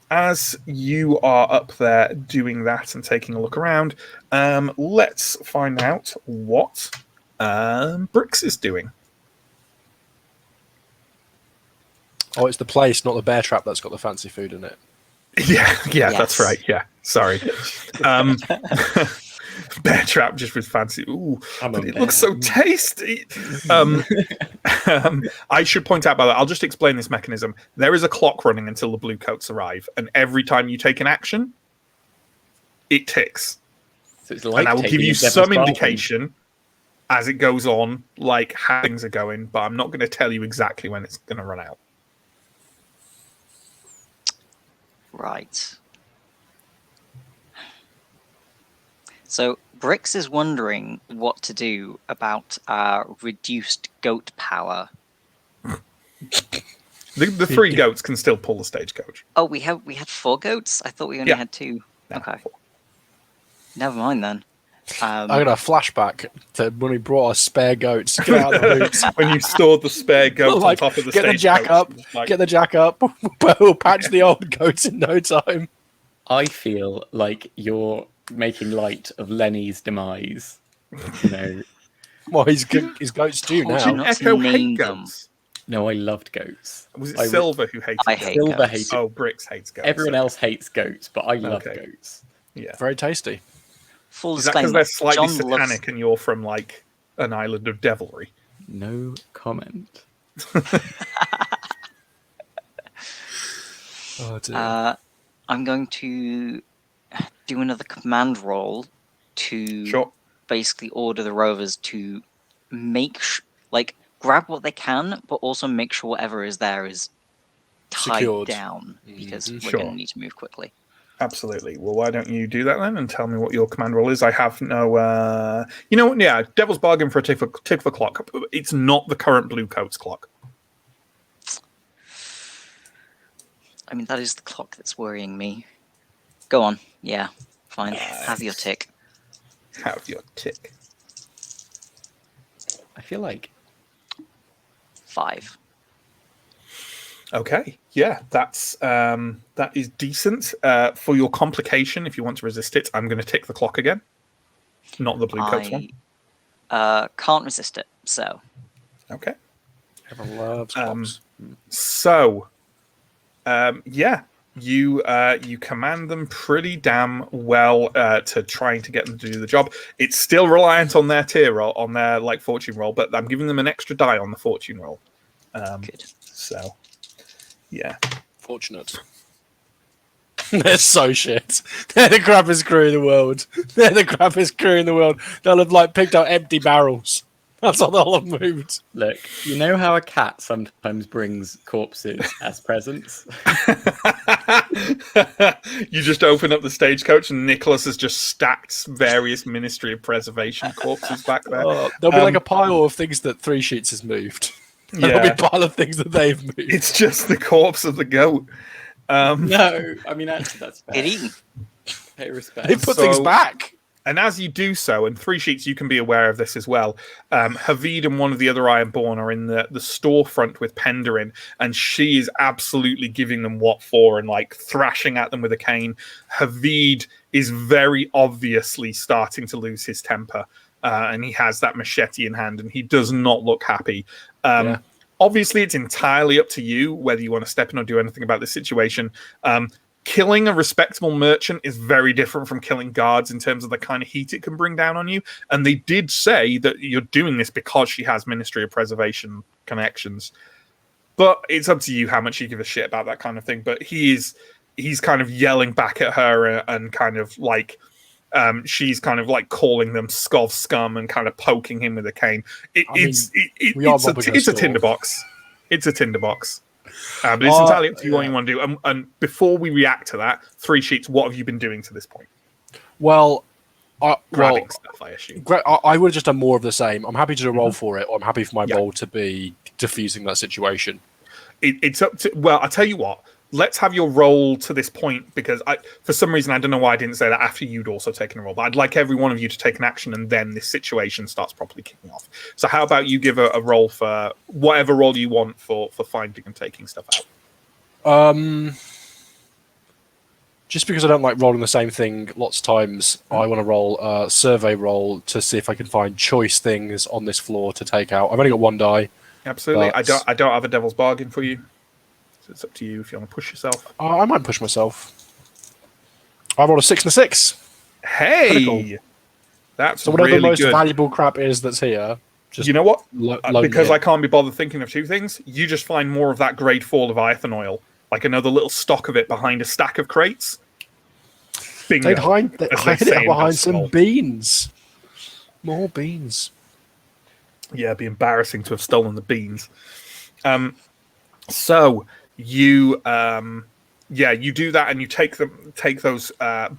Speaker 1: As you are up there doing that and taking a look around, let's find out what Bricks is doing.
Speaker 4: Oh, it's the place, not the bear trap that's got the fancy food in it.
Speaker 1: Yeah,
Speaker 3: Yes.
Speaker 1: That's right. Yeah, sorry. Bear trap just with fancy. Ooh, but it looks so tasty. I should point out, by the way, I'll just explain this mechanism. There is a clock running until the blue coats arrive, and every time you take an action, it ticks.
Speaker 5: So it's like
Speaker 1: And I will give you
Speaker 5: taking a
Speaker 1: some
Speaker 5: devil's bargain.
Speaker 1: indication as it goes on, like how things are going, but I'm not going to tell you exactly when it's going to run out.
Speaker 3: Right. So Brix is wondering what to do about our reduced goat power.
Speaker 1: The 3 goats can still pull the stagecoach.
Speaker 3: Oh, we had 4 goats? I thought we only
Speaker 1: Yeah.
Speaker 3: had 2.
Speaker 1: No,
Speaker 3: Okay.
Speaker 1: 4.
Speaker 3: Never mind then.
Speaker 4: I got a flashback to when we brought our spare goats. Get out of the boots.
Speaker 1: When you stored the spare goats
Speaker 4: Like,
Speaker 1: on top of the
Speaker 4: get the
Speaker 1: stagecoach.
Speaker 4: jack up.
Speaker 1: Like,
Speaker 4: Get the jack up. We'll patch the old goats in no time.
Speaker 5: I feel like you're making light of Lenny's demise. You know,
Speaker 4: Well, his goats do
Speaker 3: Told you
Speaker 4: now.
Speaker 3: not to
Speaker 1: Echo hate
Speaker 3: name them.
Speaker 1: goats.
Speaker 5: no, I loved goats.
Speaker 1: Was it
Speaker 5: I-
Speaker 1: Silver who hated
Speaker 3: I
Speaker 1: goats?
Speaker 3: hate
Speaker 5: Silver
Speaker 3: goats.
Speaker 5: hated.
Speaker 1: Oh, Bricks hates goats.
Speaker 5: Everyone else hates goats, but I love
Speaker 1: Okay.
Speaker 5: goats.
Speaker 1: Yeah.
Speaker 4: Very tasty.
Speaker 3: Full
Speaker 1: Is that because
Speaker 3: disclaimer,
Speaker 1: they're slightly
Speaker 3: John loves
Speaker 1: satanic and you're from, like, an island of devilry?
Speaker 5: No comment.
Speaker 4: Oh, dear.
Speaker 3: I'm going to do another command roll to
Speaker 1: Sure.
Speaker 3: basically order the rovers to grab what they can, but also make sure whatever is there is tied
Speaker 4: Secured.
Speaker 3: down because we're
Speaker 1: Sure.
Speaker 3: going to need to move quickly.
Speaker 1: Absolutely. Well, why don't you do that then and tell me what your command roll is? I have no... You know what? Yeah, Devil's Bargain for a tick of a clock. It's not the current Blue Coats clock.
Speaker 3: I mean, that is the clock that's worrying me. Go on. Yeah, fine. Have your tick.
Speaker 1: Have your tick.
Speaker 5: I feel like
Speaker 3: 5.
Speaker 1: Okay, yeah, that is decent. For your complication, if you want to resist it, I'm going to tick the clock again, not the Blue Coats one.
Speaker 3: Can't resist it, so...
Speaker 1: Okay,
Speaker 4: Everyone loves clocks.
Speaker 1: so yeah, you command them pretty damn well to trying to get them to do the job. It's still reliant on their tier roll, on their fortune roll, but I'm giving them an extra die on the fortune roll.
Speaker 3: Good.
Speaker 1: So. Yeah.
Speaker 4: Fortunate. They're so shit. They're the crappiest crew in the world. They're the crappiest crew in the world. They'll have picked out empty barrels. That's all they'll have moved.
Speaker 5: Look, you know how a cat sometimes brings corpses as presents?
Speaker 1: You just open up the stagecoach and Nicholas has just stacked various Ministry of Preservation corpses back there.
Speaker 4: There'll be a pile of things that Three Sheets has moved. There'll be a pile of things that they've moved.
Speaker 1: It's just the corpse of the goat.
Speaker 5: No, I mean, actually, that's fair.
Speaker 3: Get eaten.
Speaker 5: Pay respect.
Speaker 4: They put things back.
Speaker 1: And as you do so, and Three Sheets, you can be aware of this as well. Havid and one of the other Ironborn are in the storefront with Penderin, and she is absolutely giving them what for and thrashing at them with a cane. Havid is very obviously starting to lose his temper, and he has that machete in hand, and he does not look happy. Obviously, it's entirely up to you whether you want to step in or do anything about this situation. killing a respectable merchant is very different from killing guards in terms of the kind of heat it can bring down on you. And they did say that you're doing this because she has Ministry of Preservation connections. But it's up to you how much you give a shit about that kind of thing. But he's kind of yelling back at her and kind of like she's kind of like calling them scov scum and kind of poking him with a cane. It's a tinderbox. It's a tinderbox. But it's entirely up to you what you want to do. And before we react to that, 3 sheets, what have you been doing to this point?
Speaker 4: Well,
Speaker 1: grabbing stuff, I assume.
Speaker 4: I would have just done more of the same. I'm happy to do a roll for it, or I'm happy for my roll to be diffusing that situation.
Speaker 1: It's up to... Well, I'll tell you what. Let's have your roll to this point, because for some reason, I don't know why I didn't say that after you'd also taken a roll, but I'd like every one of you to take an action, and then this situation starts properly kicking off. So how about you give a roll for whatever roll you want for finding and taking stuff out?
Speaker 4: Just because I don't like rolling the same thing lots of times, I want to roll a survey roll to see if I can find choice things on this floor to take out. I've only got 1 die.
Speaker 1: Absolutely. I don't have a devil's bargain for you. So it's up to you if you want to push yourself.
Speaker 4: I might push myself. I rolled a 6 and a 6.
Speaker 1: Hey!
Speaker 4: Critical.
Speaker 1: That's
Speaker 4: so whatever
Speaker 1: really
Speaker 4: the most
Speaker 1: good.
Speaker 4: valuable crap is that's here, just
Speaker 1: you know what?
Speaker 4: load
Speaker 1: Because
Speaker 4: it.
Speaker 1: I can't be bothered thinking of 2 things, you just find more of that grade 4 Leviathan oil. Like another little stock of it behind a stack of crates. Bingo.
Speaker 4: They'd hide it behind some
Speaker 1: Hull.
Speaker 4: beans. More beans.
Speaker 1: Yeah, it'd be embarrassing to have stolen the beans. So you you do that, and you take those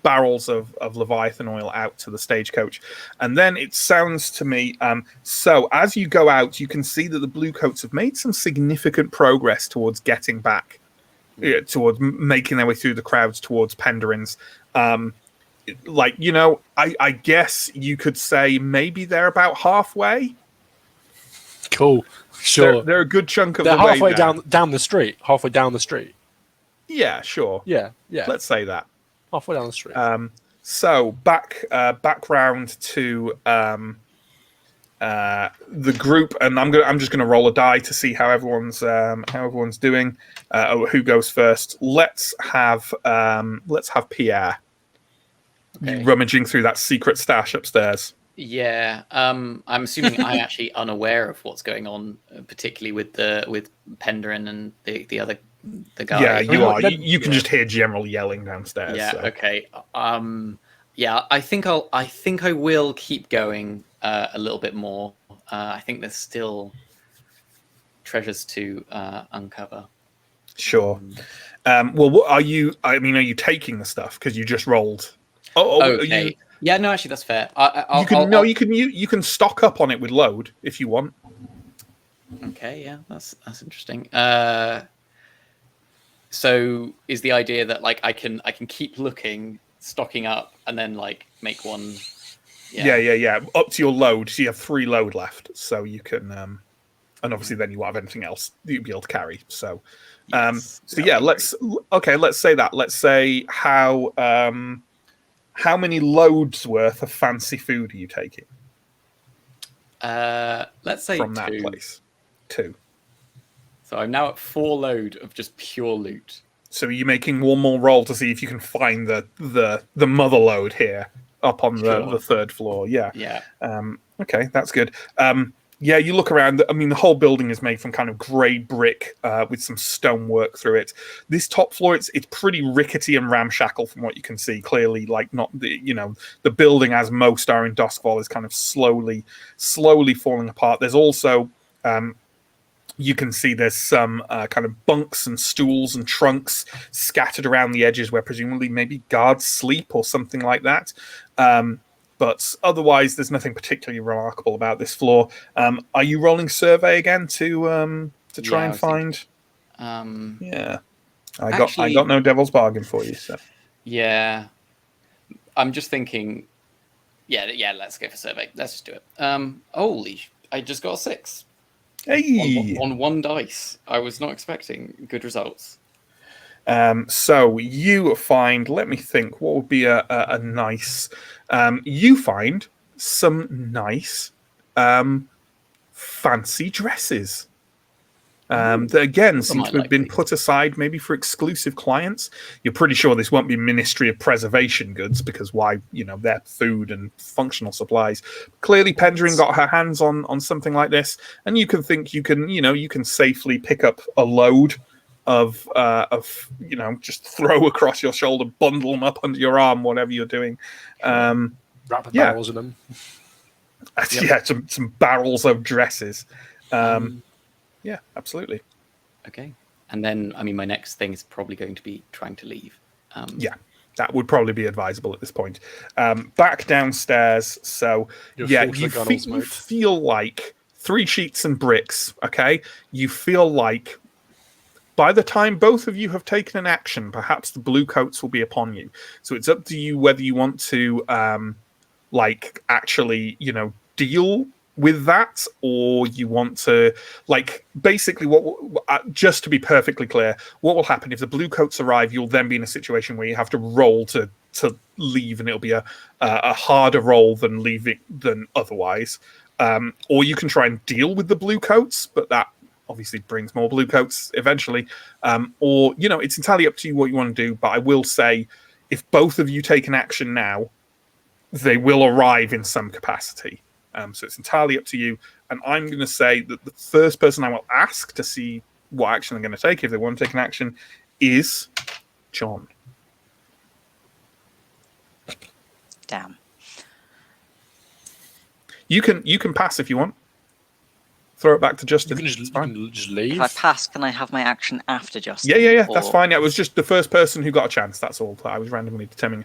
Speaker 1: barrels of Leviathan oil out to the stagecoach, and then it sounds to me. So as you go out, you can see that the Bluecoats have made some significant progress towards getting back, towards making their way through the crowds towards Penderen's. I guess you could say maybe they're about halfway.
Speaker 4: Cool. Sure.
Speaker 1: They're a good chunk of
Speaker 4: They're
Speaker 1: the way
Speaker 4: halfway
Speaker 1: down.
Speaker 4: down the street. Halfway down the street.
Speaker 1: Yeah, sure.
Speaker 4: Yeah.
Speaker 1: Let's say that.
Speaker 4: Halfway down the street.
Speaker 1: So back round to the group, and I'm just gonna roll a die to see how everyone's doing. Who goes first? Let's have Pierre.
Speaker 3: Okay.
Speaker 1: Rummaging through that secret stash upstairs.
Speaker 5: Yeah, I'm assuming I'm actually unaware of what's going on, particularly with Penderen and the guy.
Speaker 1: Yeah, you are. You can just hear general yelling downstairs.
Speaker 5: Yeah.
Speaker 1: So.
Speaker 5: Okay. Yeah, I think I will keep going a little bit more. I think there's still treasures to uncover.
Speaker 1: Sure. Well, what are you? I mean, are you taking the stuff because you just rolled?
Speaker 5: Okay. Yeah, no, actually, that's fair.
Speaker 1: You can stock up on it with load if you want.
Speaker 5: Okay, yeah, that's interesting. So is the idea that like I can keep looking, stocking up, and then like make one?
Speaker 1: Yeah. Up to your load, so you have 3 load left, so you can, and obviously then you won't have anything else that you'll be able to carry. So,
Speaker 5: Yes,
Speaker 1: let's say that. Let's say how many loads worth of fancy food are you taking?
Speaker 5: Let's say
Speaker 1: from
Speaker 5: 2.
Speaker 1: that place. 2.
Speaker 5: So I'm now at 4 load of just pure loot.
Speaker 1: So are you making one more roll to see if you can find the mother load here up on the 3rd floor? Yeah.
Speaker 5: Yeah.
Speaker 1: Okay, that's good. You look around. I mean, the whole building is made from kind of grey brick with some stonework through it. This top floor, it's pretty rickety and ramshackle from what you can see. Clearly, like not the building, as most are in Doskvol, is kind of slowly falling apart. There's also you can see there's some kind of bunks and stools and trunks scattered around the edges where presumably maybe guards sleep or something like that. But otherwise, there's nothing particularly remarkable about this floor. Are you rolling survey again to try and find? I got no devil's bargain for you. So
Speaker 5: yeah, I'm just thinking. Yeah. Let's go for survey. Let's just do it. Holy! I just got a 6.
Speaker 1: Hey,
Speaker 5: on 1 dice. I was not expecting good results.
Speaker 1: So you find, let me think, what would be a nice... you find some nice fancy dresses. That again seem
Speaker 5: might
Speaker 1: to have been
Speaker 5: like
Speaker 1: put aside maybe for exclusive clients. You're pretty sure this won't be Ministry of Preservation goods because why? They're food and functional supplies. Clearly, Pendrin got her hands on something like this, and you can think you can safely pick up a load of just throw across your shoulder, bundle them up under your arm, whatever you're doing.
Speaker 4: Wrap the barrels in them.
Speaker 1: Yeah, some barrels of dresses. Yeah, absolutely.
Speaker 5: Okay. And then, my next thing is probably going to be trying to leave.
Speaker 1: Yeah, that would probably be advisable at this point. Back downstairs. So, you feel like 3 sheets and bricks, okay? You feel like by the time both of you have taken an action, perhaps the blue coats will be upon you. So it's up to you whether you want to, actually, deal with that, or you want to basically just to be perfectly clear, what will happen if the blue coats arrive? You'll then be in a situation where you have to roll to leave, and it'll be a harder roll than otherwise. Or you can try and deal with the blue coats, but that obviously brings more blue coats eventually. Or it's entirely up to you what you want to do. But I will say, if both of you take an action now, they will arrive in some capacity. So it's entirely up to you. And I'm going to say that the first person I will ask to see what action they're going to take, if they want to take an action, is John.
Speaker 3: Damn.
Speaker 1: You can pass if you want. Throw it back to Justin.
Speaker 4: You can just leave.
Speaker 3: If I pass, can I have my action after Justin?
Speaker 1: Yeah. That's fine. Yeah, it was just the first person who got a chance. That's all. I was randomly determining.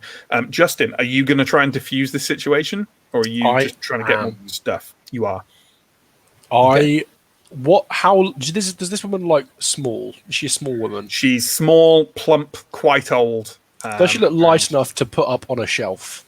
Speaker 1: Justin, are you going to try and diffuse this situation, or are you just trying to get more stuff? You are.
Speaker 4: Okay. How does this woman small? Is she a small woman?
Speaker 1: She's small, plump, quite old.
Speaker 4: Does she look light enough to put up on a shelf?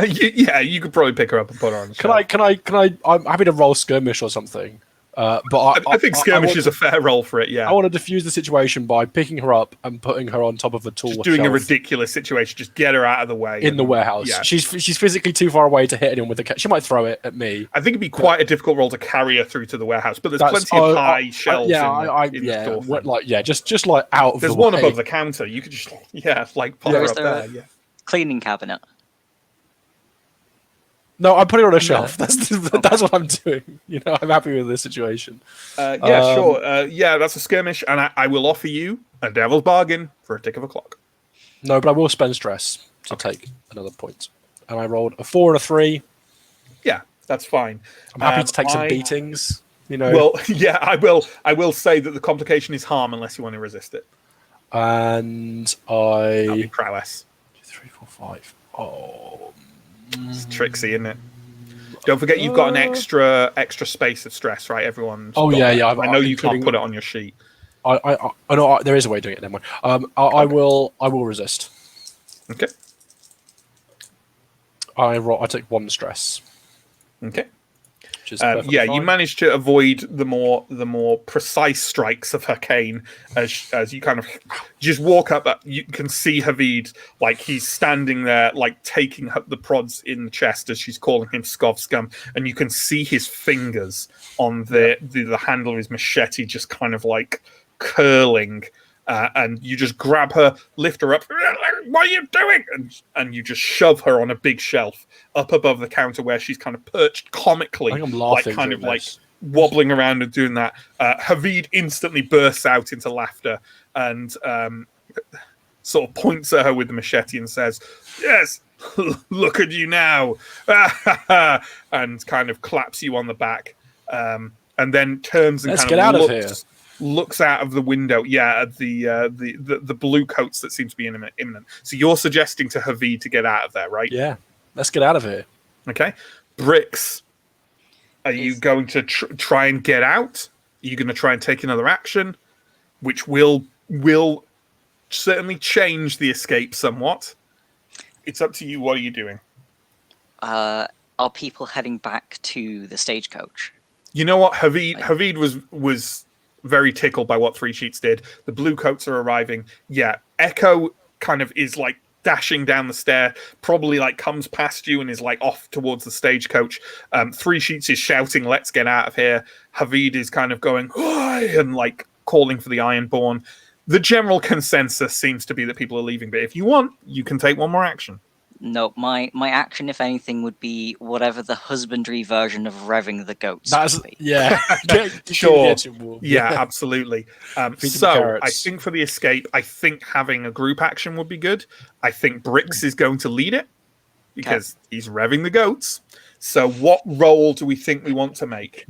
Speaker 1: You could probably pick her up and put her on the shelf.
Speaker 4: Can I? I'm happy to roll skirmish or something. But
Speaker 1: I think skirmish is a fair roll for it. Yeah,
Speaker 4: I want to defuse the situation by picking her up and putting her on top of a tall.
Speaker 1: Just doing a ridiculous situation. Just get her out of the way
Speaker 4: in the warehouse. Yeah. She's physically too far away to hit anyone with a cat. She might throw it at me.
Speaker 1: I think it'd be quite a difficult roll to carry her through to the warehouse. But there's plenty of high shelves. Just out of.
Speaker 4: There's
Speaker 1: one above the counter. You could just pop her up there. Yeah.
Speaker 3: Cleaning cabinet.
Speaker 4: No, I'm putting her on a shelf. That's what I'm doing. I'm happy with this situation.
Speaker 1: Sure. That's a skirmish, and I will offer you a devil's bargain for a tick of a clock.
Speaker 4: No, but I will spend stress to take another point. And I rolled a 4 and a 3.
Speaker 1: Yeah, that's fine.
Speaker 4: I'm happy to take some beatings.
Speaker 1: Well, yeah, I will. I will say that the complication is harm unless you want to resist it.
Speaker 4: And
Speaker 1: That'll be prowess.
Speaker 4: 2, 3, 4, 5. Oh.
Speaker 1: It's tricksy, isn't it? Don't forget you've got an extra space of stress, right? Everyone.
Speaker 4: Oh yeah.
Speaker 1: I know you can't put it on your sheet.
Speaker 4: I know there is a way of doing it. Never mind. I will resist.
Speaker 1: Okay.
Speaker 4: I take 1 stress.
Speaker 1: Okay.
Speaker 4: Fine.
Speaker 1: You managed to avoid the more precise strikes of her cane as you kind of just walk up. You can see Havid, he's standing there, taking the prods in the chest as she's calling him scov scum, and you can see his fingers on the handle of his machete just kind of curling. And you just grab her, lift her up. What are you doing? And you just shove her on a big shelf up above the counter where she's kind of perched comically,
Speaker 4: I think I'm laughing
Speaker 1: wobbling around and doing that. Havid instantly bursts out into laughter and sort of points at her with the machete and says, "Yes, look at you now," and kind of claps you on the back, and then turns and
Speaker 4: get out of here.
Speaker 1: Looks out of the window, at the blue coats that seem to be imminent. So you're suggesting to Havid to get out of there, right?
Speaker 4: Yeah, let's get out of here.
Speaker 1: Okay. Bricks, are you going to try and get out? Are you going to try and take another action, which will certainly change the escape somewhat? It's up to you. What are you doing?
Speaker 3: Are people heading back to the stagecoach?
Speaker 1: You know what? Havid was very tickled by what 3 Sheets did. The blue coats are arriving. Yeah, Echo kind of is dashing down the stair, probably like comes past you and is like off towards the stagecoach. Three Sheets is shouting, "Let's get out of here." Havid is kind of going, "Oi!" and like calling for the Ironborn. The general consensus seems to be that people are leaving, but if you want, you can take one more action.
Speaker 3: No, my action, if anything, would be whatever the husbandry version of revving the goats
Speaker 4: That's
Speaker 3: would be.
Speaker 4: yeah.
Speaker 1: Sure.
Speaker 4: Get warm.
Speaker 1: Yeah, absolutely.
Speaker 4: Feed them
Speaker 1: So
Speaker 4: carrots.
Speaker 1: I think for the escape, I think having a group action would be good. I think Brix is going to lead it because he's revving the goats. So what role do we think we want to make?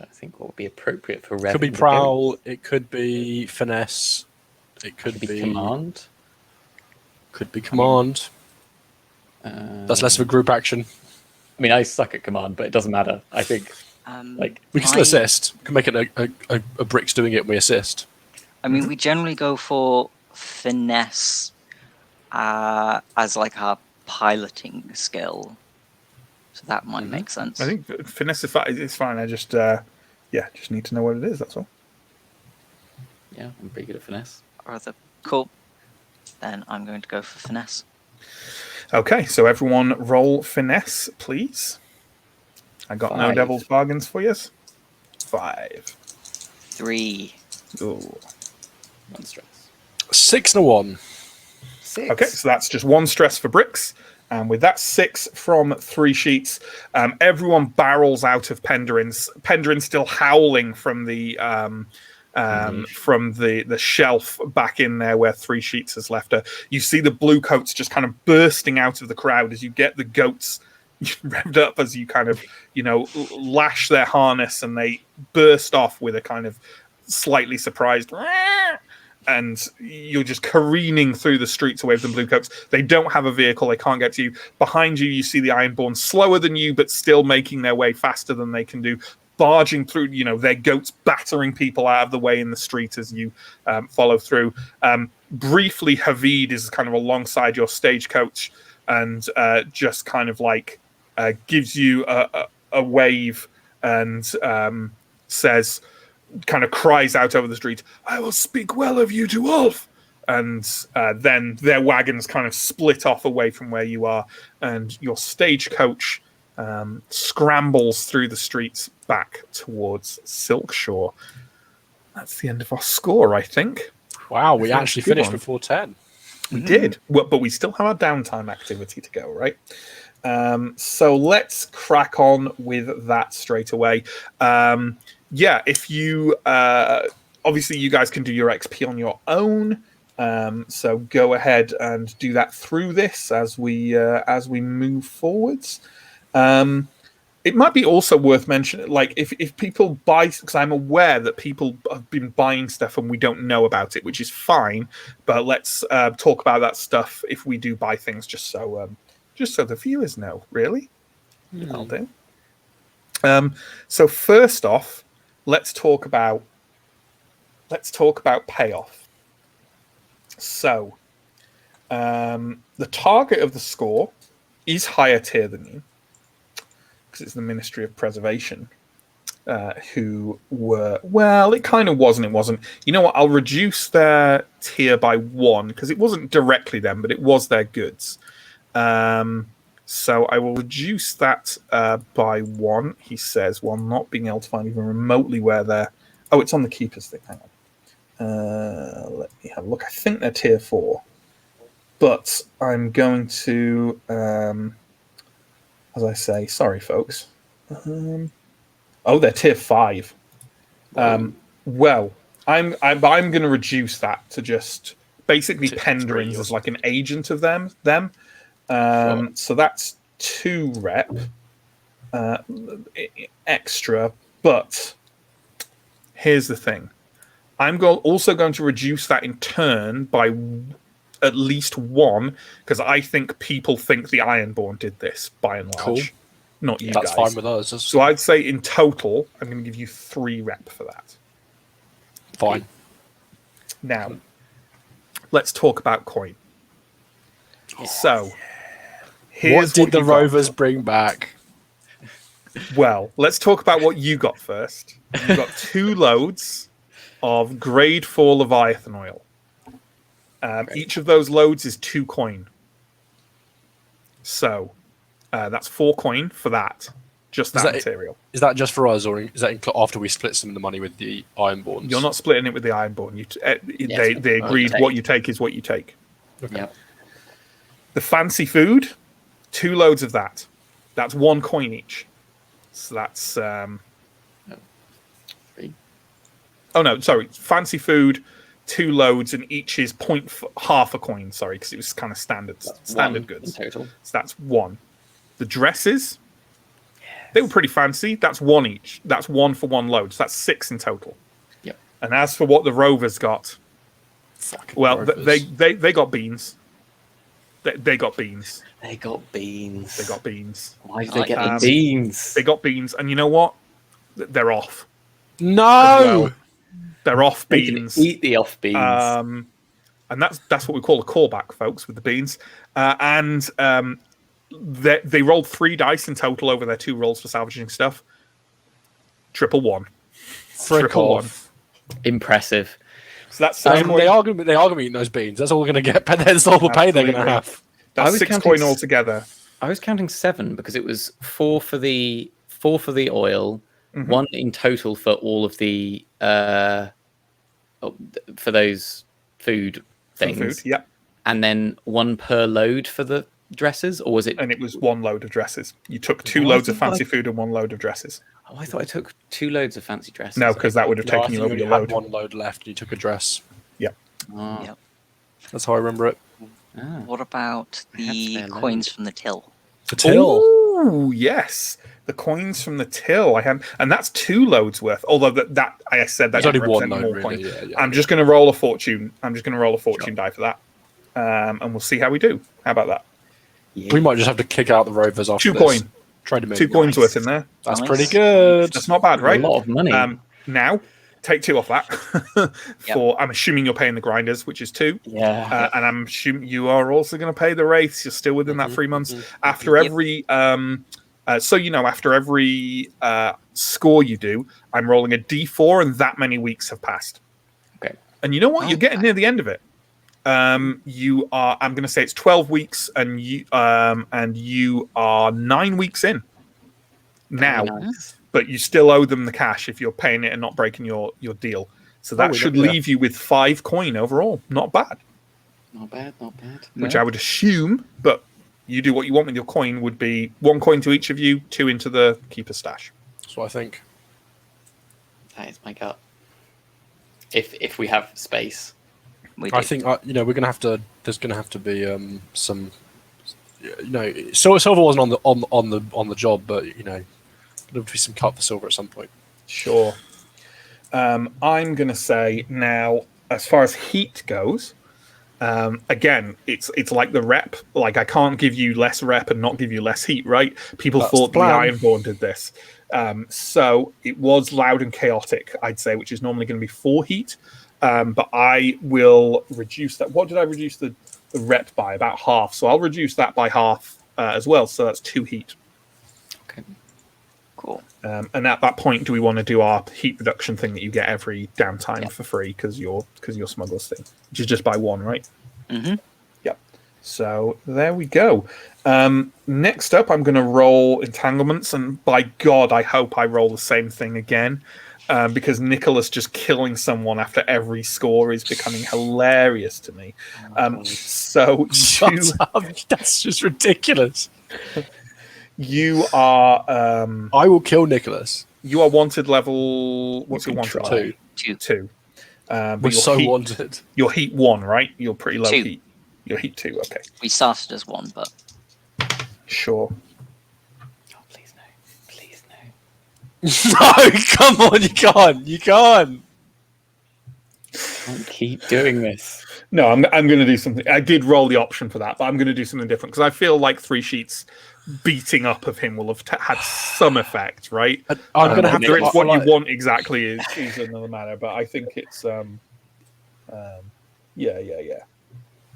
Speaker 5: I think what would be appropriate for
Speaker 4: It could be
Speaker 5: revving the
Speaker 4: prowl.
Speaker 5: goats.
Speaker 4: It could be finesse. It could be
Speaker 5: command.
Speaker 4: Could be command. That's less of a group action.
Speaker 5: I mean, I suck at command, but it doesn't matter. I think like
Speaker 4: We can still assist. We can make it a Brix doing it and we assist.
Speaker 3: I mean, we generally go for finesse as like our piloting skill, so that might make sense.
Speaker 1: I think finesse is fine. I just just need to know what it is. That's all.
Speaker 5: yeah, I'm pretty good at finesse.
Speaker 3: Cool. Then I'm going to go for finesse.
Speaker 1: Okay, so everyone roll finesse, please. I got no
Speaker 5: 5.
Speaker 1: devil's bargains for you. 5.
Speaker 3: 3.
Speaker 1: Ooh.
Speaker 5: 1 stress.
Speaker 4: 6 and a 1.
Speaker 5: 6.
Speaker 1: Okay, so that's just 1 stress for Brix. And with that 6 from 3 Sheets, everyone barrels out of Pendrin's. Pendrin's still howling from the shelf back in there where 3 Sheets has left her. You see the blue coats just kind of bursting out of the crowd as you get the goats revved up, as you kind of, lash their harness, and they burst off with a kind of slightly surprised and you're just careening through the streets away from the blue coats. They don't have a vehicle, they can't get to you. Behind you, you see the Ironborn slower than you, but still making their way faster than they can do, barging through, their goats battering people out of the way in the street as you follow through. Briefly, Havid is kind of alongside your stagecoach and just kind of like gives you a wave and says, kind of cries out over the street, "I will speak well of you to Ulf." And then their wagons kind of split off away from where you are, and your stagecoach scrambles through the streets back towards Silkshore. That's the end of our score, I think.
Speaker 4: Wow, we actually finished
Speaker 1: one.
Speaker 4: before 10.
Speaker 1: We did, but we still have our downtime activity to go, right? So let's crack on with that straight away. If you obviously you guys can do your XP on your own, so go ahead and do that through this as we move forwards. It might be also worth mentioning, like if people buy, because I'm aware that people have been buying stuff and we don't know about it, which is fine. But let's talk about that stuff if we do buy things, just so the viewers know. Really, I'll do. So first off, let's talk about payoff. So the target of the score is higher tier than you, because it's the Ministry of Preservation, who were, well, it kind of was and it wasn't. You know what? I'll reduce their tier by 1, because it wasn't directly them, but it was their goods. So I will reduce that by 1, he says, while not being able to find even remotely where they're... Oh, it's on the Keepers thing. Hang on. Let me have a look. I think they're tier 4. But I'm going to... as I say, sorry, folks. They're tier 5. Well, I'm going to reduce that to just basically Pendrin's as like an agent of them.
Speaker 5: Sure.
Speaker 1: So that's 2 rep extra. But here's the thing: I'm also going to reduce that in turn by at least 1, because I think people think the Ironborn did this by and large.
Speaker 4: Cool.
Speaker 1: Not you
Speaker 4: That's
Speaker 1: guys.
Speaker 4: fine with us.
Speaker 1: So I'd say in total, I'm going to give you 3 rep for that.
Speaker 4: Fine.
Speaker 1: Now, let's talk about coin. So, here's
Speaker 4: What did the
Speaker 1: you got.
Speaker 4: Rovers bring back?
Speaker 1: Well, let's talk about what you got first. You got 2 loads of grade 4 Leviathan oil. Each of those loads is 2 coin. So that's 4 coin for that. Just that material.
Speaker 4: Is that just for us, or is that after we split some of the money with the Ironborns?
Speaker 1: You're not splitting it with the Ironborn. They agreed what you take is what you take.
Speaker 4: Okay.
Speaker 5: Yep.
Speaker 1: The fancy food, 2 loads of that. That's 1 coin each. So that's...
Speaker 5: 3.
Speaker 1: Oh, no, sorry. Fancy food, 2 loads, and each is half a coin, sorry, because it was kind of standard goods.
Speaker 5: In total.
Speaker 1: So that's 1. The dresses, they were pretty fancy. That's 1 each. That's 1 for 1 load. So that's 6 in total.
Speaker 5: Yep.
Speaker 1: And as for what the rovers got,
Speaker 4: Rovers.
Speaker 1: they got beans. They got beans.
Speaker 5: They got beans.
Speaker 1: They got beans.
Speaker 5: Why did they get
Speaker 1: Um,
Speaker 5: the beans?
Speaker 1: They got beans, and you know what? They're off.
Speaker 4: No.
Speaker 1: Well. They're off
Speaker 5: They can
Speaker 1: beans.
Speaker 5: eat the off beans.
Speaker 1: And that's what we call a callback, folks, with the beans. They rolled 3 dice in total over their 2 rolls for salvaging stuff. Triple 1.
Speaker 4: Frick
Speaker 1: Triple
Speaker 4: off.
Speaker 5: Impressive.
Speaker 1: So that's
Speaker 4: They are going to be eating those beans. That's all we're going to get. That's all the pay they're going to have.
Speaker 5: I
Speaker 1: that's
Speaker 5: was
Speaker 1: 6
Speaker 5: counting
Speaker 1: coin altogether.
Speaker 5: I was counting 7 because it was 4 for the oil,
Speaker 1: Mhm.
Speaker 5: 1 in total for all of the for those food things,
Speaker 1: Food, yep.
Speaker 5: and then 1 per load for the dresses, or was it?
Speaker 1: And it was 1 load of dresses. You took 2
Speaker 5: Oh, I
Speaker 1: loads of
Speaker 5: thought
Speaker 1: fancy food and 1 load of dresses.
Speaker 5: Oh, I thought I took 2 loads of fancy dresses.
Speaker 1: No, because that would have
Speaker 4: No, I
Speaker 1: taken
Speaker 4: think
Speaker 1: you over
Speaker 4: only
Speaker 1: your
Speaker 4: had
Speaker 1: load.
Speaker 4: 1 load left, and you took a dress.
Speaker 5: Oh,
Speaker 3: Yep.
Speaker 4: That's how I remember it.
Speaker 5: ah.
Speaker 3: What about
Speaker 5: I had
Speaker 3: the
Speaker 5: spare
Speaker 3: coins
Speaker 5: loads.
Speaker 3: from the till?
Speaker 4: The till.
Speaker 1: Oh, yes. The coins from the till. And that's 2 loads worth. Although that I said that
Speaker 4: There's only
Speaker 1: didn't
Speaker 4: 1
Speaker 1: represent
Speaker 4: load,
Speaker 1: more
Speaker 4: really.
Speaker 1: coin.
Speaker 4: Yeah.
Speaker 1: I'm just going to roll a fortune. Die for that. And we'll see how we do. How about that?
Speaker 5: Yeah.
Speaker 4: We might just have to kick out the Rovers after
Speaker 1: 2
Speaker 4: this.
Speaker 1: coin.
Speaker 4: Trade them in.
Speaker 1: 2 coins worth in there.
Speaker 4: That's
Speaker 3: Nice.
Speaker 4: pretty good.
Speaker 1: That's not bad, right?
Speaker 5: A lot of money.
Speaker 1: Now, take 2 off that. I'm assuming you're paying the grinders, which is 2.
Speaker 5: yeah.
Speaker 1: And I'm assuming you are also going to pay the wraiths. You're still within that 3 months. After every after every score you do, I'm rolling a d4, and that many weeks have passed.
Speaker 5: Okay.
Speaker 1: And you know what? You're getting near the end of it. You are. I'm going to say it's 12 weeks, and you are 9 weeks in now.
Speaker 5: Nice.
Speaker 1: But you still owe them the cash if you're paying it and not breaking your deal. So that should
Speaker 4: yeah.
Speaker 1: leave you with 5 coin overall. Not bad.
Speaker 5: Not bad. Not bad.
Speaker 1: Which I would assume, but you do what you want with your coin, would be 1 coin to each of you, 2 into the keeper's stash.
Speaker 4: That's what I think.
Speaker 5: That is my gut. If we have space.
Speaker 3: We
Speaker 4: I
Speaker 3: do.
Speaker 4: think we're going to have to. There's going to have to be some. Silver wasn't on the job, but there'll have to be some cut for silver at some point.
Speaker 1: Sure. I'm going to say now, as far as heat goes, again, it's like the rep. Like, I can't give you less rep and not give you less heat, right? People
Speaker 4: That's
Speaker 1: thought
Speaker 4: the
Speaker 1: the
Speaker 4: plan.
Speaker 1: Ironborn did this. So it was loud and chaotic, I'd say, which is normally going to be 4 heat. But I will reduce that. What did I reduce the rep by? About half. So I'll reduce that by half as well. So that's 2 heat.
Speaker 5: Okay.
Speaker 3: Cool.
Speaker 1: And at that point, do we want to do our heat reduction thing that you get every downtime for free because your smugglers thing, which is just by 1, right?
Speaker 3: Mm-hmm.
Speaker 1: Yep. So there we go. Next up, I'm going to roll entanglements, and by God, I hope I roll the same thing again. Because just killing someone after every score is becoming hilarious to me. So
Speaker 4: Shut
Speaker 1: you,
Speaker 4: up! That's just ridiculous.
Speaker 1: you are
Speaker 4: I will kill Nicholas.
Speaker 1: you are wanted level. What's your wanted
Speaker 5: try.
Speaker 1: level?
Speaker 3: 2.
Speaker 1: 2. But
Speaker 4: We're
Speaker 1: your
Speaker 4: so
Speaker 1: heat,
Speaker 4: wanted.
Speaker 1: your heat 1, right? You're pretty low
Speaker 3: 2.
Speaker 1: heat. Your heat 2. Okay,
Speaker 3: We started as 1, but
Speaker 1: sure.
Speaker 5: Oh, please no. Please no.
Speaker 4: No, come on, you can't. You can't.
Speaker 5: Don't keep doing this.
Speaker 1: No, I'm going to do something. I did roll the option for that, but I'm going to do something different because I feel like 3 sheets beating up of him will have had some effect, right?
Speaker 4: I'm going to have
Speaker 1: Whether
Speaker 4: to.
Speaker 1: it's what you want exactly is another matter, but I think it's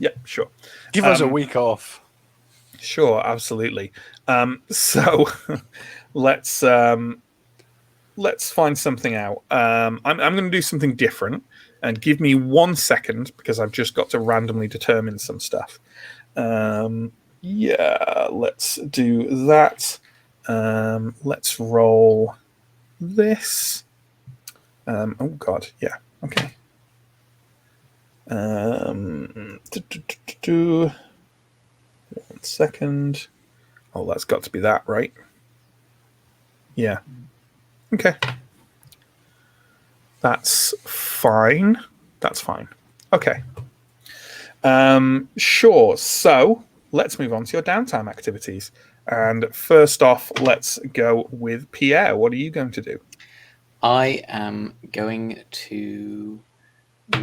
Speaker 1: yeah, sure.
Speaker 4: Give us a week off.
Speaker 1: Sure, absolutely. So let's let's find something out. I'm going to do something different, and give me 1 second because I've just got to randomly determine some stuff. Yeah, let's do that. Let's roll this. Oh God, yeah. Okay. 1 second. Oh, that's got to be that, right? Yeah. Okay. That's fine. That's fine. Okay. Sure. So let's move on to your downtime activities. And first off, let's go with Pierre. What are you going to do?
Speaker 5: I am going to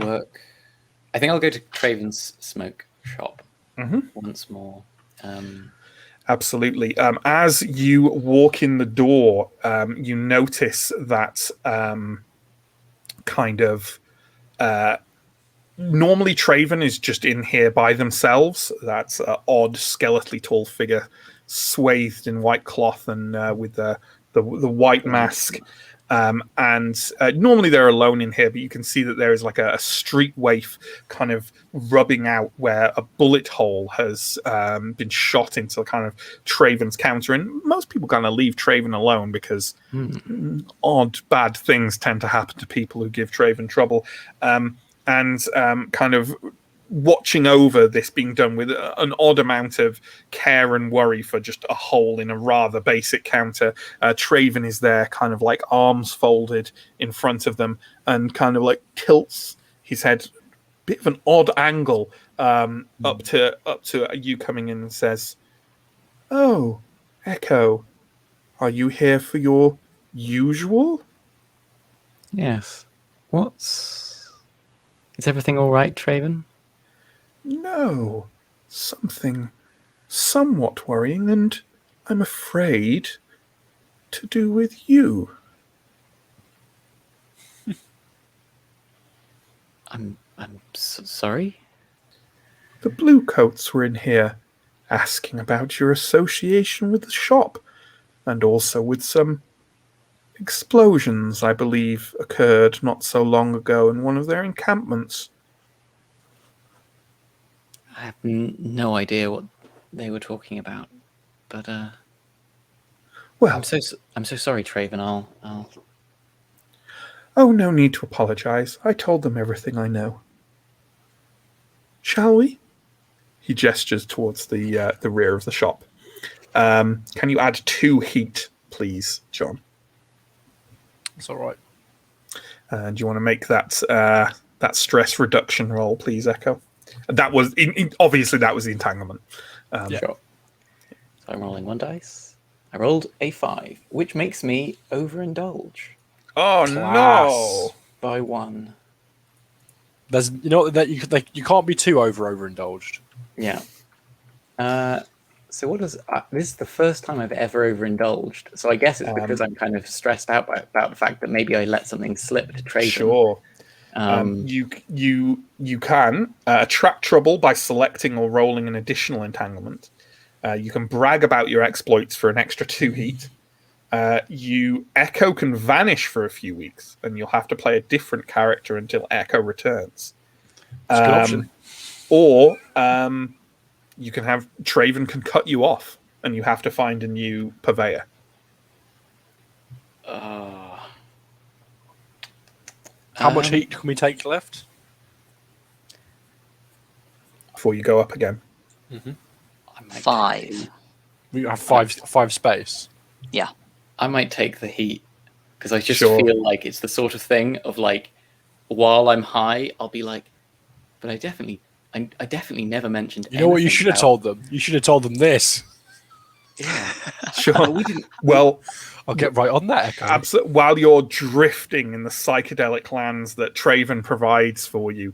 Speaker 5: work. I think I'll go to Craven's smoke shop once more.
Speaker 1: Absolutely. As you walk in the door, you notice that kind of normally Traven is just in here by themselves. That's an odd, skeletally tall figure, swathed in white cloth and with the white mask. And normally they're alone in here, but you can see that there is like a street waif kind of rubbing out where a bullet hole has been shot into kind of Traven's counter. And most people kind of leave Traven alone because odd, bad things tend to happen to people who give Traven trouble. And kind of watching over this being done with an odd amount of care and worry for just a hole in a rather basic counter. Traven is there, kind of like arms folded in front of them, and kind of like tilts his head, a bit of an odd angle up to you coming in, and says, "Oh, Echo, are you here for your usual?"
Speaker 6: Yes. Is everything all right, Traven?
Speaker 1: No, something somewhat worrying, and I'm afraid to do with you.
Speaker 6: I'm sorry.
Speaker 1: The Bluecoats were in here asking about your association with the shop, and also with some explosions, I believe, occurred not so long ago in one of their encampments.
Speaker 6: I have no idea what they were talking about, but
Speaker 1: Well,
Speaker 6: I'm so sorry, Traven. I'll.
Speaker 1: Oh, no need to apologize. I told them everything I know. Shall we? He gestures towards the rear of the shop. Can you add 2 heat, please, John?
Speaker 4: It's all right.
Speaker 1: Do you want to make that that stress reduction roll, please, Echo? That was obviously that was the entanglement.
Speaker 6: Sure. So I'm rolling 1 dice. I rolled a 5, which makes me overindulge.
Speaker 1: Oh
Speaker 4: Class.
Speaker 1: no!
Speaker 6: By 1.
Speaker 4: There's that you can't be too overindulged.
Speaker 6: Yeah. So what does this is the first time I've ever overindulged. So I guess it's because I'm kind of stressed out about the fact that maybe I let something slip to Traven.
Speaker 1: Sure. You can attract trouble by selecting or rolling an additional entanglement. You can brag about your exploits for an extra 2 heat. Echo can vanish for a few weeks, and you'll have to play a different character until Echo returns.
Speaker 4: It's a good option.
Speaker 1: Or you can have Traven can cut you off, and you have to find a new purveyor.
Speaker 4: How much heat can we take left?
Speaker 1: Before you go up again.
Speaker 4: Mm-hmm.
Speaker 3: 5.
Speaker 4: We have five space.
Speaker 3: Yeah.
Speaker 6: I might take the heat because I just
Speaker 1: Sure.
Speaker 6: feel like it's the sort of thing of like, while I'm high, I'll be like, but I definitely never mentioned.
Speaker 4: You know what you
Speaker 6: anything
Speaker 4: should have
Speaker 6: about-
Speaker 4: told them? You should have told them this.
Speaker 6: Yeah.
Speaker 1: Sure.
Speaker 6: We didn't.
Speaker 1: Well,
Speaker 4: I'll get right on that, Echo.
Speaker 1: absolutely. While you're drifting in the psychedelic lands that Traven provides for you,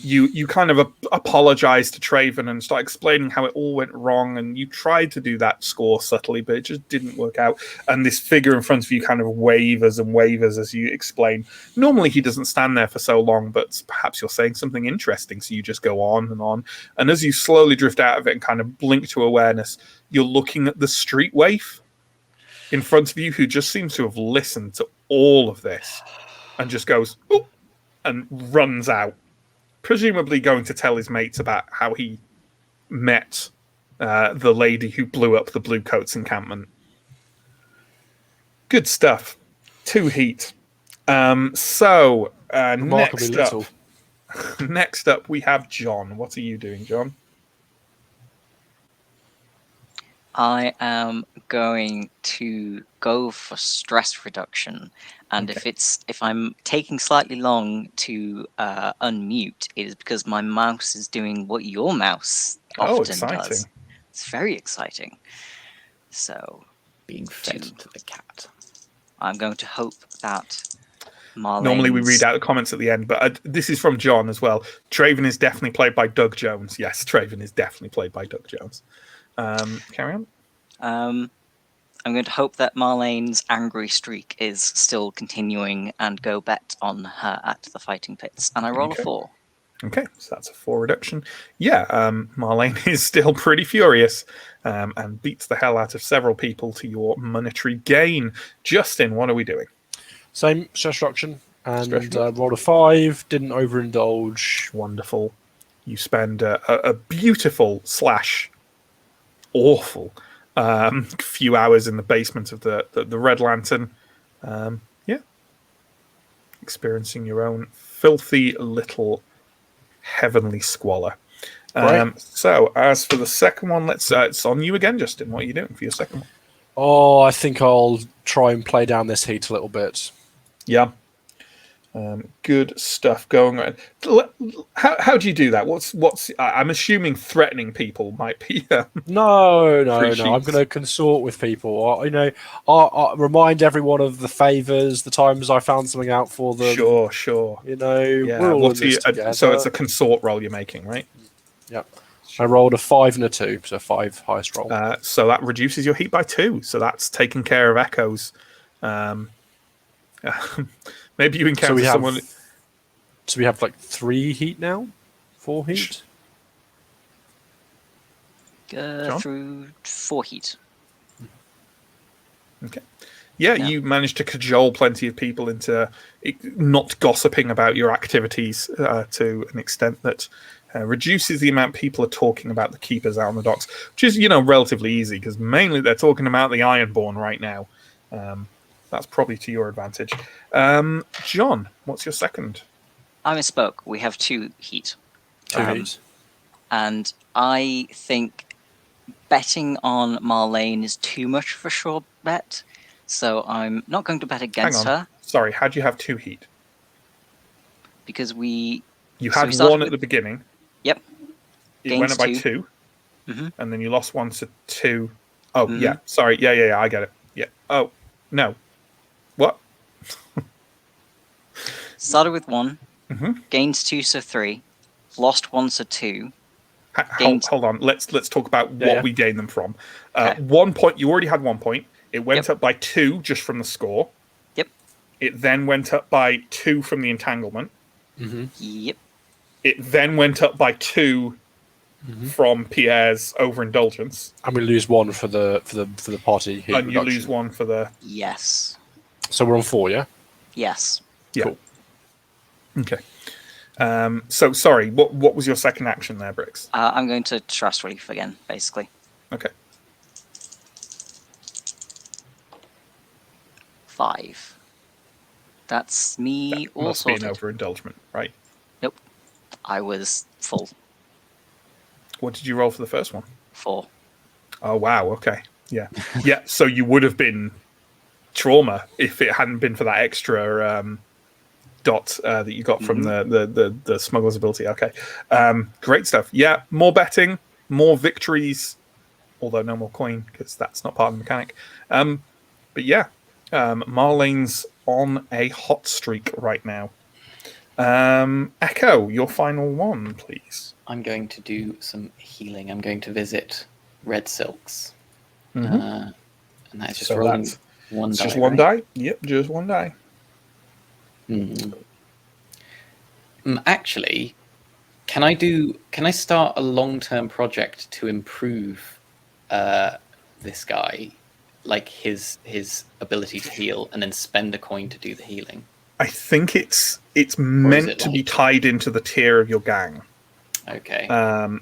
Speaker 1: you kind of apologize to Traven and start explaining how it all went wrong, and you tried to do that score subtly, but it just didn't work out. And this figure in front of you kind of wavers and wavers as you explain. Normally he doesn't stand there for so long, but perhaps you're saying something interesting, so you just go on and on. And as you slowly drift out of it and kind of blink to awareness, you're looking at the street waif. in front of you who just seems to have listened to all of this and just goes, oh, and runs out, presumably going to tell his mates about how he met the lady who blew up the Bluecoats encampment. Good stuff. 2 heat. So
Speaker 4: Remarkably little.
Speaker 1: next up we have John. What are you doing, John?
Speaker 3: I am going to go for stress reduction, and
Speaker 1: Okay.
Speaker 3: if I'm taking slightly long to unmute, it is because my mouse is doing what your mouse
Speaker 1: Oh,
Speaker 3: often
Speaker 1: exciting.
Speaker 3: does. It's very exciting. So
Speaker 6: Being fed to the cat.
Speaker 3: I'm going to hope that Marlene's...
Speaker 1: Normally we read out the comments at the end, but this is from John as well. Traven is definitely played by Doug Jones. Yes, Traven is definitely played by Doug Jones. Carry on.
Speaker 3: I'm going to hope that Marlene's angry streak is still continuing and go bet on her at the fighting pits. And I roll
Speaker 1: Okay.
Speaker 3: a 4.
Speaker 1: Okay, so that's a 4 reduction. Yeah, Marlene is still pretty furious and beats the hell out of several people to your monetary gain. Justin, what are we doing?
Speaker 4: Same stress reduction, and
Speaker 1: Stress reduction.
Speaker 4: rolled a 5. Didn't overindulge.
Speaker 1: Wonderful. You spend a beautiful / awful few hours in the basement of the Red Lantern. Yeah. Experiencing your own filthy little heavenly squalor.
Speaker 4: Right.
Speaker 1: So, as for the second one, it's on you again, Justin. What are you doing for your second one?
Speaker 4: Oh, I think I'll try and play down this heat a little bit.
Speaker 1: Yeah. Good stuff going on. How do you do that? What's? I'm assuming threatening people might be.
Speaker 4: No. I'm
Speaker 1: sheets.
Speaker 4: going to consort with people. I'll remind everyone of the favors, the times I found something out for them.
Speaker 1: Sure.
Speaker 4: We're all in this together.
Speaker 1: So it's a consort roll you're making, right?
Speaker 4: Yep. I rolled a 5 and a 2, so 5 highest roll.
Speaker 1: So that reduces your heat by 2. So that's taking care of echoes. Maybe you encounter someone.
Speaker 4: So we have like 3 heat now? 4 heat?
Speaker 3: Through 4 heat.
Speaker 1: Okay. Yeah, you managed to cajole plenty of people into not gossiping about your activities to an extent that reduces the amount people are talking about the keepers out on the docks, which is, relatively easy because mainly they're talking about the Ironborn right now. That's probably to your advantage. John, what's your second?
Speaker 3: I misspoke. We have 2 heat.
Speaker 4: 2 heat.
Speaker 3: And I think betting on Marlene is too much of a sure bet. So I'm not going to bet against her.
Speaker 1: Sorry, how'd you have 2 heat?
Speaker 3: Because you
Speaker 1: had 1 at the beginning.
Speaker 3: Yep.
Speaker 1: It went up by 2.
Speaker 3: Mm-hmm.
Speaker 1: And then you lost 1 to 2. Oh, yeah. Sorry. Yeah, I get it. Yeah. Oh, no. What?
Speaker 3: Started with 1.
Speaker 1: Mm-hmm.
Speaker 3: Gained 2, so 3. Lost 1, so 2.
Speaker 1: Hold on. Let's talk about what we gained them from.
Speaker 3: Okay.
Speaker 1: 1 point. You already had 1 point. It went up by 2 just from the score.
Speaker 3: Yep.
Speaker 1: It then went up by 2 from the entanglement.
Speaker 4: Mm-hmm.
Speaker 3: Yep.
Speaker 1: It then went up by 2 from Pierre's overindulgence.
Speaker 4: And we lose 1 for the party heat
Speaker 1: And
Speaker 4: reduction.
Speaker 1: you lose 1 for the.
Speaker 3: Yes.
Speaker 4: So we're on 4, yeah?
Speaker 3: Yes.
Speaker 1: Yeah.
Speaker 4: Cool.
Speaker 1: Okay. So sorry. What was your second action there, Brix?
Speaker 3: I'm going to stress relief again, basically.
Speaker 1: Okay.
Speaker 3: 5. That's me
Speaker 1: That
Speaker 3: all
Speaker 1: must be
Speaker 3: sorted.
Speaker 1: an overindulgence, right?
Speaker 3: Nope. I was full.
Speaker 1: What did you roll for the first one?
Speaker 3: 4.
Speaker 1: Oh wow. Okay. Yeah. Yeah. So you would have been trauma if it hadn't been for that extra dot that you got from the smuggler's ability. Okay. Great stuff. Yeah. More betting, more victories, although no more coin because that's not part of the mechanic. But yeah, Marlene's on a hot streak right now. Echo, your final one, please.
Speaker 6: I'm going to do some healing. I'm going to visit Red Silks.
Speaker 1: Mm-hmm.
Speaker 6: And that's just
Speaker 1: So
Speaker 6: rolling
Speaker 1: that's-
Speaker 6: 1
Speaker 1: It's
Speaker 6: die.
Speaker 1: just 1
Speaker 6: right?
Speaker 1: die. Yep, just 1 die.
Speaker 6: Actually, can I start a long-term project to improve this guy like his ability to heal, and then spend a coin to do the healing?
Speaker 1: I think it's meant to be tied into the tier of your gang.
Speaker 6: Okay.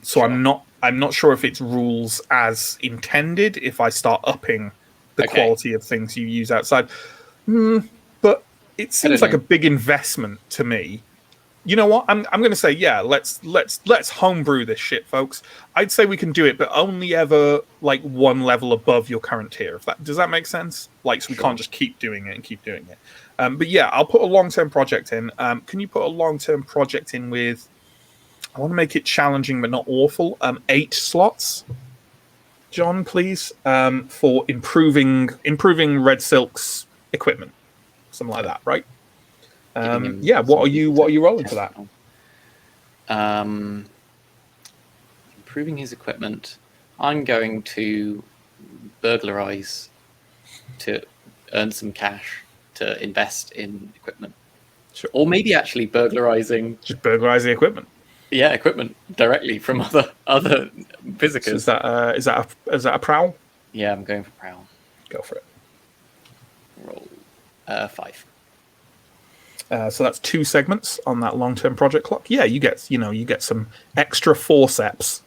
Speaker 1: So
Speaker 6: Sure.
Speaker 1: I'm not sure if it's rules as intended if I start upping the quality of things you use outside. But it seems like a big investment to me. You know what? I'm going to say, yeah, let's homebrew this shit, folks. I'd say we can do it, but only ever like one level above your current tier. If that does that make sense? Like, so we can't just keep doing it and keep doing it. But yeah, I'll put a long-term project in. Can you put a long-term project in with? I want to make it challenging but not awful. 8 slots, John, please, for improving Red Silk's equipment, something like that, right? Yeah. What are you rolling for that?
Speaker 6: Improving his equipment. I'm going to burglarize to earn some cash to invest in equipment.
Speaker 1: Sure.
Speaker 6: Or maybe actually burglarizing.
Speaker 1: Just burglarize the equipment.
Speaker 6: Yeah, equipment directly from other visitors.
Speaker 1: So is that a prowl?
Speaker 6: Yeah, I'm going for prowl.
Speaker 1: Go for it.
Speaker 6: Roll 5.
Speaker 1: So that's 2 segments on that long-term project clock. Yeah, you get some extra forceps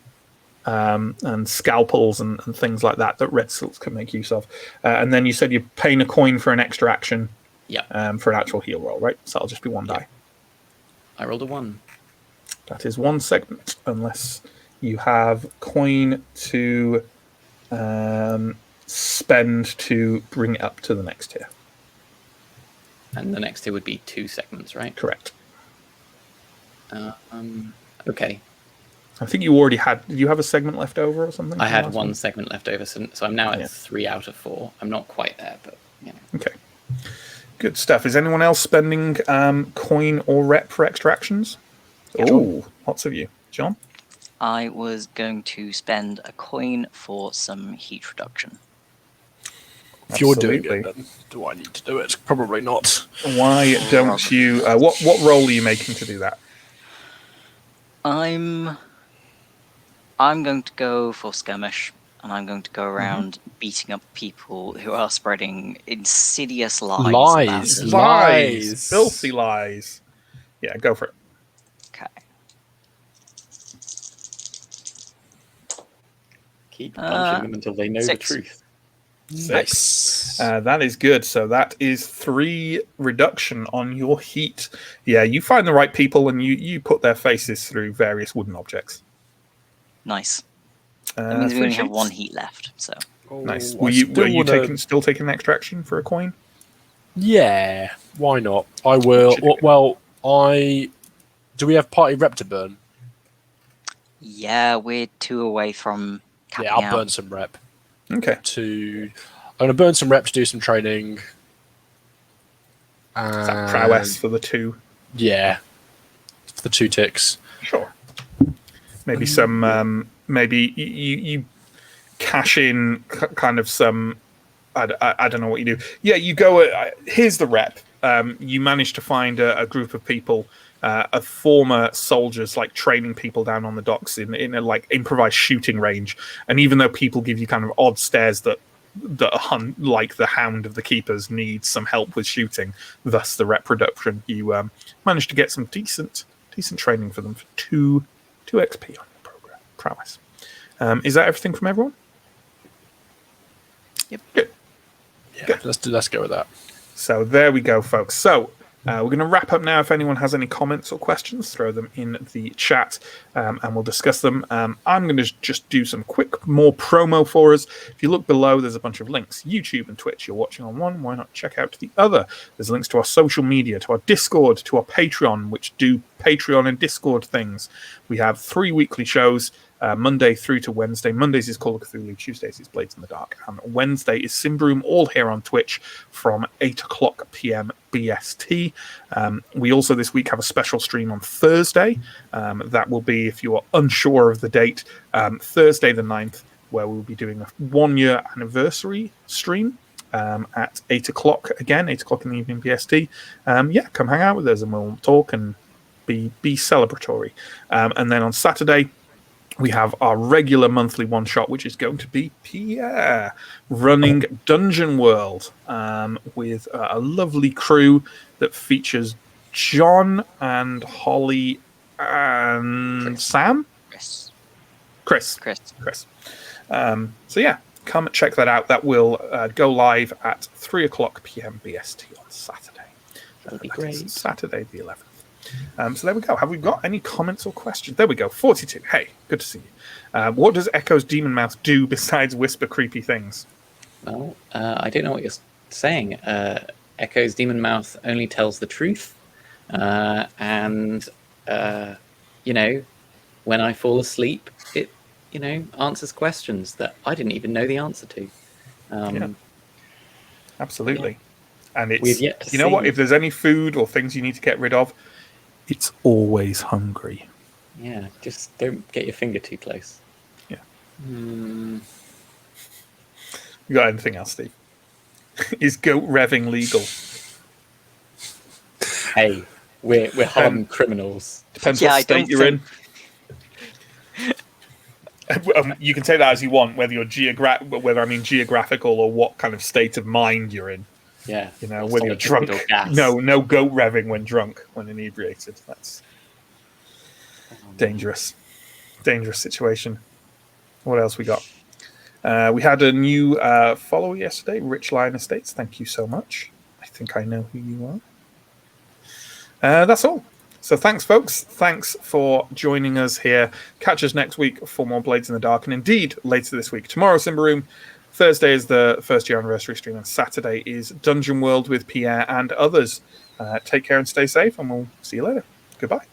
Speaker 1: and scalpels and things like that Red Silks can make use of. And then you said you're paying a coin for an extra action.
Speaker 6: Yeah.
Speaker 1: For an actual heal roll, right? So that'll just be 1 die.
Speaker 6: I rolled a 1.
Speaker 1: That is 1 segment, unless you have coin to spend to bring it up to the next tier.
Speaker 6: And the next tier would be 2 segments, right?
Speaker 1: Correct.
Speaker 6: Okay.
Speaker 1: I think you already had. Did you have a segment left over or something?
Speaker 6: I had 1 segment left over, so I'm now at 3 out of 4. I'm not quite there, but you know.
Speaker 1: Okay. Good stuff. Is anyone else spending coin or rep for extra actions? Oh, lots of you. John?
Speaker 3: I was going to spend a coin for some heat reduction.
Speaker 4: If you're doing it, then do I need to do it? Probably not.
Speaker 1: Why don't you? What role are you making to do that?
Speaker 3: I'm going to go for skirmish, and I'm going to go around beating up people who are spreading insidious lies.
Speaker 1: Lies. Filthy lies. Yeah, go for it.
Speaker 3: Okay.
Speaker 6: Keep punching them until they know
Speaker 3: 6.
Speaker 6: the truth.
Speaker 1: 6. That is good. So that is 3 reduction on your heat. Yeah, you find the right people and you put their faces through various wooden objects.
Speaker 3: Nice. That means we only have 1 heat left. So
Speaker 1: nice. Were you still taking an extra action for a coin?
Speaker 4: Yeah, why not? I will. Do we have party rep to burn?
Speaker 3: Yeah, we're 2 away from capping
Speaker 4: I'll
Speaker 3: out.
Speaker 4: burn some rep.
Speaker 1: Okay.
Speaker 4: I'm going to burn some rep to do some training.
Speaker 1: Is that prowess for the 2?
Speaker 4: Yeah, for the 2 ticks.
Speaker 1: Sure. Maybe some. Maybe you cash in kind of some. I don't know what you do. Yeah, you go. Here's the rep. You manage to find a group of people, of former soldiers, like training people down on the docks in a like improvised shooting range. And even though people give you kind of odd stares that hunt like the Hound of the Keepers needs some help with shooting, thus the rep reduction, you manage to get some decent training for them for 2 XP on your program. Prowess. Is that everything from everyone?
Speaker 3: Yep.
Speaker 1: Good.
Speaker 4: Yeah,
Speaker 1: Good.
Speaker 4: let's go with that.
Speaker 1: So there we go, folks. So we're going to wrap up now. If anyone has any comments or questions, throw them in the chat and we'll discuss them. I'm going to just do some quick more promo for us. If you look below, there's a bunch of links. YouTube and Twitch. You're watching on one. Why not check out the other? There's links to our social media, to our Discord, to our Patreon, which do Patreon and Discord things. We have 3 weekly shows. Monday through to Wednesday. Mondays is Call of Cthulhu, Tuesdays is Blades in the Dark, and Wednesday is Simbroom, all here on Twitch from 8 o'clock p.m. BST. We also this week have a special stream on Thursday. That will be, if you are unsure of the date, Thursday the 9th, where we'll be doing a 1-year anniversary stream at 8 o'clock again, 8 o'clock in the evening BST. Come hang out with us and we'll talk and be celebratory. And then on Saturday, we have our regular monthly one-shot, which is going to be Pierre running Dungeon World with a lovely crew that features John and Holly and Sam? Chris. So yeah, come check that out. That will go live at 3 o'clock p.m. BST on Saturday.
Speaker 6: That'll be great.
Speaker 1: Saturday the 11th. So there we go. Have we got any comments or questions? There we go. 42. Hey, good to see you. What does Echo's demon mouth do besides whisper creepy things?
Speaker 6: Well, I don't know what you're saying. Echo's demon mouth only tells the truth. And, when I fall asleep, it, answers questions that I didn't even know the answer to.
Speaker 1: Absolutely.
Speaker 6: Yeah.
Speaker 1: And it's,
Speaker 6: We've yet to
Speaker 1: you know
Speaker 6: see.
Speaker 1: what? If there's any food or things you need to get rid of, it's always hungry.
Speaker 6: Yeah, just don't get your finger too close.
Speaker 1: Yeah.
Speaker 6: Mm.
Speaker 1: You got anything else, Steve? Is goat revving legal?
Speaker 6: Hey, we're hardened criminals.
Speaker 1: Depends
Speaker 3: Yeah,
Speaker 1: what
Speaker 3: I
Speaker 1: state
Speaker 3: don't
Speaker 1: you're in. You can say that as you want, whether you're geographical or what kind of state of mind you're in.
Speaker 6: Yeah.
Speaker 1: Whether you're
Speaker 6: solid
Speaker 1: drunk.
Speaker 6: liquid or gas.
Speaker 1: No goat revving when drunk, when inebriated. That's dangerous situation. What else we got? We had a new follower yesterday, Rich Lion Estates. Thank you so much. I think I know who you are. That's all. So thanks, folks. Thanks for joining us here. Catch us next week for more Blades in the Dark, and indeed later this week. Tomorrow, Simba Room. Thursday is the first year anniversary stream, and Saturday is Dungeon World with Pierre and others. Take care and stay safe, and we'll see you later. Goodbye.